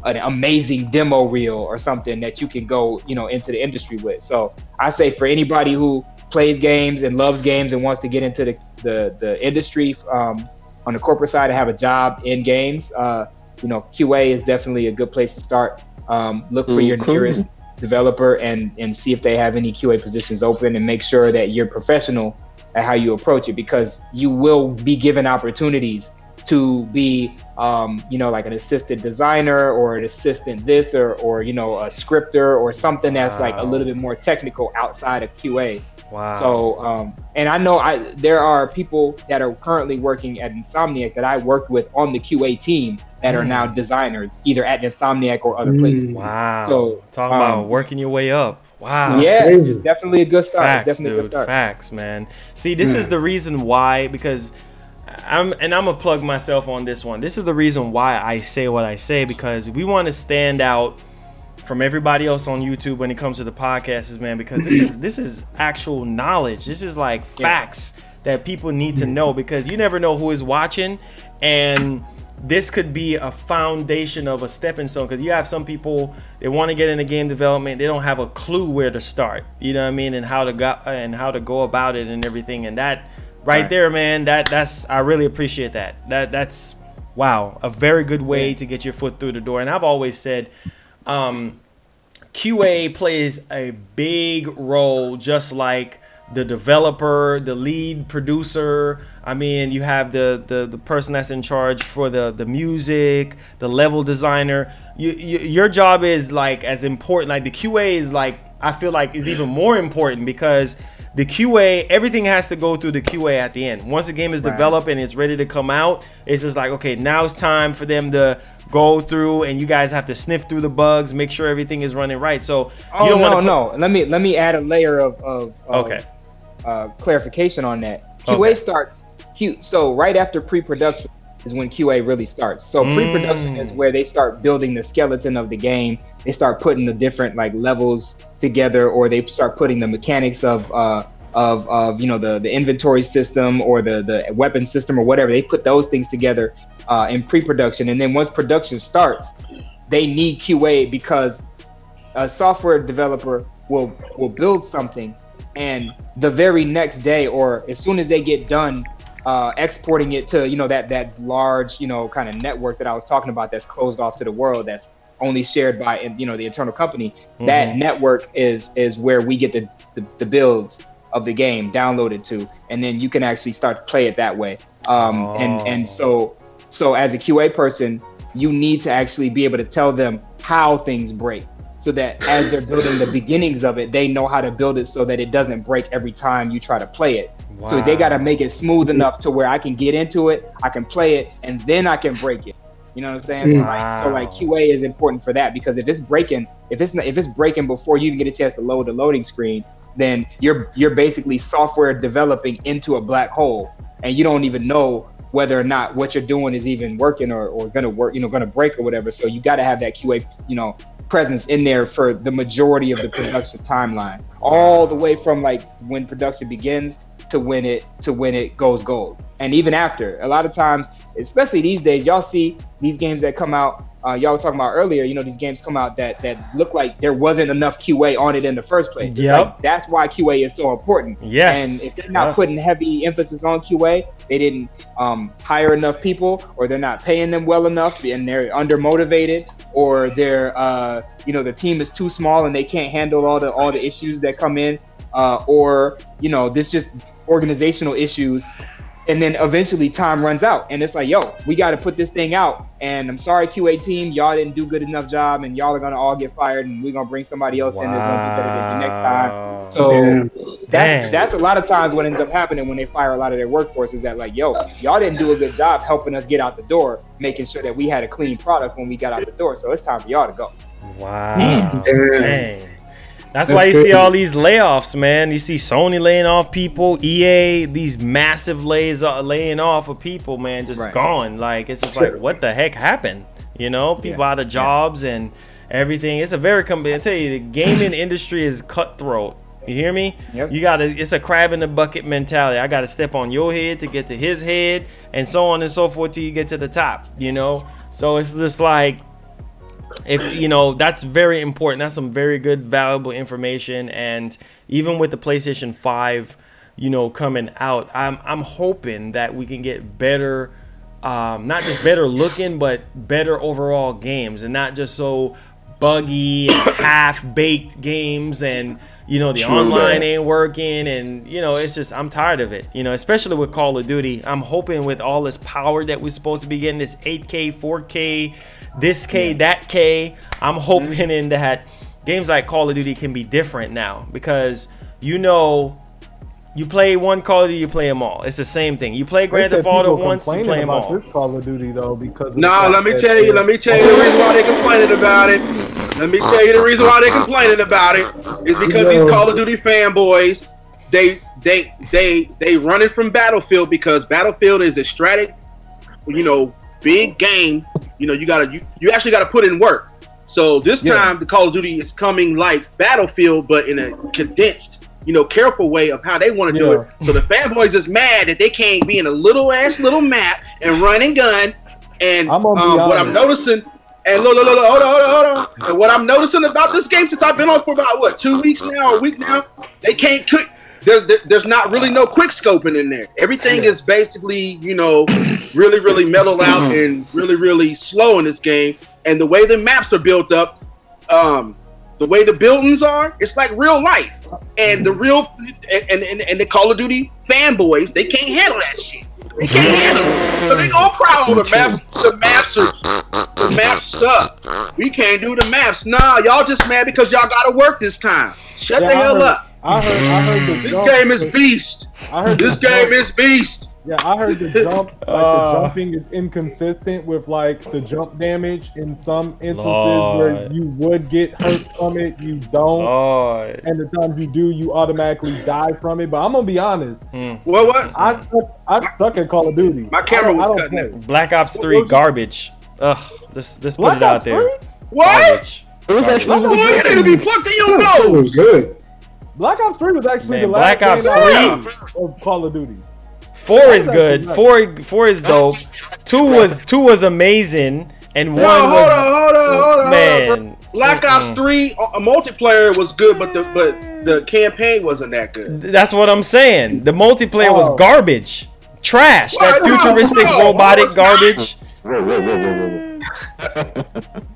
an amazing demo reel or something that you can go, into the industry with. So I say for anybody who plays games and loves games and wants to get into the industry on the corporate side and have a job in games, QA is definitely a good place to start. Look for your nearest developer and see if they have any QA positions open, and make sure that you're professional at how you approach it, because you will be given opportunities to be like an assistant designer or an assistant this or a scripter or something that's like a little bit more technical outside of QA. Wow. So and I know there are people that are currently working at Insomniac that I worked with on the QA team that are now designers, either at Insomniac or other places. Wow. So talk about working your way up. Wow. Yeah, it's definitely a good start. Facts, dude. Facts, man. See, this is the reason why, because I'm gonna plug myself on this one. This is the reason why I say what I say, because we want to stand out from everybody else on YouTube when it comes to the podcasts, man, because this is actual knowledge. This is like facts that people need to know, because you never know who is watching, and this could be a foundation of a stepping stone, because you have some people, they want to get into game development, they don't have a clue where to start, you know what I mean, and how to go about it and everything. And that right there, man, that's I really appreciate that. That's wow, a very good way to get your foot through the door. And I've always said QA plays a big role, just like the developer, the lead producer. I mean, you have the person that's in charge for the music, the level designer. Your job is like as important. Like the QA is like, I feel like is even more important, because the QA, everything has to go through the QA at the end. Once the game is developed and it's ready to come out, it's just like, okay, now it's time for them to go through, and you guys have to sniff through the bugs, make sure everything is running right. So you don't want to let me add a layer of clarification on that. QA starts so right after pre-production is when QA really starts. So pre-production is where they start building the skeleton of the game. They start putting the different like levels together, or they start putting the mechanics of the inventory system or the weapon system or whatever. They put those things together in pre-production, and then once production starts, they need QA, because a software developer will build something, and the very next day, or as soon as they get done exporting it to that large kind of network that I was talking about, that's closed off to the world, that's only shared by, you know, the internal company. That network is where we get the builds of the game downloaded to, and then you can actually start to play it that way. And so as a QA person, you need to actually be able to tell them how things break, so that as they're building the beginnings of it, they know how to build it so that it doesn't break every time you try to play it. Wow. So they got to make it smooth enough to where I can get into it, I can play it, and then I can break it. You know what I'm saying? Wow. So like QA is important for that, because if it's breaking before you even get a chance to load the loading screen, then you're basically software developing into a black hole, and you don't even know whether or not what you're doing is even working or gonna work, you know, gonna break or whatever. So you got to have that QA, you know, presence in there for the majority of the production timeline, all the way from like when production begins to when it goes gold, and even after. A lot of times, especially these days, y'all see these games that come out. Y'all were talking about earlier, you know, these games come out that look like there wasn't enough QA on it in the first place. Yep. Like, that's why QA is so important. Yes. And if they're not putting heavy emphasis on QA, they didn't hire enough people, or they're not paying them well enough, and they're undermotivated, or they're you know, the team is too small and they can't handle all the issues that come in, or you know, this just organizational issues. And then eventually time runs out, and it's like, yo, we got to put this thing out. And I'm sorry, QA team, y'all didn't do good enough job, and y'all are gonna all get fired, and we're gonna bring somebody else in that's gonna be better than you next time. So that's a lot of times what ends up happening when they fire a lot of their workforce, is that like, yo, y'all didn't do a good job helping us get out the door, making sure that we had a clean product when we got out the door. So it's time for y'all to go. Wow. Dang. That's why you see all these layoffs, man. You see Sony laying off people, EA, these massive laying off of people, man, just gone. Like, it's just like, what the heck happened? You know, people out of jobs and everything. It's a very I tell you, the gaming industry is cutthroat. You hear me? Yep. You gotta, it's a crab in the bucket mentality. I gotta step on your head to get to his head, and so on and so forth till you get to the top, you know? So it's just like, if you know, that's very important. That's some very good, valuable information. And even with the PlayStation 5, you know, coming out, I'm hoping that we can get better, not just better looking, but better overall games, and not just so buggy and half-baked games, and you know, the online ain't working, and you know, it's just, I'm tired of it, you know, especially with Call of Duty. I'm hoping with all this power that we're supposed to be getting, this 8K, 4K, this K, that K, I'm hoping in that games like Call of Duty can be different now, because you know, you play one Call of Duty, you play them all. It's the same thing. You play Grand Theft Auto once, you play them all. This Call of Duty though, because let me tell you the reason why they're complaining about it. Let me tell you the reason why they're complaining about it is because these Call of Duty fanboys, they running from Battlefield, because Battlefield is a strategic, you know, big game. You know, you actually gotta put in work. So this time the Call of Duty is coming like Battlefield, but in a condensed, you know, careful way of how they want to do it. So the fanboys is mad that they can't be in a little map and run and gun. And what I'm noticing, and hold on. And what I'm noticing about this game, since I've been on for about what, 2 weeks now, or a week now, they can't quick. There's not really no quick scoping in there. Everything is basically, you know, really mellowed out and really slow in this game. And the way the maps are built up, the way the buildings are, it's like real life. And the and the Call of Duty fanboys, they can't handle that shit. They can't handle it. So they gonna cry on the maps suck. We can't do the maps. Nah, y'all just mad because y'all gotta work this time. Shut the hell up. I heard this game is beast. This game is beast. Yeah, I heard the jump, like the jumping is inconsistent with like the jump damage in some instances where you would get hurt from it, you don't. And the times you do, you automatically die from it. But I'm gonna be honest. What? I suck at Call of Duty. My camera was cutting it. Black Ops 3 garbage. Ugh, let's put it out there. What? Garbage. It was actually really good. You need to be plugged in your nose. It was good. Black Ops 3 was actually the Black last Ops game of Call of Duty. 4 is good. 4 is dope. 2 was amazing, and 1 hold on, man. Black Ops 3 multiplayer was good, but the campaign wasn't that good. That's what I'm saying. The multiplayer was garbage, trash. That futuristic robotic garbage.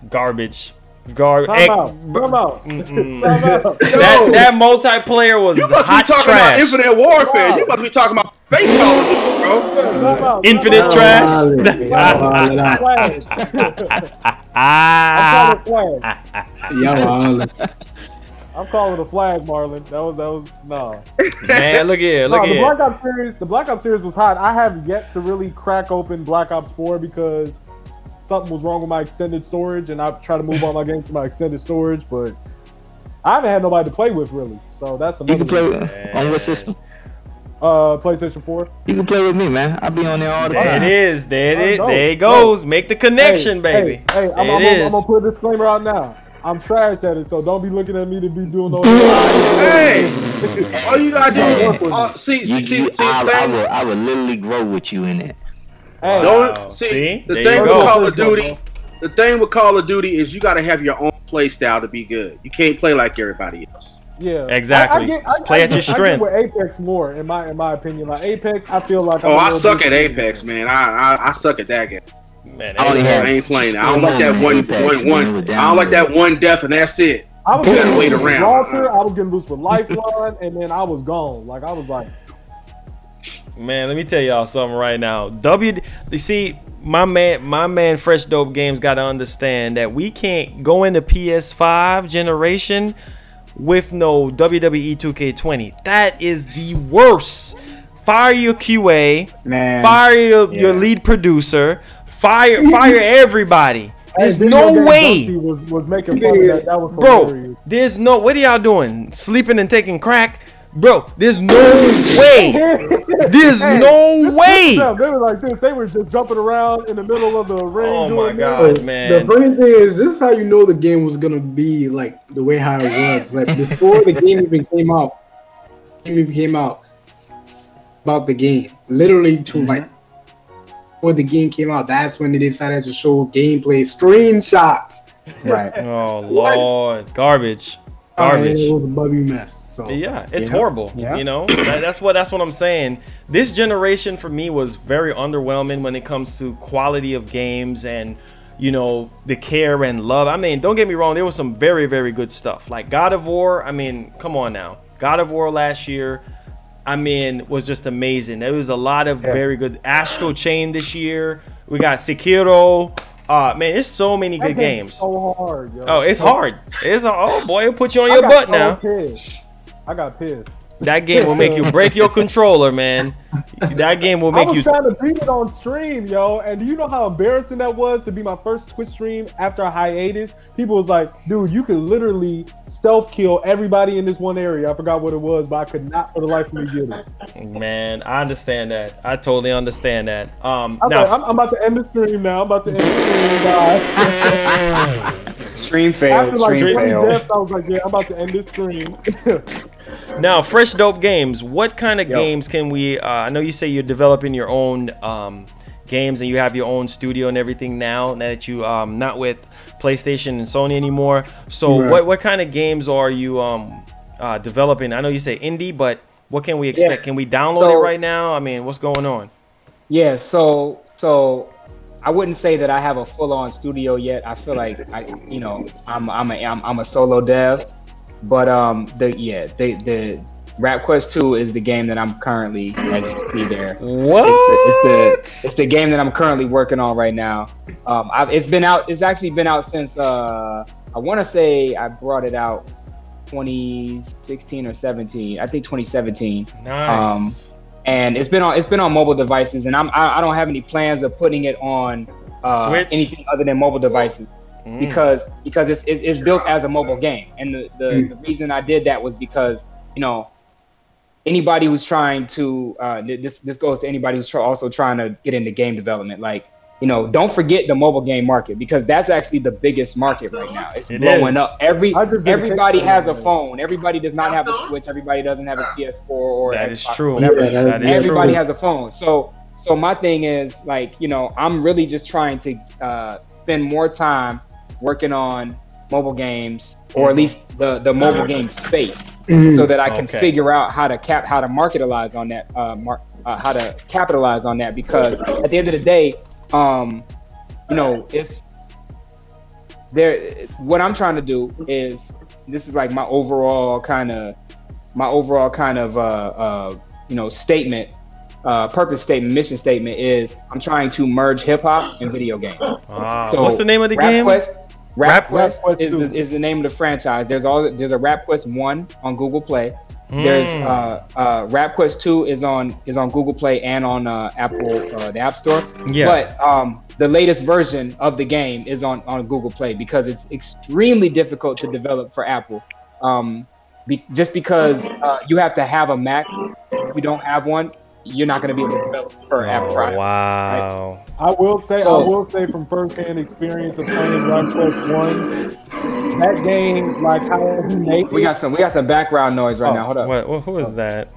Garbage. Time out. That multiplayer was You must hot be talking trash. about Infinite Warfare. You must be talking about baseball, bro. Infinite trash. I'm calling a flag, Marlon. That was no. Man, look here, look here. The Black Ops series was hot. I have yet to really crack open Black Ops 4 because something was wrong with my extended storage, and I try to move all my games to my extended storage, but I haven't had nobody to play with really. So that's another. You can play on what system? PlayStation 4. You can play with me, man. I'll be on there all the time. There it is. There it goes. Make the connection, baby. Hey, I'm gonna put a disclaimer out now. I'm trash at it, so don't be looking at me to be doing no. Hey, all you gotta do, I would literally grow with you in it. Hey, See? The There thing you with go. Call of Duty, the thing with Call of Duty is you gotta have your own play style to be good. You can't play like everybody else. Yeah, Exactly. Just play at your strength. I get with Apex more, in my opinion. Like Apex, I feel like. Oh, I suck at Apex, man. I suck at that game. Man, I ain't playing. I don't like that one. I don't like that one death, and that's it. I was getting wait around. Walter, I was getting loose with Lifeline, and then I was gone. Like I was like, man, let me tell y'all something right now. You see, my man, Fresh Dope Games got to understand that we can't go into PS5 generation with no WWE 2K20. That is the worst. Fire your QA, Man. fire your lead producer, fire everybody. There's no way. Was making fun of that. That was Bro, hilarious. there's no. What are y'all doing? Sleeping and taking crack? Bro, there's no way. There's no way. They were like this. They were just jumping around in the middle of the ring. Oh my doing god, this. man. The funny thing is, this is how you know the game was gonna be like the way how it was. Like before the game even came out, about the game. Literally to like before the game came out, that's when they decided to show gameplay screenshots. Right. Oh Lord, garbage. It was a buggy mess. So yeah, it's horrible. Yeah. You know, that's what I'm saying. This generation for me was very underwhelming when it comes to quality of games and, you know, the care and love. I mean, don't get me wrong, there was some very, very good stuff. Like God of War, I mean, come on now. God of War last year, I mean, was just amazing. There was a lot of very good. Astral Chain this year. We got Sekiro. Man, there's so many good games. So hard, yo. Oh, it's hard. Oh boy, it'll put you on your butt now. I got pissed. That game will make you break your controller, man. That game will make I was you. trying to beat it on stream, yo. And do you know how embarrassing that was to be my first Twitch stream after a hiatus? People was like, dude, you could literally stealth kill everybody in this one area. I forgot what it was, but I could not for the life of me get it. Man, I understand that. I totally understand that. I'm about to end the stream now. I'm about to end the stream, guys. Stream failed. After like Stream 20 failed. deaths, I was like, yeah, I'm about to end this stream. Now, Fresh Dope Games, what kind of games can we, I know you say you're developing your own games and you have your own studio and everything now that you not with PlayStation and Sony anymore. So what kind of games are you developing? I know you say indie, but what can we expect? Yeah. Can we download it right now? I mean, what's going on? Yeah, so I wouldn't say that I have a full-on studio yet. I feel like I'm a solo dev. But the Rap Quest 2 is the game that I'm currently, as you can see there. What? It's the game that I'm currently working on right now. It's actually been out since I want to say I brought it out 2016 or 17. I think 2017. Nice. And it's been on mobile devices, and I don't have any plans of putting it on Switch? anything other than mobile devices. Because it's built as a mobile game, and the reason I did that was because anybody who's trying to this goes to anybody who's also trying to get into game development. Like don't forget the mobile game market, because that's actually the biggest market right now. It's blowing up. Everybody has a phone. Everybody does not have a Switch. Everybody doesn't have a PS4 or that Xbox, is true. whatever. That is Everybody true. has a phone. So my thing is I'm really just trying to spend more time working on mobile games, or at least the mobile game space, so that I can figure out how to capitalize on that, because at the end of the day, what I'm trying to do is, this is like my overall kind of statement, purpose statement, mission statement is I'm trying to merge hip hop and video games. So what's the name of the game? Rap Quest is the name of the franchise. There's a Rap Quest 1 on Google Play. There's Rap Quest 2 is on Google Play and on Apple, the App Store. Yeah. But the latest version of the game is on Google Play because it's extremely difficult to develop for Apple. Just because you have to have a Mac. If you don't have one, you're not going to be able to develop for Apple product. Wow. Right? I will say from firsthand experience of playing Rap Quest 1, that game, like how he made it. We got some background noise right now. Hold up. Who is that?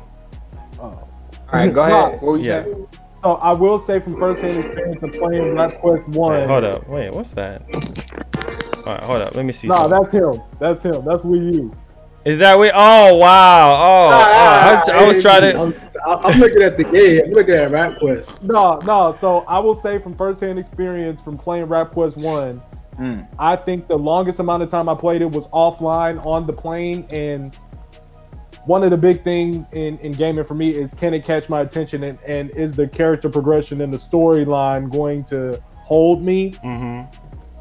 All right, go ahead. What were you saying? So I will say from firsthand experience of playing Rap Quest 1. Hey, hold up. Wait, what's that? All right, hold up. Let me see. No, that's him. That's Wii U. Is that we? Oh wow! I was trying to. I'm looking at the game. I'm looking at Rap Quest. No. So I will say from firsthand experience from playing Rap Quest 1, I think the longest amount of time I played it was offline on the plane. And one of the big things in gaming for me is, can it catch my attention, and is the character progression and the storyline going to hold me? Mm-hmm.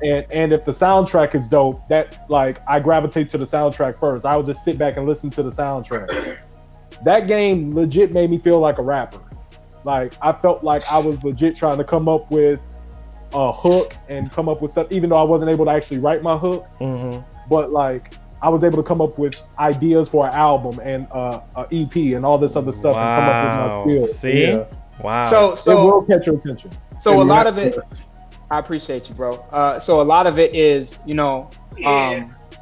And if the soundtrack is dope, that like I gravitate to the soundtrack first. I would just sit back and listen to the soundtrack. That game legit made me feel like a rapper. Like I felt like I was legit trying to come up with a hook and come up with stuff, even though I wasn't able to actually write my hook. Mm-hmm. But like I was able to come up with ideas for an album and a EP and all this other stuff, and come up with my skills. See? Yeah. Wow. So it will catch your attention. So a lot of it. I appreciate you, bro. So a lot of it is, a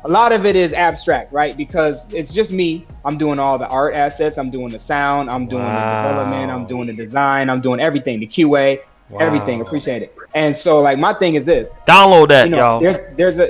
lot of it is abstract, right? Because it's just me. I'm doing all the art assets. I'm doing the sound. I'm doing the development. I'm doing the design. I'm doing everything, the QA, everything. Appreciate it. And so, like, my thing is this. Download that, y'all. There's a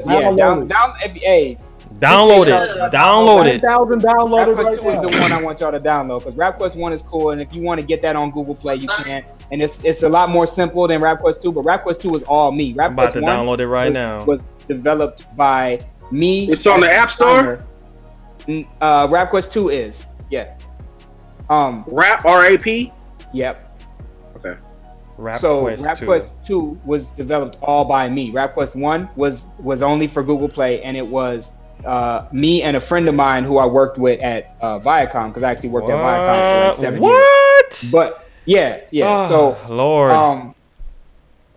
download it. Download it. 10,000 downloaded Rap Quest right 2 now. is the one I want y'all to download, because Rap Quest 1 is cool, and if you want to get that on Google Play, you can. And it's a lot more simple than Rap Quest 2, but Rap Quest 2 is all me. I'm about to download it right now. Was developed by me. It's on the App Store? Rap Quest 2 is. Yeah. Rap, R-A-P? Yep. Okay. Rap Quest 2 was developed all by me. Rap Quest 1 was only for Google Play, and it was me and a friend of mine who I worked with at Viacom, because I actually worked at Viacom for like 7 years. But yeah. Oh, so Lord.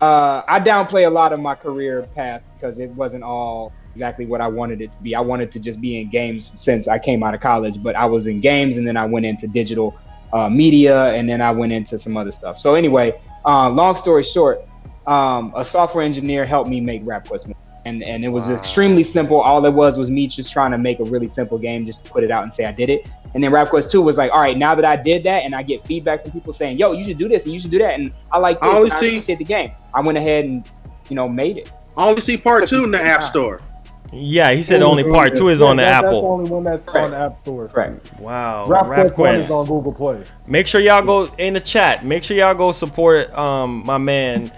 I downplay a lot of my career path because it wasn't all exactly what I wanted it to be. I wanted to just be in games since I came out of college, but I was in games, and then I went into digital media, and then I went into some other stuff. So anyway, long story short, a software engineer helped me make Rap Quest 1. And it was extremely simple. All it was me just trying to make a really simple game just to put it out and say I did it. And then Rap Quest 2 was like, all right, now that I did that and I get feedback from people saying, yo, you should do this and you should do that, and I like this, and I appreciate the game, I went ahead and, made it. I only see part 2 in the App Store. Yeah, he said only part 2 is on the Apple. That's the only one that's on the App Store. Correct. Wow. Rap Quest is on Google Play. Make sure y'all go in the chat. Make sure y'all go support my man,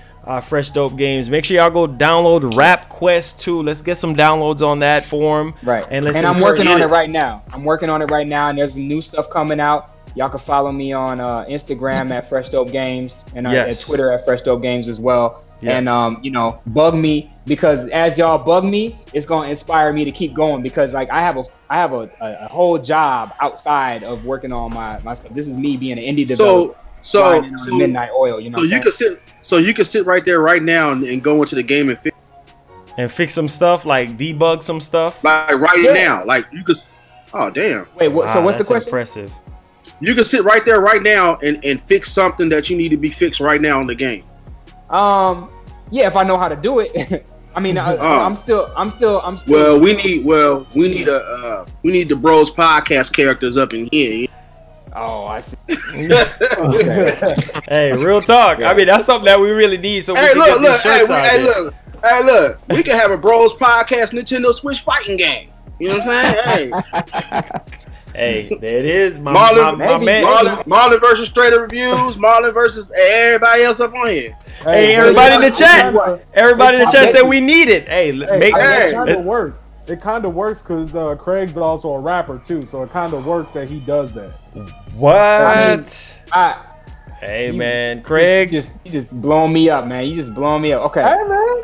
Fresh Dope Games. Make sure y'all go download Rap Quest 2. Let's get some downloads on that for him. Right. And I'm working on it right now. And there's some new stuff coming out. Y'all can follow me on Instagram at Fresh Dope Games, and at Twitter at Fresh Dope Games as well. Yes. And bug me, because as y'all bug me, it's gonna inspire me to keep going, because like I have a whole job outside of working on my stuff. This is me being an indie developer. So midnight oil, So you can sit right there right now and go into the game and fix some stuff, like debug some stuff. Like now, like you could. Oh damn! Wait, so what's the question? Impressive. You can sit right there right now and fix something that you need to be fixed right now in the game. Yeah, if I know how to do it. I mean, I'm still. Well, we need the Bros Podcast characters up in here. Oh, I see. Hey, real talk. I mean, that's something that we really need. So we can get these shirts out there. Look. We can have a Bros Podcast Nintendo Switch fighting game. You know what I'm saying? Hey. Hey, there it is. My Marlon, man. Marlon versus Trader Reviews. Marlon versus everybody else up on here. Hey, everybody in the chat. Everybody in the chat said we need it. Hey, it kind of works. It kind of works because Craig's also a rapper too, so it kind of works that he does that. What? Hey man, Craig, you just blowing me up, man. You just blowing me up. Okay. Hey man.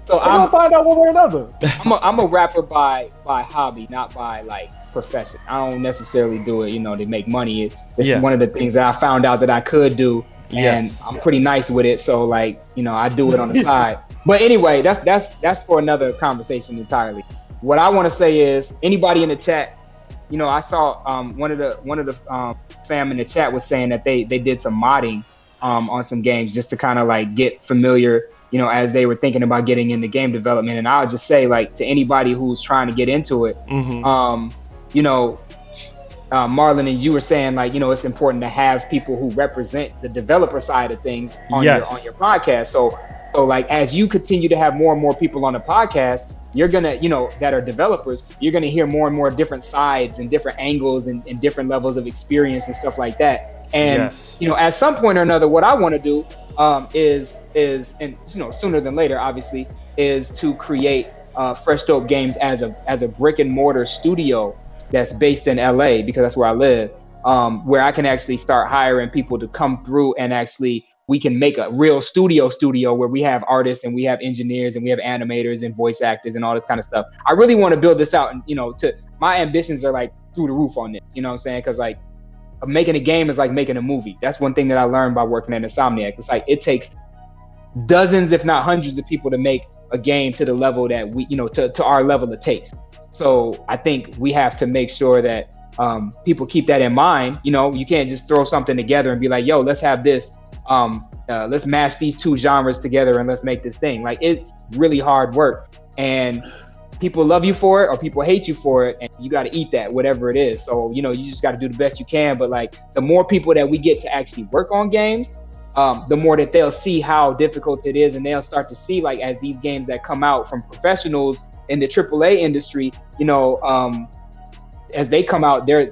So I'm gonna find out one way or another. I'm a rapper by hobby, not by like profession. I don't necessarily do it, to make money. This is one of the things that I found out that I could do, and I'm pretty nice with it. So like, I do it on the side. But anyway, that's for another conversation entirely. What I want to say is, anybody in the chat, I saw one of the fam in the chat was saying that they did some modding on some games just to kind of like get familiar, as they were thinking about getting into game development. And I'll just say, like, to anybody who's trying to get into it, Marlon, and you were saying, like, it's important to have people who represent the developer side of things on your podcast. So like, as you continue to have more and more people on the podcast, you're gonna, that are developers, you're gonna hear more and more different sides and different angles and different levels of experience and stuff like that. And at some point or another, what I want to do is sooner than later, obviously, is to create Fresh Dope Games as a brick and mortar studio that's based in LA, because that's where I live, where I can actually start hiring people to come through, and actually we can make a real studio where we have artists and we have engineers and we have animators and voice actors and all this kind of stuff. I really want to build this out, and my ambitions are like through the roof on this, you know what I'm saying? Because like, making a game is like making a movie. That's one thing that I learned by working at Insomniac. It's like, it takes dozens, if not hundreds of people to make a game to the level that we, to our level of taste. So I think we have to make sure that people keep that in mind. You can't just throw something together and be like, yo, let's have this. Let's mash these two genres together and let's make this thing. Like, it's really hard work, and people love you for it or people hate you for it, and you got to eat that, whatever it is. So, you just got to do the best you can. But like, the more people that we get to actually work on games, the more that they'll see how difficult it is, and they'll start to see, like, as these games that come out from professionals in the AAA industry, as they come out, they're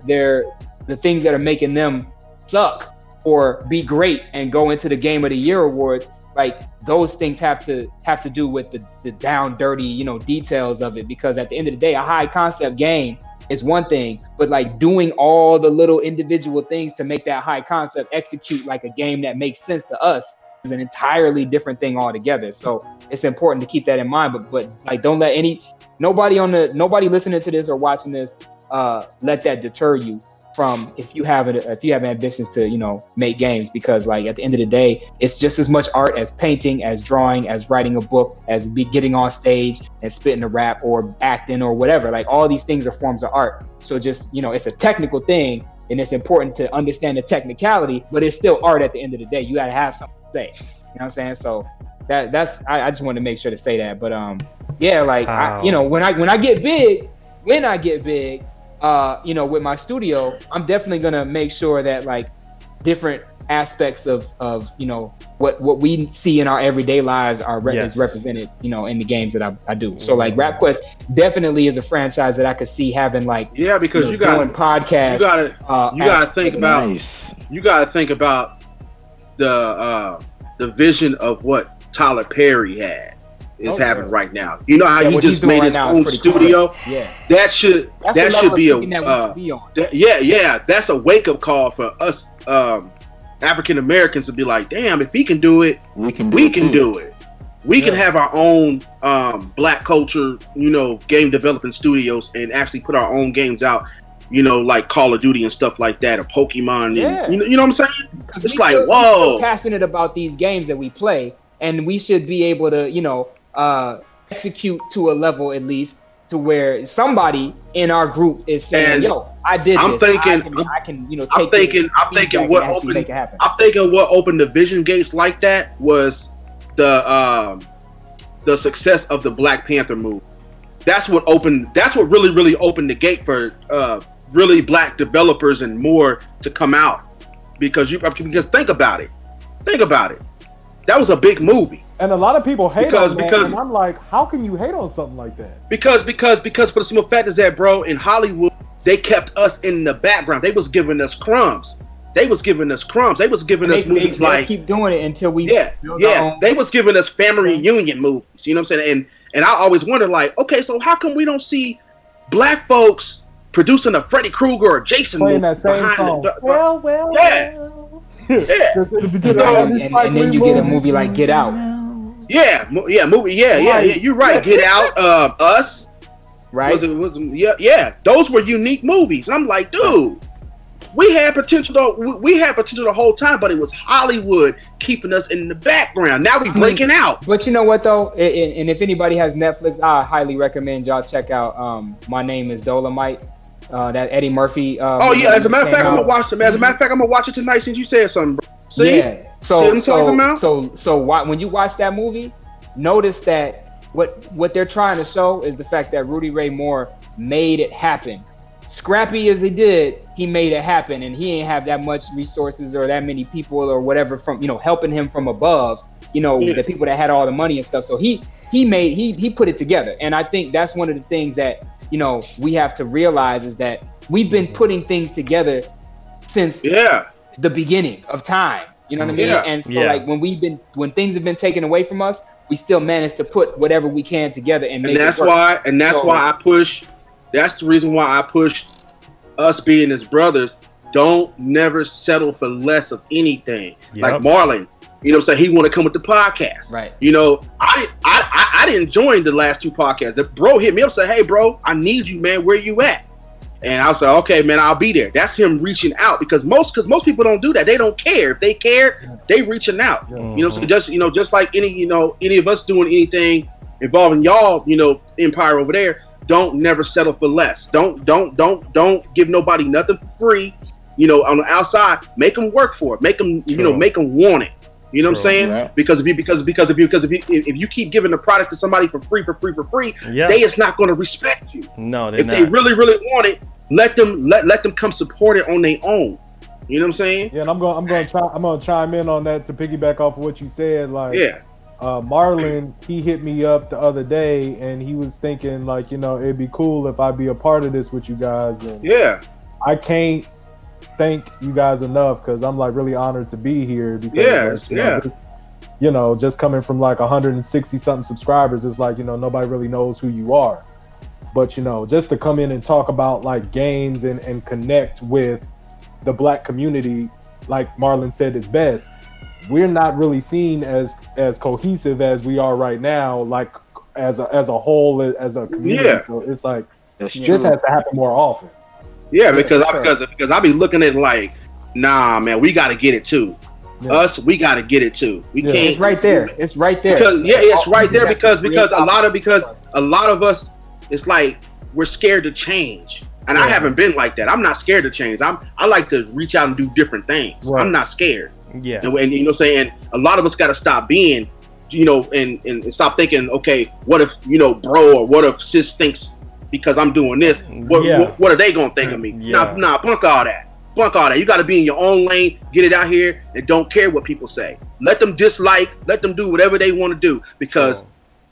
the things that are making them suck or be great and go into the Game of the Year awards. Like, those things have to do with the down dirty, details of it. Because at the end of the day, a high concept game is one thing, but like, doing all the little individual things to make that high concept execute like a game that makes sense to us is an entirely different thing altogether. So it's important to keep that in mind. But like, don't let nobody listening to this or watching this let that deter you from, if you have ambitions to make games. Because like, at the end of the day, it's just as much art as painting, as drawing, as writing a book, as getting on stage and spitting a rap or acting or whatever. Like, all these things are forms of art. So just, it's a technical thing, and it's important to understand the technicality, but it's still art at the end of the day. You got to have something to say, you know what I'm saying? So that's I just wanted to make sure to say that. But yeah, like, when I get big, with my studio, I'm definitely gonna make sure that like different aspects of what we see in our everyday lives is represented, in the games that I do. So like, RapQuest definitely is a franchise that I could see having like, because you got podcasts. You gotta think about the vision of what Tyler Perry had. Is happening right now. You know how he just made his own studio? Cool. Yeah. That should be that's a wake up call for us African Americans to be like, damn, if he can do it, we can do it. We can have our own black culture, game developing studios, and actually put our own games out, like Call of Duty and stuff like that, or Pokemon. And, you know what I'm saying? It's like, whoa. We're passionate about these games that we play, and we should be able to, execute to a level at least to where somebody in our group is saying, and "Yo, I did this. I'm thinking what opened the vision gates like that was the success of the Black Panther movie. That's what really opened the gate for really black developers and more to come out, because think about it. That was a big movie. And a lot of people hate on that, and I'm like, how can you hate on something like that? Because for the simple fact is that, bro, in Hollywood, they kept us in the background. They was giving us crumbs. They was giving us movies like keep doing it until we They was giving us family reunion movies. You know what I'm saying? And I always wonder, like, okay, so how come we don't see black folks producing a Freddy Krueger or Jason playing movie that same song? And then you get a movie like Get Out. Yeah. You're right. Get Out, Us. Right. Those were unique movies. And I'm like, dude, we had potential the whole time, but it was Hollywood keeping us in the background. Now we breaking out. But you know what though? And if anybody has Netflix, I highly recommend y'all check out My Name is Dolomite. That Eddie Murphy. As a matter of fact, I'm gonna watch it. As a matter of fact, I'm gonna watch it tonight since you said something, bro. See? Yeah. So when you watch that movie, notice that what they're trying to show is the fact that Rudy Ray Moore made it happen. Scrappy as he did, he made it happen, and he ain't have that much resources or that many people or whatever from helping him from above. The people that had all the money and stuff. So he put it together, and I think that's one of the things that we have to realize is that we've been putting things together since the beginning of time. You know what I mean? And so like when things have been taken away from us, we still manage to put whatever we can together and make it work. That's the reason why I push us being his brothers. Don't never settle for less of anything. Like Marlon, you know what I'm saying? He want to come with the podcast. Right. I didn't join the last 2 podcasts. The bro hit me up and said, hey, bro, I need you, man. Where you at? And I was like, okay, man, I'll be there. That's him reaching out because most people don't do that. They don't care. If they care, they reaching out. So just like any of us doing anything involving y'all, empire over there, don't never settle for less. Don't give nobody nothing for free. On the outside, make them work for it. Make them make them want it. You know what I'm saying? Yeah. Because if you keep giving the product to somebody for free, they is not going to respect you. No, if they really want it, let them come support it on their own. You know what I'm saying? Yeah, and I'm gonna chime in on that to piggyback off of what you said. Like, Marlon, he hit me up the other day, and he was thinking like, it'd be cool if I be a part of this with you guys. And I can't thank you guys enough because I'm like really honored to be here. Because just coming from like 160 something subscribers, it's like nobody really knows who you are. But just to come in and talk about like games and connect with the black community, like Marlon said, is best. We're not really seen as cohesive as we are right now, like as a whole, as a community. Yeah. So it's like this has to happen more often. Yeah, because I be looking at it like, nah, man, we got to get it too. Us, we got to get it too. We can't. It's right there. It's right there. It's right there because a lot of us, it's like we're scared to change. And I haven't been like that. I'm not scared to change. I like to reach out and do different things. Right. I'm not scared. Yeah. And you know what I'm saying? A lot of us got to stop being, and stop thinking, okay, what if, bro, or what if sis thinks because I'm doing this, what are they going to think of me? Nah, bunk all that. You got to be in your own lane, get it out here, and don't care what people say. Let them dislike, let them do whatever they want to do because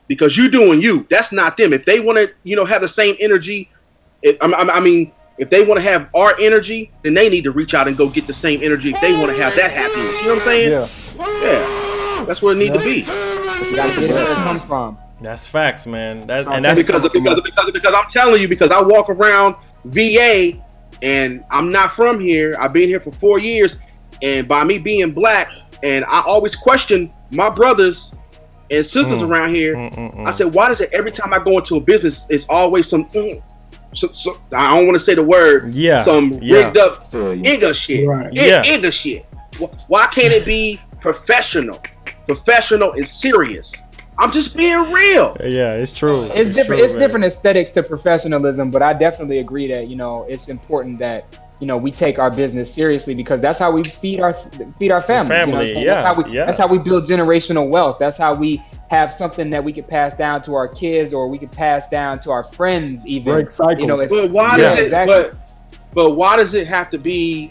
you doing you. That's not them. If they want to, have the same energy, if they want to have our energy, then they need to reach out and go get the same energy if they want to have that happiness. You know what I'm saying? Yeah. That's where it needs to be. That's where it comes from. That's facts, man. That's because I'm telling you, because I walk around VA and I'm not from here. I've been here for 4 years, and by me being black, and I always question my brothers and sisters around here. I said, why does it every time I go into a business, it's always some I don't want to say the word. Some rigged up Igga shit. Right. Igga shit. Why can't it be professional and serious? I'm just being real. Yeah, it's true. It's different. It's different aesthetics to professionalism, but I definitely agree that it's important that we take our business seriously because that's how we feed our family. That's how we build generational wealth. That's how we have something that we could pass down to our kids or we could pass down to our friends. Even break cycles. But why does it? But why does it have to be?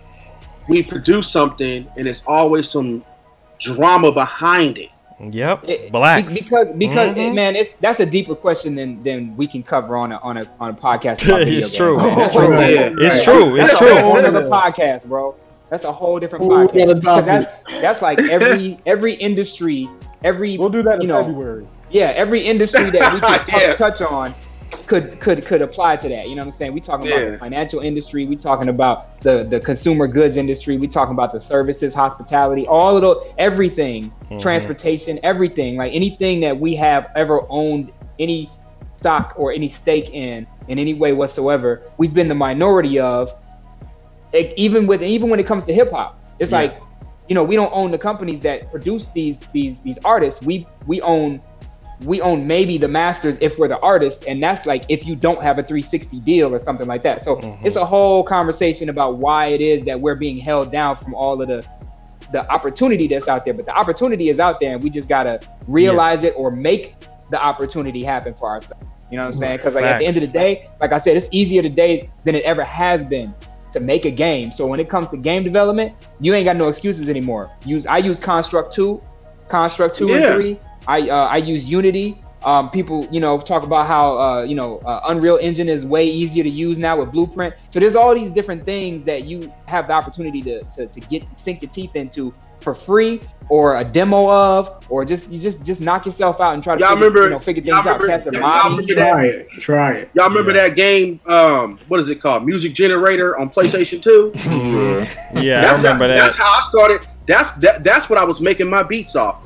We produce something and it's always some drama behind it. Yep, blacks. Because man, that's a deeper question than we can cover on a podcast. About video It's games, true. man. It's true. It's true. It's That's true. a whole other podcast, bro. That's a whole different podcast. 'Cause that's like every industry, We'll do that in February. Yeah, every industry that we can touch on could apply to that. You know what I'm saying? We talking about the financial industry, we talking about the consumer goods industry, we talking about the services, hospitality, all of those, everything, transportation, everything, like anything that we have ever owned any stock or any stake in any way whatsoever, we've been the minority of. Even when it comes to hip hop, it's like, you know, we don't own the companies that produce these artists. We own maybe the masters if we're the artist, and that's like if you don't have a 360 deal or something like that. So it's a whole conversation about why it is that we're being held down from all of the opportunity that's out there. But the opportunity is out there, and we just gotta realize it or make the opportunity happen for ourselves. You know what I'm saying? Because like at the end of the day, like I said, it's easier today than it ever has been to make a game. So when it comes to game development, you ain't got no excuses anymore. I use Construct 2 and 3. I use Unity. People, you know, talk about how Unreal Engine is way easier to use now with Blueprint. So there's all these different things that you have the opportunity to sink your teeth into for free, or a demo of, or just knock yourself out and try to figure things out. Try it. Y'all remember that game? What is it called? Music Generator on PlayStation 2. Yeah, I remember that. That's how I started. That's what I was making my beats off.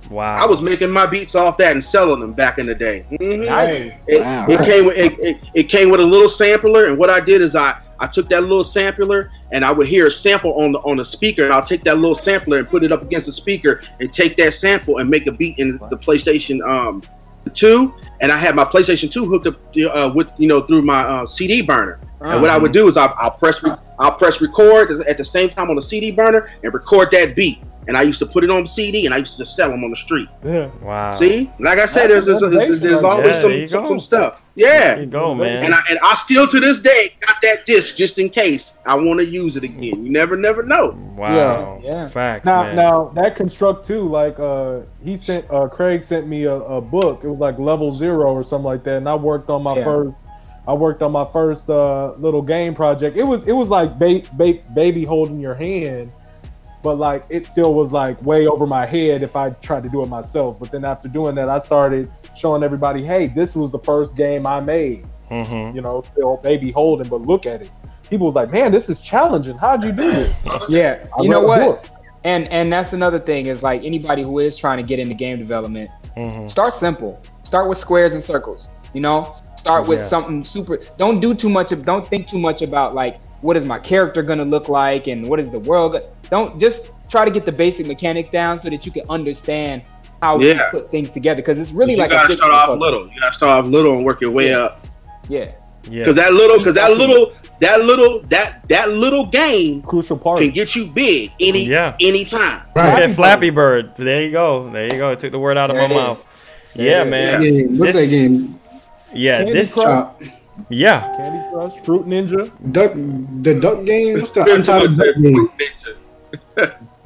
Wow. I was making my beats off that and selling them back in the day. Nice. It came with a little sampler, and what I did is I took that little sampler, and I would hear a sample on the speaker, and I'll take that little sampler and put it up against the speaker and take that sample and make a beat in the PlayStation 2, and I had my PlayStation 2 hooked up with through my CD burner. And what I would do is I'll press record at the same time on the CD burner and record that beat. And I used to put it on CD, and I used to sell them on the street. Yeah. Wow. See, like I said, there's always some stuff. Yeah. There you go, man. And I still to this day got that disc just in case I want to use it again. You never know. Wow. Yeah. Facts, Now, man. now that Construct 2, like Craig sent me a book. It was like Level 0 or something like that, and I worked on my first little game project. It was like baby holding your hand. But like it still was like way over my head if I tried to do it myself. But then after doing that, I started showing everybody, hey, this was the first game I made. You know, still baby holding, but look at it. People was like, man, this is challenging. How'd you do this? Yeah, you know what? And that's another thing is like anybody who is trying to get into game development, start simple. Start with squares and circles. You know, start with something super. Don't think too much about like what is my character gonna look like and what is the world. Don't just try to get the basic mechanics down so that you can understand how to put things together. Because it's really like you gotta start off little. You gotta start off little and work your way up. Yeah. Because that little game crucial part can get you big anytime. Right. That Flappy Bird. There you go. It took the word out of my mouth. Yeah, man. What's that game? Yeah, Candy Crush? Candy Crush, Fruit Ninja, the duck game. What's the untitled duck game?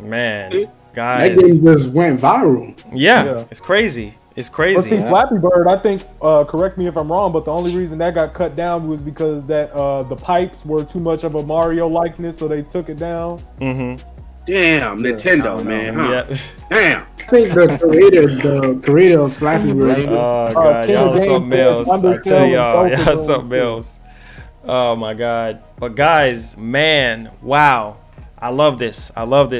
Man, guys, that game just went viral. Yeah, it's crazy. It's crazy. But see, Flappy Bird, I think, correct me if I'm wrong, but the only reason that got cut down was because that the pipes were too much of a Mario likeness, so they took it down. Damn, Nintendo, man. Huh? Yeah. Damn. I think the creator of Flappy Bird. Oh god, y'all something else. I tell y'all something else. Oh my god. But guys, man, wow. I love this.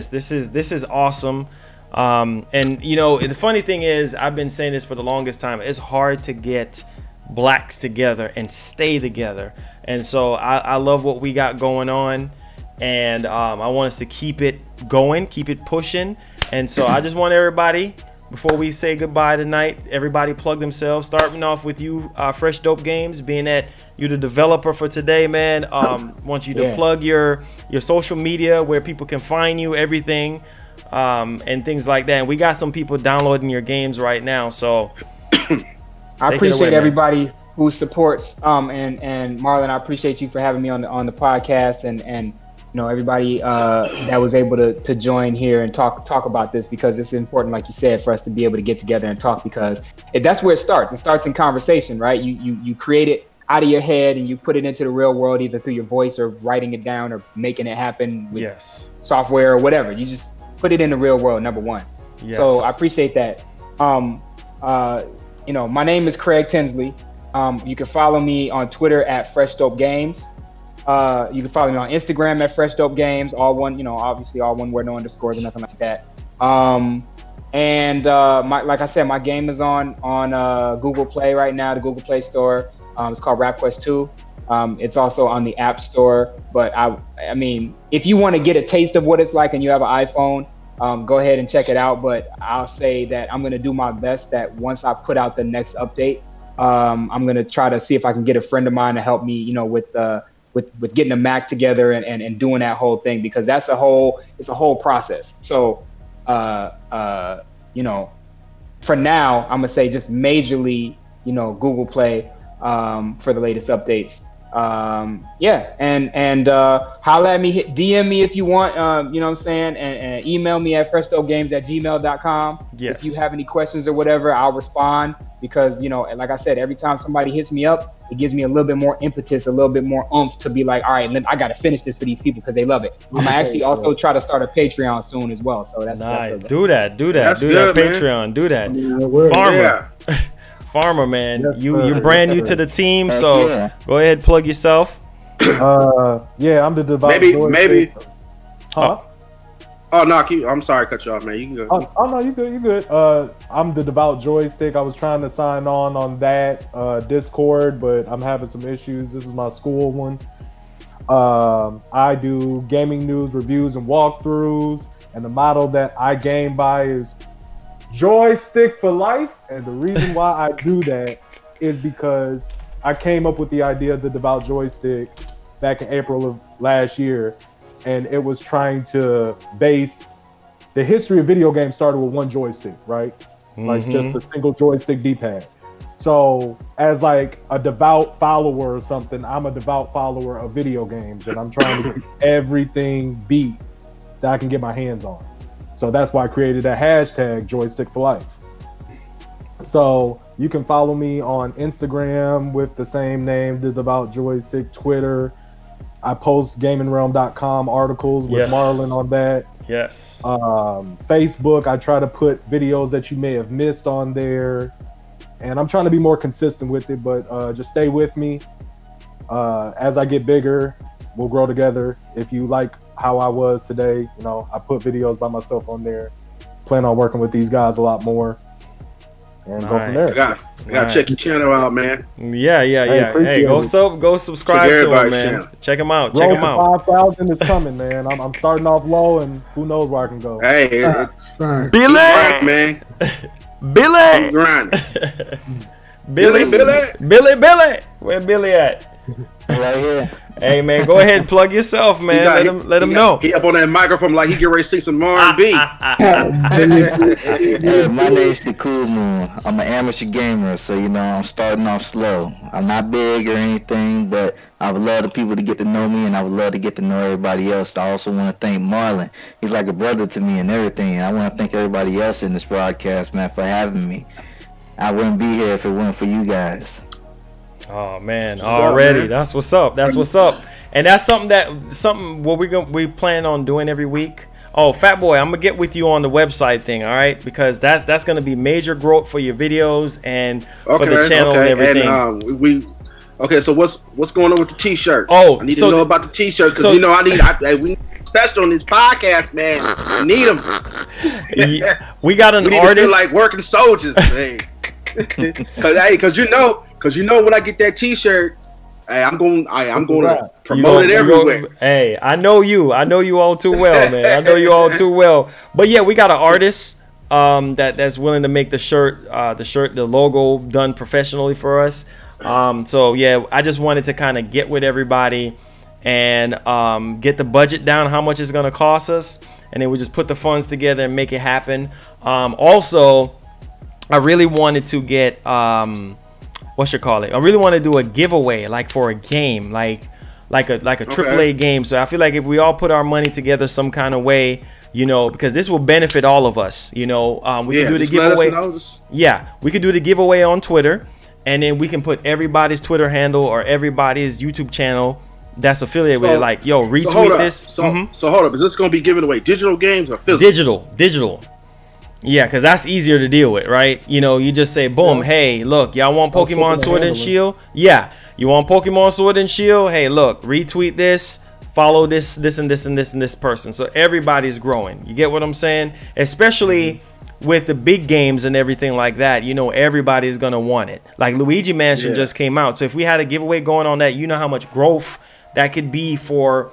This is awesome. And you know, the funny thing is, I've been saying this for the longest time. It's hard to get blacks together and stay together. And so I love what we got going on. And I want us to keep it going, keep it pushing. And so I just want everybody, before we say goodbye tonight, everybody plug themselves, starting off with you, Fresh Dope Games, being that you're the developer for today, man. Want you to plug your social media, where people can find you, everything, and things like that. And we got some people downloading your games right now, so I appreciate everybody who supports. And Marlon, I appreciate you for having me on the podcast, and everybody that was able to join here and talk about this, because it's important, like you said, for us to be able to get together and talk, because that's where it starts. It starts in conversation, right? You create it out of your head and you put it into the real world, either through your voice or writing it down or making it happen with software or whatever. You just put it in the real world, number one. Yes. So I appreciate that. My name is Craig Tinsley. You can follow me on Twitter at Fresh Dope Games. You can follow me on Instagram at Fresh Dope Games, all one, obviously all one word, no underscores or nothing like that. Like I said, my game is on Google Play right now, the Google Play Store. It's called RapQuest 2. It's also on the App Store. But I mean, if you want to get a taste of what it's like and you have an iPhone, go ahead and check it out. But I'll say that I'm going to do my best that once I put out the next update, I'm going to try to see if I can get a friend of mine to help me, with getting a Mac together and doing that whole thing, because it's a whole process. So, for now, I'm gonna say just majorly, Google Play, for the latest updates. And holla at me, DM me if you want, you know what I'm saying, and email me at freshdopegames@gmail.com. Yes. If you have any questions or whatever, I'll respond, because, like I said, every time somebody hits me up, it gives me a little bit more impetus, a little bit more oomph to be like, all right, I got to finish this for these people because they love it. I'm gonna actually also try to start a Patreon soon as well. So that's nice. That's do that That's good, man. Patreon, do that. Farmer. Farmer, man, you're brand new to the team, so go ahead, plug yourself. I'm the devout maybe. Huh? Oh no, I'm sorry, cut you off, man. You can go. Oh no, you good. I'm the devout joystick. I was trying to sign on that Discord, but I'm having some issues. This is my school one. I do gaming news, reviews, and walkthroughs, and the motto that I game by is joystick for life. And the reason why I do that is because I came up with the idea of the devout joystick back in April of last year, and it was trying to base the history of video games started with one joystick, right? Like just a single joystick D-pad. So as like a devout follower or something, I'm a devout follower of video games, and I'm trying to get everything beat that I can get my hands on. So that's why I created that hashtag joystick for life. So you can follow me on Instagram with the same name, the devout joystick, Twitter. I post gamingrealm.com articles with Marlon on that. Yes. Facebook, I try to put videos that you may have missed on there. And I'm trying to be more consistent with it, but just stay with me. As I get bigger, we'll grow together. If you like how I was today, I put videos by myself on there. Plan on working with these guys a lot more. And go from there. I gotta check your channel out, man. Yeah. Hey, go subscribe to him, man. Channel. Check him out. Check him out. 5,000 is coming, man. I'm starting off low, and who knows where I can go. Hey, Billy, man. Billy, Billy, where Billy at? Right here. Hey man, go ahead and plug yourself, man. Let him know. He up on that microphone like he get ready to sing some R&B. Hey, my name's the Cool Moon. I'm an amateur gamer, so I'm starting off slow. I'm not big or anything, but I would love the people to get to know me, and I would love to get to know everybody else. I also want to thank Marlon. He's like a brother to me and everything. I want to thank everybody else in this broadcast, man, for having me. I wouldn't be here if it weren't for you guys. Oh man, already. That's what's up. That's what's up. And that's something what we plan on doing every week. Oh, Fat Boy, I'm gonna get with you on the website thing, all right? Because that's gonna be major growth for your videos and for the channel and everything. And so what's going on with the T-shirt? Oh, I need to know about the T-shirts, because we need special on this podcast, man. I need them. We got an artist feel like working soldiers, man. Because when I get that T-shirt, hey, I'm going to promote it everywhere. Hey, I know you all too well, man. I know you all too well. But yeah, we got an artist that's willing to make the shirt, the logo done professionally for us. So yeah, I just wanted to kind of get with everybody and get the budget down, how much it's gonna cost us, and then we just put the funds together and make it happen. Also, I really wanted to get I really want to do a giveaway, like for a game, like like a AAA game. So I feel like if we all put our money together some kind of way, you know, because this will benefit all of us. You know, we can do the giveaway. Yeah, we could do the giveaway on Twitter, and then we can put everybody's Twitter handle or everybody's YouTube channel that's affiliated with it. Like, yo, retweet this. So hold up, is this going to be giving away digital games or physical? Digital. Yeah, because that's easier to deal with, right? You know, you just say, boom, hey, look, y'all want Pokemon Sword and Shield? Yeah, you want Pokemon Sword and Shield? Hey, look, retweet this, follow this and this person. So everybody's growing. You get what I'm saying? Especially with the big games and everything like that, you know, everybody's going to want it. Like Luigi Mansion just came out. So if we had a giveaway going on that, you know how much growth that could be for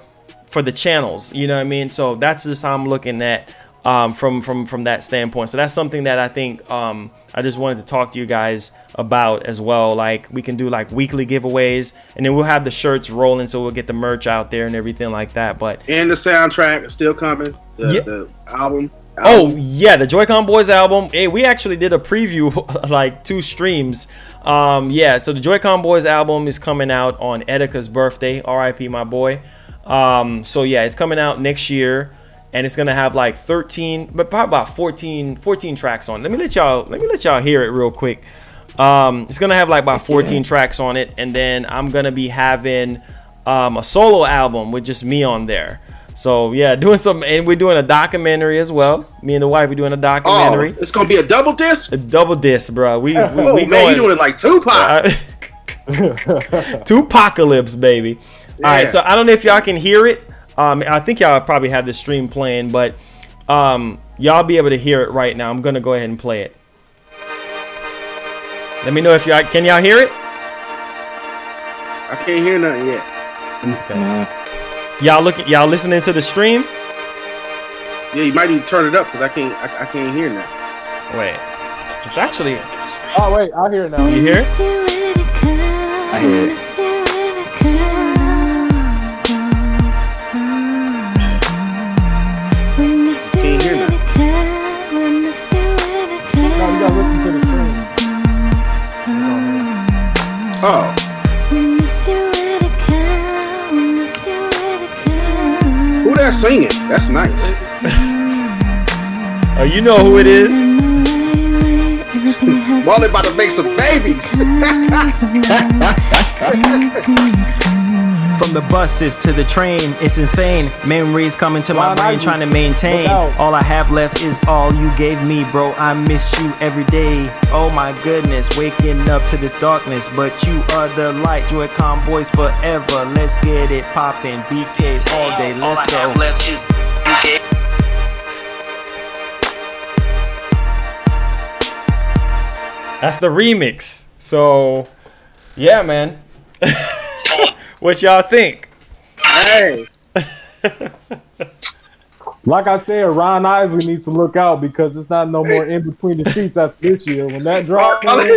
the channels. You know what I mean? So that's just how I'm looking at from that standpoint. So that's something that I think I just wanted to talk to you guys about as well. Like, we can do like weekly giveaways, and then we'll have the shirts rolling, so we'll get the merch out there and everything like that. And the soundtrack is still coming. The album. Oh yeah, the Joy-Con Boys album. Hey, we actually did a preview like 2 streams. Yeah, so the Joy-Con Boys album is coming out on Edica's birthday. R.I.P. my boy. So yeah, it's coming out next year. And it's gonna have like 13, but probably about 14 tracks on it. Let me let y'all hear it real quick. It's gonna have like about 14 tracks on it, and then I'm gonna be having a solo album with just me on there. So yeah, doing some, and we're doing a documentary as well. Me and the wife are doing a documentary. Oh, it's gonna be a double disc. A double disc, bro. We man, you doing it like Tupac. Tupacalypse, baby. Yeah. All right, so I don't know if y'all can hear it. I think y'all probably have the stream playing, but y'all be able to hear it right now. I'm gonna go ahead and play it. Let me know if y'all can hear it. I can't hear nothing yet. Okay. Y'all listening to the stream? Yeah, you might need to turn it up because I can't hear nothing. Wait, it's actually. Oh wait, I hear it now. You hear it? I hear it. Oh. Who that singing? That's nice. Oh, you know who it is? Marlon about to make some babies. From the buses to the train, it's insane. Memories coming to my brain, trying to maintain. All I have left is all you gave me, bro. I miss you every day. Oh my goodness, waking up to this darkness, but you are the light. Joy-Con Boys forever. Let's get it poppin'. BK all day. Let's go. All I have left is BK. That's the remix. So, yeah, man. What y'all think? Hey. Like I said, Ron Isley needs to look out because it's not no more in between the sheets after this year. When that drops, Marlon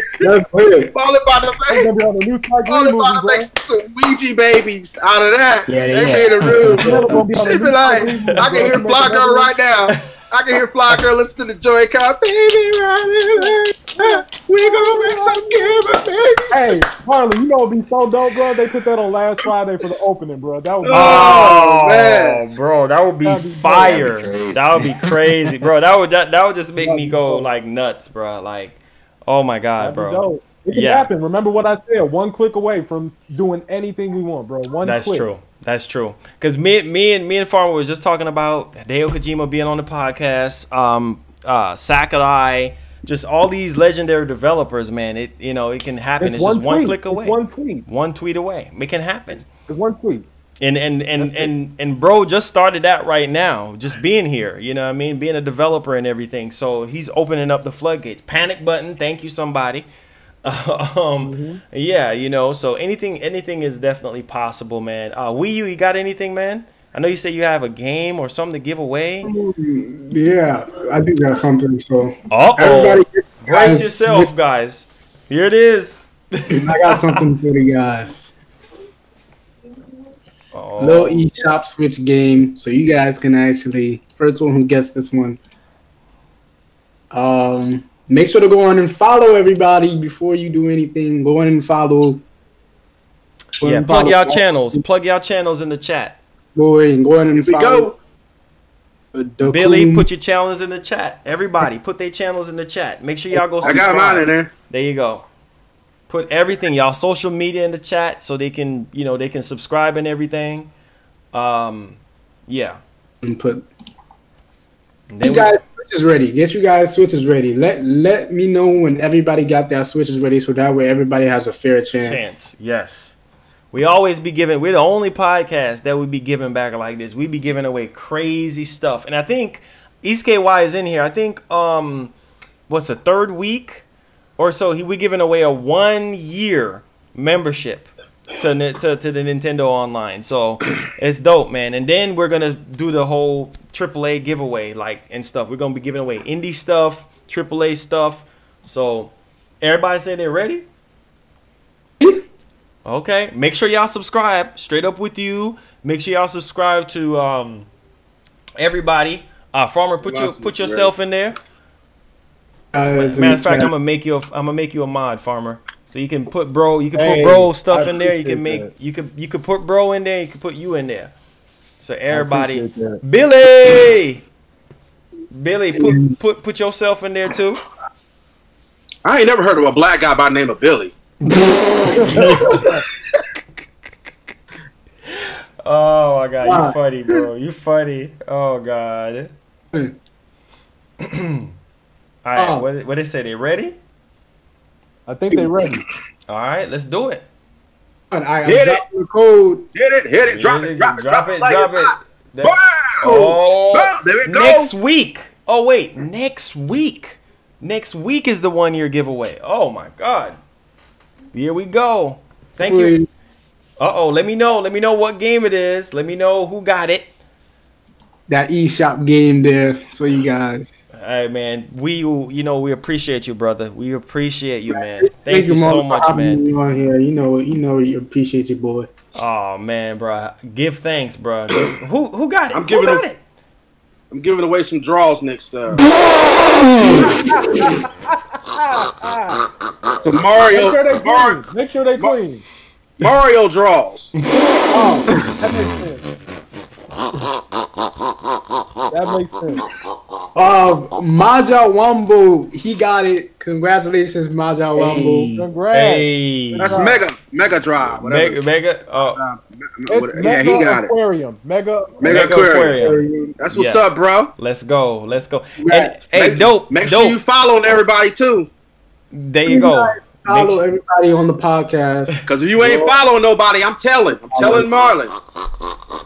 about to make some Ouija babies out of that. Yeah, they made a room. She be like, I can hear Fly Girl right now. I can hear Fly Girl listen to the Joy-Con. Baby, we gonna make some giver, baby. Hey, Harley, you know it'd be so dope, bro. They put that on last Friday for the opening, bro. That would be man, bro, that would be fire. That would be crazy, bro. That would just make me go like nuts, bro. Like, oh my god, bro. It can happen. Remember what I said. 1 click away from doing anything we want, bro. That's true. That's true. Because me and Farmer was just talking about Hideo Kojima being on the podcast. Sakurai, just all these legendary developers, man. It can happen. It's just 1 click away. One tweet away. It can happen. It's 1 tweet. And bro just started that right now, just being here, you know what I mean, being a developer and everything. So he's opening up the floodgates. Panic button, thank you somebody. Yeah, so anything is definitely possible, man. Wii U, you got anything, man? I know you say you have a game or something to give away. Yeah, I do got something. So everybody brace yourself, guys. Here it is. I got something for you guys. Little eShop Switch game, so you guys can actually, first one who gets this one. Make sure to go on and follow everybody before you do anything. Go on and follow Yeah, plug y'all channels. Plug y'all channels in the chat. Go ahead and Here we follow. go. Billy, put your channels in the chat. Everybody, put their channels in the chat. Make sure y'all go I subscribe. got mine in there. There you go. Put everything, y'all social media in the chat so they can, they can subscribe and everything. Yeah. And put. You guys switches ready. Get you guys switches ready. Let me know when everybody got their switches ready, so that way everybody has a fair chance. Yes. We always be giving. We're the only podcast that would be giving back like this. We be giving away crazy stuff, and I think EastKY is in here. I think what's the third week or so? We giving away a 1-year membership to the Nintendo Online. So it's dope, man. And then we're gonna do the whole AAA giveaway, and stuff. We're gonna be giving away indie stuff, AAA stuff. So everybody say they're ready. Okay, make sure y'all subscribe. Straight up with you. Make sure y'all subscribe to everybody. Farmer, put yourself in there. Matter of fact, I'm gonna make you a mod, Farmer. So you can put bro. You can put bro stuff in there. You can make you could put bro in there. You can put you in there. So everybody, Billy, put yourself in there too. I ain't never heard of a black guy by the name of Billy. Oh my god, you funny, bro. You funny. Oh god. All right, what they say? They ready? I think they ready. All right, let's do it. Hit it, drop it. Wow! Oh, there we go. Next week. Oh wait, next week. Next week is the 1-year giveaway. Oh my god. Here we go. Thank you. Let me know what game it is. Let me know who got it. That eShop game there. So you guys. Hey man, we appreciate you, brother. We appreciate you, man. Thank you so much, man. On here. You know, you appreciate your boy. Oh man, bro. Give thanks, bro. Who got it? I'm giving away some draws next. So Mario. Make sure they clean. Mario draws. Oh, that makes sense. Maja Wambo, he got it. Congratulations, Maja Wambo. Congrats. Hey. That's Mega Drive. Mega. Yeah, he got it. Mega Aquarium. That's what's up, bro. Let's go. And, hey, dope. Make sure you following everybody too. There you go. Follow everybody on the podcast. Because if you ain't following nobody, I'm telling Marlon.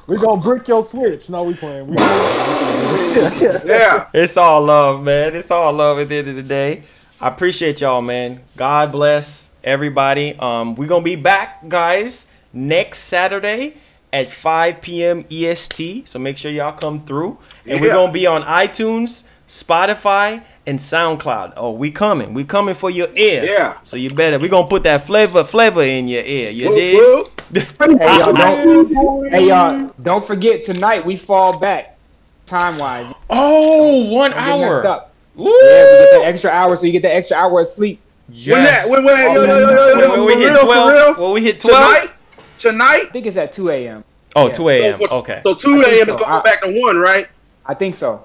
We're gonna brick your Switch. No, we playing. Yeah. It's all love, man. It's all love at the end of the day. I appreciate y'all, man. God bless everybody. We're gonna be back, guys, next Saturday at 5 p.m. EST. So make sure y'all come through. And we're gonna be on iTunes, Spotify, and SoundCloud. Oh, we coming for your ear. Yeah. So you better. We gonna put that flavor in your ear. You dig? Hey y'all, don't forget tonight we fall back time wise. Oh, 1 hour. Yeah, we get the extra hour, so you get the extra hour of sleep. Yes. When we hit 12. When we hit 12 tonight. I think it's at 2 a.m. Oh, 2 a.m. Okay. So 2 a.m. is going back to 1, right? I think so.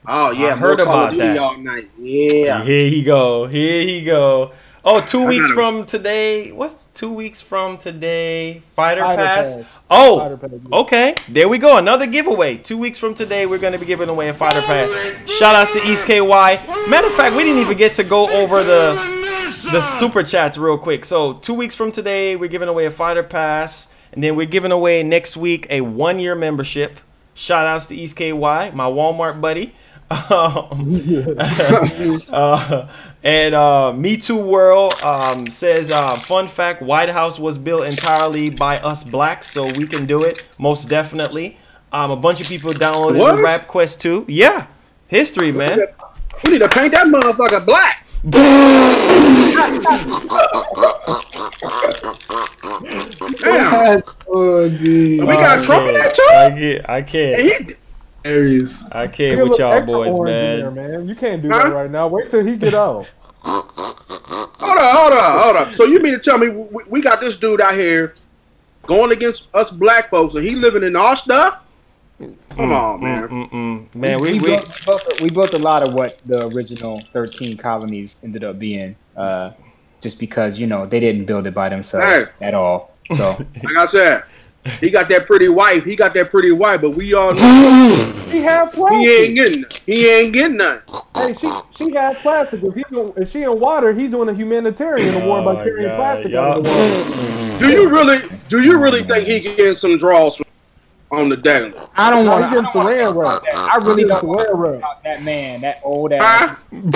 Oh yeah, I heard about that. All night. Yeah. Here he go. Oh, 2 weeks from today. What's 2 weeks from today? Fighter Pass. Oh, Fighter Pass. Okay. There we go. Another giveaway. 2 weeks from today, we're going to be giving away a Fighter Pass. Shout outs to EastKY. Matter of fact, we didn't even get to go over the super chats real quick. So 2 weeks from today, we're giving away a Fighter Pass. And then we're giving away next week a 1-year membership. Shout outs to EastKY, my Walmart buddy. And Me Too World says, fun fact, White House was built entirely by us blacks, so we can do it, most definitely. A bunch of people downloaded the Rap Quest 2. Yeah, history, man. We need to paint that motherfucker black. Damn. Oh, dude. We got Trump in there too? I can't. I can't with y'all boys, man. You can't do that right now. Wait till he get out. Hold up. So you mean to tell me we got this dude out here going against us black folks, and he living in our stuff. Come on, man. Man, we built a lot of what the original 13 colonies ended up being, just because they didn't build it by themselves at all. So, like I said, he got that pretty wife. But we all know He had plastic. he ain't getting none. Hey, she had plastic. If she in water, he's doing a humanitarian award by carrying plastic out of the water. Do you really think he getting some draws on the daily? I don't want to. Saran wrap. I really don't Saran want wrap. about that man, that old ass. Made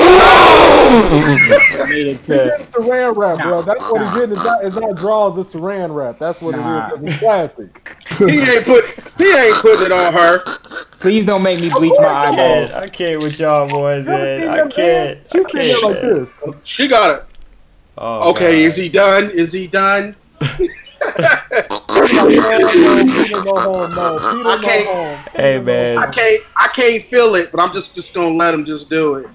it to Saran wrap, bro. That's what he's getting. It's not draws. It's saran wrap. That's what it is. It's plastic. He ain't putting it on her. Please don't make me bleach my eyeballs. I can't with y'all boys, man. I can't. She's sitting there like this. She got it. Oh, okay, God. is he done? Is he done? Hey, man. I can't feel it, but I'm just gonna let him just do it.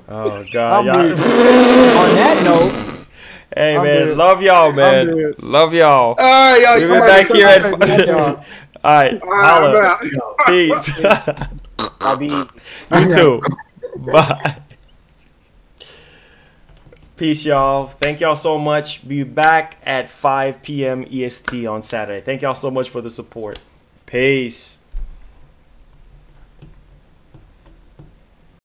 Oh God, On that note, hey man, love y'all, man. Love y'all. We'll be back here at. All right, holla. Peace. I'll be. You too. Bye. Peace, y'all. Thank y'all so much. Be back at 5 p.m. EST on Saturday. Thank y'all so much for the support. Peace.